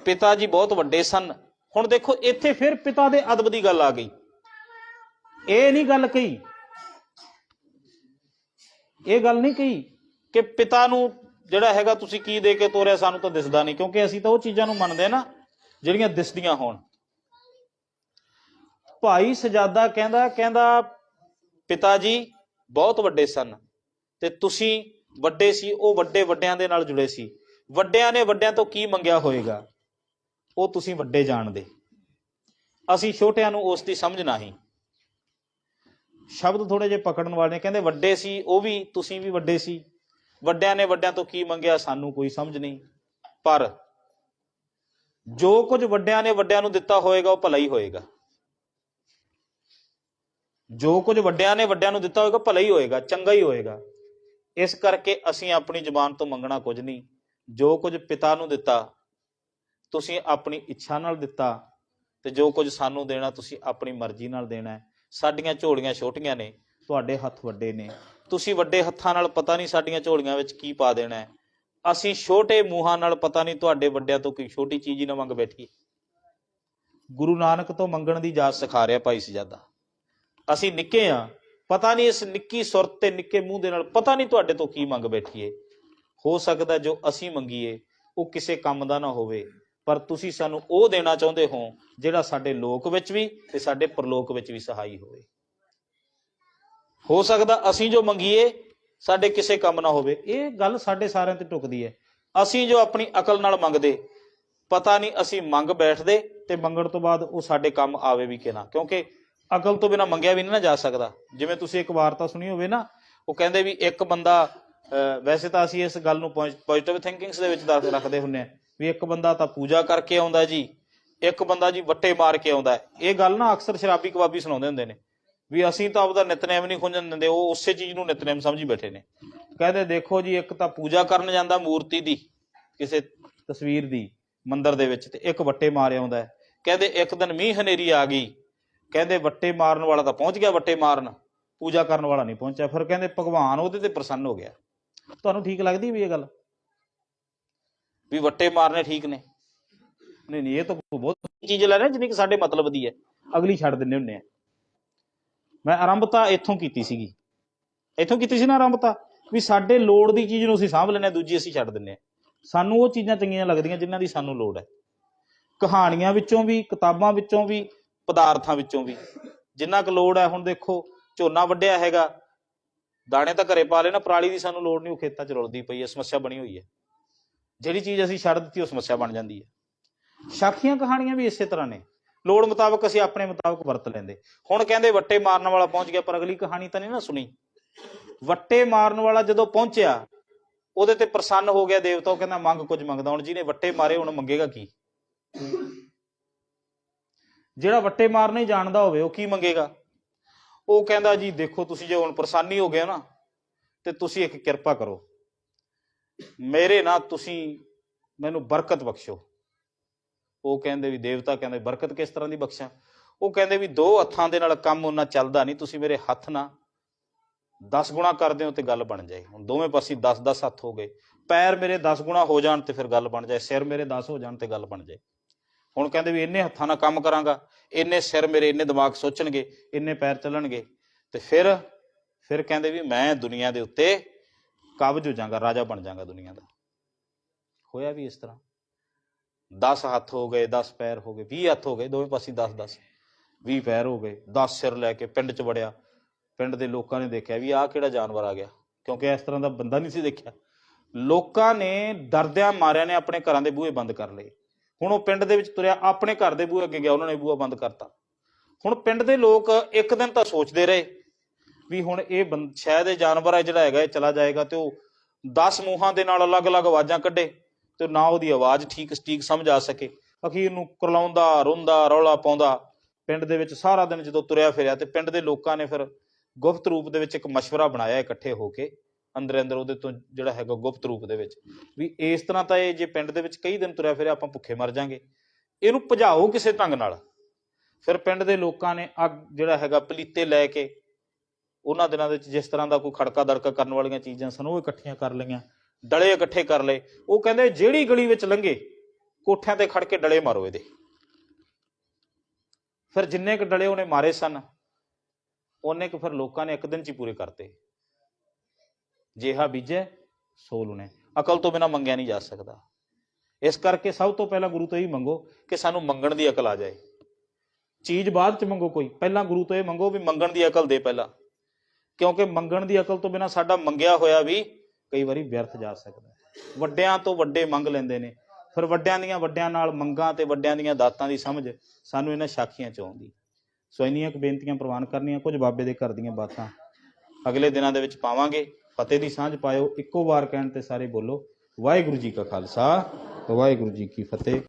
ਪਿਤਾ ਜੀ ਬਹੁਤ ਵੱਡੇ ਸਨ। ਹੁਣ ਦੇਖੋ ਇੱਥੇ ਫਿਰ ਪਿਤਾ ਦੇ ਅਦਬ ਦੀ ਗੱਲ ਆ ਗਈ। ਇਹ ਨਹੀਂ ਗੱਲ ਕਹੀ, ਇਹ ਗੱਲ ਨਹੀਂ ਕਹੀ ਕਿ ਪਿਤਾ ਨੂੰ ਜਿਹੜਾ ਹੈਗਾ ਤੁਸੀਂ ਕੀ ਦੇ ਕੇ ਤੋਰਿਆ, ਸਾਨੂੰ ਤਾਂ ਦਿਸਦਾ ਨਹੀਂ, ਕਿਉਂਕਿ ਅਸੀਂ ਤਾਂ ਉਹ ਚੀਜ਼ਾਂ ਨੂੰ ਮੰਨਦੇ ਨਾ ਜਿਹੜੀਆਂ ਦਿਸਦੀਆਂ ਹੋਣ। ਭਾਈ ਸਜਾਦਾ ਕਹਿੰਦਾ ਪਿਤਾ ਜੀ ਬਹੁਤ ਵੱਡੇ ਸਨ ਤੇ ਤੁਸੀਂ ਵੱਡੇ ਸੀ, ਉਹ ਵੱਡੇ ਵੱਡਿਆਂ ਦੇ ਨਾਲ ਜੁੜੇ ਸੀ, ਵੱਡਿਆਂ ਨੇ ਵੱਡਿਆਂ ਤੋਂ ਕੀ ਮੰਗਿਆ ਹੋਏਗਾ ਉਹ ਤੁਸੀਂ ਵੱਡੇ ਜਾਣਦੇ, ਅਸੀਂ ਛੋਟਿਆਂ ਨੂੰ ਉਸ ਦੀ ਸਮਝ ਨਹੀਂ। ਸ਼ਬਦ ਥੋੜੇ ਜਿਹੇ ਪਕੜਨ ਵਾਲੇ, ਕਹਿੰਦੇ ਵੱਡੇ ਸੀ ਉਹ ਵੀ, ਤੁਸੀਂ ਵੀ ਵੱਡੇ ਸੀ, ਵੱਡਿਆਂ ਨੇ ਵੱਡਿਆਂ ਤੋਂ ਕੀ ਮੰਗਿਆ ਸਾਨੂੰ ਕੋਈ ਸਮਝ ਨਹੀਂ, ਪਰ ਜੋ ਕੁਝ ਵੱਡਿਆਂ ਨੇ ਵੱਡਿਆਂ ਨੂੰ ਦਿੱਤਾ ਹੋਏਗਾ ਉਹ ਭਲਾ ਹੀ ਹੋਏਗਾ। ਜੋ ਕੁਝ ਵੱਡਿਆਂ ਨੇ ਵੱਡਿਆਂ ਨੂੰ ਦਿੱਤਾ ਹੋਏਗਾ ਭਲਾ ਹੀ ਹੋਏਗਾ, ਚੰਗਾ ਹੀ ਹੋਏਗਾ। ਇਸ ਕਰਕੇ ਅਸੀਂ ਆਪਣੀ ਜ਼ੁਬਾਨ ਤੋਂ ਮੰਗਣਾ ਕੁਝ ਨਹੀਂ। ਜੋ ਕੁਝ ਪਿਤਾ ਨੂੰ ਦਿੱਤਾ ਤੁਸੀਂ ਆਪਣੀ ਇੱਛਾ ਨਾਲ ਦਿੱਤਾ, ਤੇ ਜੋ ਕੁਝ ਸਾਨੂੰ ਦੇਣਾ ਤੁਸੀਂ ਆਪਣੀ ਮਰਜ਼ੀ ਨਾਲ ਦੇਣਾ। ਸਾਡੀਆਂ ਝੋਲੀਆਂ ਛੋਟੀਆਂ ਨੇ, ਤੁਹਾਡੇ ਹੱਥ ਵੱਡੇ ਨੇ, ਤੁਸੀਂ ਵੱਡੇ ਹੱਥਾਂ ਨਾਲ ਪਤਾ ਨਹੀਂ ਸਾਡੀਆਂ ਝੋਲੀਆਂ ਵਿੱਚ ਕੀ ਪਾ ਦੇਣਾ ਹੈ। ਅਸੀਂ ਛੋਟੇ ਮੂੰਹਾਂ ਨਾਲ ਪਤਾ ਨਹੀਂ ਤੁਹਾਡੇ ਵੱਡਿਆਂ ਤੋਂ ਕੋਈ ਛੋਟੀ ਚੀਜ਼ ਹੀ ਨਾ ਮੰਗ ਬੈਠੀਏ। ਗੁਰੂ ਨਾਨਕ ਤੋਂ ਮੰਗਣ ਦੀ ਜਾਚ ਸਿਖਾ ਰਿਹਾ ਭਾਈ ਸਜਾਦਾ। ਅਸੀਂ ਨਿੱਕੇ ਆ, ਪਤਾ ਨਹੀਂ ਇਸ ਨਿੱਕੀ ਸੁਰਤ ਤੇ ਨਿੱਕੇ ਮੂੰਹ ਦੇ ਨਾਲ ਪਤਾ ਨਹੀਂ ਤੁਹਾਡੇ ਤੋਂ ਕੀ ਮੰਗ ਬੈਠੀਏ। ਹੋ ਸਕਦਾ ਜੋ ਅਸੀਂ ਮੰਗੀਏ ਉਹ ਕਿਸੇ ਕੰਮ ਦਾ ਨਾ ਹੋਵੇ, ਪਰ ਤੁਸੀਂ ਸਾਨੂੰ ਉਹ ਦੇਣਾ ਚਾਹੁੰਦੇ ਹੋ ਜਿਹੜਾ ਸਾਡੇ ਲੋਕ ਵਿੱਚ ਵੀ ਤੇ ਸਾਡੇ ਪਰਲੋਕ ਵਿੱਚ ਵੀ ਸਹਾਈ ਹੋਵੇ। ਹੋ ਸਕਦਾ ਅਸੀਂ ਜੋ ਮੰਗੀਏ ਸਾਡੇ ਕਿਸੇ ਕੰਮ ਨਾ ਹੋਵੇ। ਇਹ ਗੱਲ ਸਾਡੇ ਸਾਰਿਆਂ ਤੇ ਟੁਕਦੀ ਹੈ। ਅਸੀਂ ਜੋ ਆਪਣੀ ਅਕਲ ਨਾਲ ਮੰਗਦੇ, ਪਤਾ ਨਹੀਂ ਅਸੀਂ ਮੰਗ ਬੈਠਦੇ ਤੇ ਮੰਗਣ ਤੋਂ ਬਾਅਦ ਉਹ ਸਾਡੇ ਕੰਮ ਆਵੇ ਵੀ ਕਿ ਨਾ, ਕਿਉਂਕਿ ਅਕਲ ਤੋਂ ਬਿਨਾਂ ਮੰਗਿਆ ਵੀ ਨਹੀਂ ਨਾ ਜਾ ਸਕਦਾ। ਜਿਵੇਂ ਤੁਸੀਂ ਇੱਕ ਵਾਰਤਾ ਸੁਣੀ ਹੋਵੇ ਨਾ, ਉਹ ਕਹਿੰਦੇ ਵੀ ਇੱਕ ਬੰਦਾ, ਵੈਸੇ ਤਾਂ ਅਸੀਂ ਇਸ ਗੱਲ ਨੂੰ ਪੋਜ਼ਿਟਿਵ ਥਿੰਕਿੰਗਸ ਦੇ ਵਿੱਚ ਰੱਖਦੇ ਹੁੰਦੇ ਹਾਂ ਵੀ ਇੱਕ ਬੰਦਾ ਤਾਂ ਪੂਜਾ ਕਰਕੇ ਆਉਂਦਾ ਜੀ, ਇੱਕ ਬੰਦਾ ਜੀ ਵੱਟੇ ਮਾਰ ਕੇ ਆਉਂਦਾ। ਇਹ ਗੱਲ ਨਾ ਅਕਸਰ ਸ਼ਰਾਬੀ ਕਬਾਬੀ ਸੁਣਾਉਂਦੇ ਹੁੰਦੇ ਨੇ ਵੀ ਅਸੀਂ ਤਾਂ ਆਪਦਾ ਨਿਤਨੇਮ ਨਹੀਂ ਖੁੰਝਣ ਦਿੰਦੇ, ਉਹ ਉਸੇ ਚੀਜ਼ ਨੂੰ ਨਿਤਨੇਮ ਸਮਝੀ ਬੈਠੇ ਨੇ। ਕਹਿੰਦੇ ਦੇਖੋ ਜੀ, ਇੱਕ ਤਾਂ ਪੂਜਾ ਕਰਨ ਜਾਂਦਾ ਮੂਰਤੀ ਦੀ, ਕਿਸੇ ਤਸਵੀਰ ਦੀ ਮੰਦਿਰ ਦੇ ਵਿੱਚ, ਤੇ ਇੱਕ ਵੱਟੇ ਮਾਰ ਆਉਂਦਾ। ਕਹਿੰਦੇ ਇੱਕ ਦਿਨ ਮੀਂਹ ਹਨੇਰੀ ਆ ਗਈ, ਕਹਿੰਦੇ ਵੱਟੇ ਮਾਰਨ ਵਾਲਾ ਤਾਂ ਪਹੁੰਚ ਗਿਆ ਵੱਟੇ ਮਾਰਨ, ਪੂਜਾ ਕਰਨ ਵਾਲਾ ਨਹੀਂ ਪਹੁੰਚਿਆ। ਫਿਰ ਕਹਿੰਦੇ ਭਗਵਾਨ ਉਹਦੇ ਤੇ ਪ੍ਰਸੰਨ ਹੋ ਗਿਆ। ਤੁਹਾਨੂੰ ਠੀਕ ਲੱਗਦੀ ਵੀ ਇਹ ਗੱਲ ਵੀ ਵੱਟੇ ਮਾਰਨੇ ਠੀਕ ਨੇ? ਨਹੀਂ ਨਹੀਂ, ਇਹ ਤਾਂ ਬਹੁਤ ਚੀਜ਼ ਲੈ ਰਹੇ ਜਿੰਨੀ ਕਿ ਸਾਡੇ ਮਤਲਬ ਦੀ ਹੈ, ਅਗਲੀ ਛੱਡ ਦਿੰਦੇ ਹੁੰਦੇ ਆ। ਮੈਂ ਆਰੰਭਤਾ ਇੱਥੋਂ ਕੀਤੀ ਸੀਗੀ, ਇੱਥੋਂ ਕੀਤੀ ਸੀ ਨਾ ਆਰੰਭਤਾ, ਵੀ ਸਾਡੇ ਲੋੜ ਦੀ ਚੀਜ਼ ਨੂੰ ਅਸੀਂ ਸਾਂਭ ਲੈਂਦੇ ਹਾਂ, ਦੂਜੀ ਅਸੀਂ ਛੱਡ ਦਿੰਦੇ ਹਾਂ। ਸਾਨੂੰ ਉਹ ਚੀਜ਼ਾਂ ਚੰਗੀਆਂ ਲੱਗਦੀਆਂ ਜਿਨ੍ਹਾਂ ਦੀ ਸਾਨੂੰ ਲੋੜ ਹੈ। ਕਹਾਣੀਆਂ ਵਿੱਚੋਂ ਵੀ, ਕਿਤਾਬਾਂ ਵਿੱਚੋਂ ਵੀ, ਪਦਾਰਥਾਂ ਵਿੱਚੋਂ ਵੀ ਜਿੰਨਾ ਕੁ ਲੋੜ ਹੈ। ਹੁਣ ਦੇਖੋ ਝੋਨਾ ਵੱਢਿਆ ਹੈਗਾ, ਦਾਣੇ ਤਾਂ ਘਰੇ ਪਾ ਲੈਣਾ, ਪਰਾਲੀ ਦੀ ਸਾਨੂੰ ਲੋੜ ਨਹੀਂ, ਉਹ ਖੇਤਾਂ 'ਚ ਰੁਲਦੀ ਪਈ ਹੈ, ਸਮੱਸਿਆ ਬਣੀ ਹੋਈ ਹੈ। ਜਿਹੜੀ ਚੀਜ਼ ਅਸੀਂ ਛੱਡ ਦਿੱਤੀ ਉਹ ਸਮੱਸਿਆ ਬਣ ਜਾਂਦੀ ਹੈ। ਸਾਖੀਆਂ ਕਹਾਣੀਆਂ ਵੀ ਇਸੇ ਤਰ੍ਹਾਂ ਨੇ, ਲੋੜ ਮੁਤਾਬਕ ਅਸੀਂ ਆਪਣੇ ਮੁਤਾਬਕ ਵਰਤ ਲੈਂਦੇ। ਹੁਣ ਕਹਿੰਦੇ ਵੱਟੇ ਮਾਰਨ ਵਾਲਾ ਪਹੁੰਚ ਗਿਆ, ਪਰ ਅਗਲੀ ਕਹਾਣੀ ਤਾਂ ਨਹੀਂ ਨਾ ਸੁਣੀ। ਵੱਟੇ ਮਾਰਨ ਵਾਲਾ ਜਦੋਂ ਪਹੁੰਚਿਆ ਉਹਦੇ ਤੇ ਪ੍ਰਸੰਨ ਹੋ ਗਿਆ ਦੇਵਤਾ, ਉਹ ਕਹਿੰਦਾ ਮੰਗ ਕੁਝ ਮੰਗਦਾ। ਹੁਣ ਜਿਹਨੇ ਵੱਟੇ ਮਾਰੇ ਹੁਣ ਮੰਗੇਗਾ ਕੀ? ਜਿਹੜਾ ਵੱਟੇ ਮਾਰਨੇ ਹੀ ਜਾਣਦਾ ਹੋਵੇ ਉਹ ਕੀ ਮੰਗੇਗਾ? ਉਹ ਕਹਿੰਦਾ ਜੀ ਦੇਖੋ ਤੁਸੀਂ ਜੇ ਹੁਣ ਪ੍ਰਸੰਨ ਹੋ ਗਿਆ ਨਾ, ਤੇ ਤੁਸੀਂ ਇੱਕ ਕਿਰਪਾ ਕਰੋ, ਮੇਰੇ ਨਾਲ ਤੁਸੀਂ ਮੈਨੂੰ ਬਰਕਤ ਬਖਸ਼ੋ। ਉਹ ਕਹਿੰਦੇ ਵੀ ਦੇਵਤਾ ਕਹਿੰਦੇ ਬਰਕਤ ਕਿਸ ਤਰ੍ਹਾਂ ਦੀ ਬਖਸ਼ਾਂ? ਉਹ ਕਹਿੰਦੇ ਵੀ 2 ਹੱਥਾਂ ਦੇ ਨਾਲ ਕੰਮ ਉਹਨਾਂ ਚੱਲਦਾ ਨਹੀਂ, ਤੁਸੀਂ ਮੇਰੇ ਹੱਥ ਨਾਲ 10 ਗੁਣਾ ਕਰਦੇ ਹੋ ਤੇ ਗੱਲ ਬਣ ਜਾਏ। ਹੁਣ ਦੋਵੇਂ ਪਾਸੇ 10-10 ਹੱਥ ਹੋ ਗਏ, ਪੈਰ ਮੇਰੇ 10 ਗੁਣਾ ਹੋ ਜਾਣ ਤੇ ਫਿਰ ਗੱਲ ਬਣ ਜਾਏ, ਸਿਰ ਮੇਰੇ 10 ਹੋ ਜਾਣ ਤੇ ਗੱਲ ਬਣ ਜਾਏ। ਹੁਣ ਕਹਿੰਦੇ ਵੀ ਇੰਨੇ ਹੱਥਾਂ ਨਾਲ ਕੰਮ ਕਰਾਂਗਾ, ਇੰਨੇ ਸਿਰ ਮੇਰੇ, ਇੰਨੇ ਦਿਮਾਗ ਸੋਚਣਗੇ, ਇੰਨੇ ਪੈਰ ਚੱਲਣਗੇ, ਤੇ ਫਿਰ ਕਹਿੰਦੇ ਵੀ ਮੈਂ ਦੁਨੀਆ ਦੇ ਉੱਤੇ ਕਾਬਜ ਹੋ ਜਾਵਾਂਗਾ, ਰਾਜਾ ਬਣ ਜਾਵਾਂਗਾ ਦੁਨੀਆ ਦਾ। ਹੋਇਆ ਵੀ ਇਸ ਤਰ੍ਹਾਂ। 10 ਹੱਥ ਹੋ ਗਏ, 10 ਪੈਰ ਹੋ ਗਏ, 20 ਹੱਥ ਹੋ ਗਏ, ਦੋਵੇਂ ਪਾਸੇ 10-10, 20 ਪੈਰ ਹੋ ਗਏ, 10 ਸਿਰ ਲੈ ਕੇ ਪਿੰਡ 'ਚ ਵੜਿਆ। ਪਿੰਡ ਦੇ ਲੋਕਾਂ ਨੇ ਦੇਖਿਆ ਵੀ ਆਹ ਕਿਹੜਾ ਜਾਨਵਰ ਆ ਗਿਆ, ਕਿਉਂਕਿ ਇਸ ਤਰ੍ਹਾਂ ਦਾ ਬੰਦਾ ਨਹੀਂ ਸੀ ਦੇਖਿਆ। ਲੋਕਾਂ ਨੇ ਡਰਦਿਆਂ ਮਾਰਿਆਂ ਨੇ ਆਪਣੇ ਘਰਾਂ ਦੇ ਬੂਹੇ ਬੰਦ ਕਰ ਲਏ। ਹੁਣ ਉਹ ਪਿੰਡ ਦੇ ਵਿੱਚ ਤੁਰਿਆ, ਆਪਣੇ ਘਰ ਦੇ ਬੂਹੇ ਅੱਗੇ ਗਿਆ, ਉਹਨਾਂ ਨੇ ਬੂਹਾ ਬੰਦ ਕਰਤਾ। ਹੁਣ ਪਿੰਡ ਦੇ ਲੋਕ ਇੱਕ ਦਿਨ ਤਾਂ ਸੋਚਦੇ ਰਹੇ ਵੀ ਹੁਣ ਇਹ ਸ਼ਾਇਦ ਇਹ ਜਾਨਵਰ ਹੈ ਜਿਹੜਾ ਹੈਗਾ ਇਹ ਚਲਾ ਜਾਏਗਾ, ਤੇ ਉਹ 10 ਮੂੰਹਾਂ ਦੇ ਨਾਲ ਅਲੱਗ-ਅਲੱਗ ਆਵਾਜ਼ਾਂ ਕੱਢੇ ਤੇ ਨਾ ਉਹਦੀ ਆਵਾਜ਼ ਠੀਕ ਸਟੀਕ ਸਮਝ ਆ ਸਕੇ। ਅਖੀਰ ਨੂੰ ਕੁਰਲਾਉਂਦਾ, ਰੋਂਦਾ, ਰੌਲਾ ਪਾਉਂਦਾ ਪਿੰਡ ਦੇ ਵਿੱਚ ਸਾਰਾ ਦਿਨ ਜਦੋਂ ਤੁਰਿਆ ਫਿਰਿਆ। ਤੇ ਪਿੰਡ ਦੇ ਲੋਕਾਂ ਨੇ ਫਿਰ ਗੁਪਤ ਰੂਪ ਦੇ ਵਿੱਚ ਇੱਕ ਮਸ਼ਵਰਾ ਬਣਾਇਆ ਇਕੱਠੇ ਹੋ ਕੇ, ਅੰਦਰ ਉਹਦੇ ਤੋਂ ਜਿਹੜਾ ਹੈਗਾ ਗੁਪਤ ਰੂਪ ਦੇ ਵਿੱਚ, ਵੀ ਇਸ ਤਰ੍ਹਾਂ ਤਾਂ ਇਹ ਜੇ ਪਿੰਡ ਦੇ ਵਿੱਚ ਕਈ ਦਿਨ ਤੁਰਿਆ ਫਿਰਿਆ ਆਪਾਂ ਭੁੱਖੇ ਮਰ ਜਾਾਂਗੇ, ਇਹਨੂੰ ਭਜਾਓ ਕਿਸੇ ਢੰਗ ਨਾਲ। ਫਿਰ ਪਿੰਡ ਦੇ ਲੋਕਾਂ ਨੇ ਅੱਗ ਜਿਹੜਾ ਹੈਗਾ ਪਲੀਤੇ ਲੈ ਕੇ, ਉਹਨਾਂ ਦਿਨਾਂ ਦੇ ਵਿੱਚ ਜਿਸ ਤਰ੍ਹਾਂ ਦਾ ਕੋਈ ਖੜਕਾ ਦੜਕਾ ਕਰਨ ਵਾਲੀਆਂ ਚੀਜ਼ਾਂ ਸਨ ਉਹ ਇਕੱਠੀਆਂ ਕਰ ਲਈਆਂ, ਡਲੇ ਇਕੱਠੇ ਕਰ ਲਏ। ਉਹ ਕਹਿੰਦੇ ਜਿਹੜੀ ਗਲੀ ਵਿੱਚ ਲੰਘੇ ਕੋਠਿਆਂ ਤੇ ਖੜ ਕੇ ਡਲੇ ਮਾਰੋ ਇਹਦੇ। ਫਿਰ ਜਿੰਨੇ ਕੁ ਡਲੇ ਉਹਨੇ ਮਾਰੇ ਸਨ ਉਹਨੇ ਕੁ ਫਿਰ ਲੋਕਾਂ ਨੇ ਇੱਕ ਦਿਨ 'ਚ ਹੀ ਪੂਰੇ ਕਰਤੇ। ਜਿਹਾ ਬੀਜੇ ਸੋ ਲੂਣੇ, ਅਕਲ ਤੋਂ ਬਿਨਾਂ ਮੰਗਿਆ ਨਹੀਂ ਜਾ ਸਕਦਾ। ਇਸ ਕਰਕੇ ਸਭ ਤੋਂ ਪਹਿਲਾਂ ਗੁਰੂ ਤੋਂ ਇਹ ਮੰਗੋ ਕਿ ਸਾਨੂੰ ਮੰਗਣ ਦੀ ਅਕਲ ਆ ਜਾਏ। ਚੀਜ਼ ਬਾਅਦ 'ਚ ਮੰਗੋ ਕੋਈ, ਪਹਿਲਾਂ ਗੁਰੂ ਤੋਂ ਇਹ ਮੰਗੋ ਵੀ ਮੰਗਣ ਦੀ ਅਕਲ ਦੇ ਪਹਿਲਾਂ, ਕਿਉਂਕਿ ਮੰਗਣ ਦੀ ਅਕਲ ਤੋਂ ਬਿਨਾਂ ਸਾਡਾ ਮੰਗਿਆ ਹੋਇਆ ਵੀ ਕਈ ਵਾਰੀ ਵਿਅਰਥ ਜਾ ਸਕਦਾ। ਵੱਡਿਆਂ ਤੋਂ ਵੱਡੇ ਮੰਗ ਲੈਂਦੇ ਨੇ, ਫਿਰ ਵੱਡਿਆਂ ਨਾਲ ਮੰਗਾਂ ਤੇ ਵੱਡਿਆਂ ਦੀਆਂ ਦਾਤਾਂ ਦੀ ਸਮਝ ਸਾਨੂੰ ਇਹਨਾਂ ਸਾਖੀਆਂ 'ਚ ਆਉਂਦੀ। ਸੋ ਇੰਨੀਆਂ ਕੁ ਬੇਨਤੀਆਂ ਪ੍ਰਵਾਨ ਕਰਨੀਆਂ, ਕੁਝ ਬਾਬੇ ਦੇ ਘਰ ਦੀਆਂ ਬਾਤਾਂ ਅਗਲੇ ਦਿਨਾਂ ਦੇ ਵਿੱਚ ਪਾਵਾਂਗੇ। ਫਤਿਹ ਦੀ ਸਾਂਝ ਪਾਇਓ। ਇੱਕੋ ਵਾਰ ਕਹਿਣ ਤੇ ਸਾਰੇ ਬੋਲੋ ਵਾਹਿਗੁਰੂ ਜੀ ਕਾ ਖਾਲਸਾ, ਵਾਹਿਗੁਰੂ ਜੀ ਕੀ ਫਤਿਹ।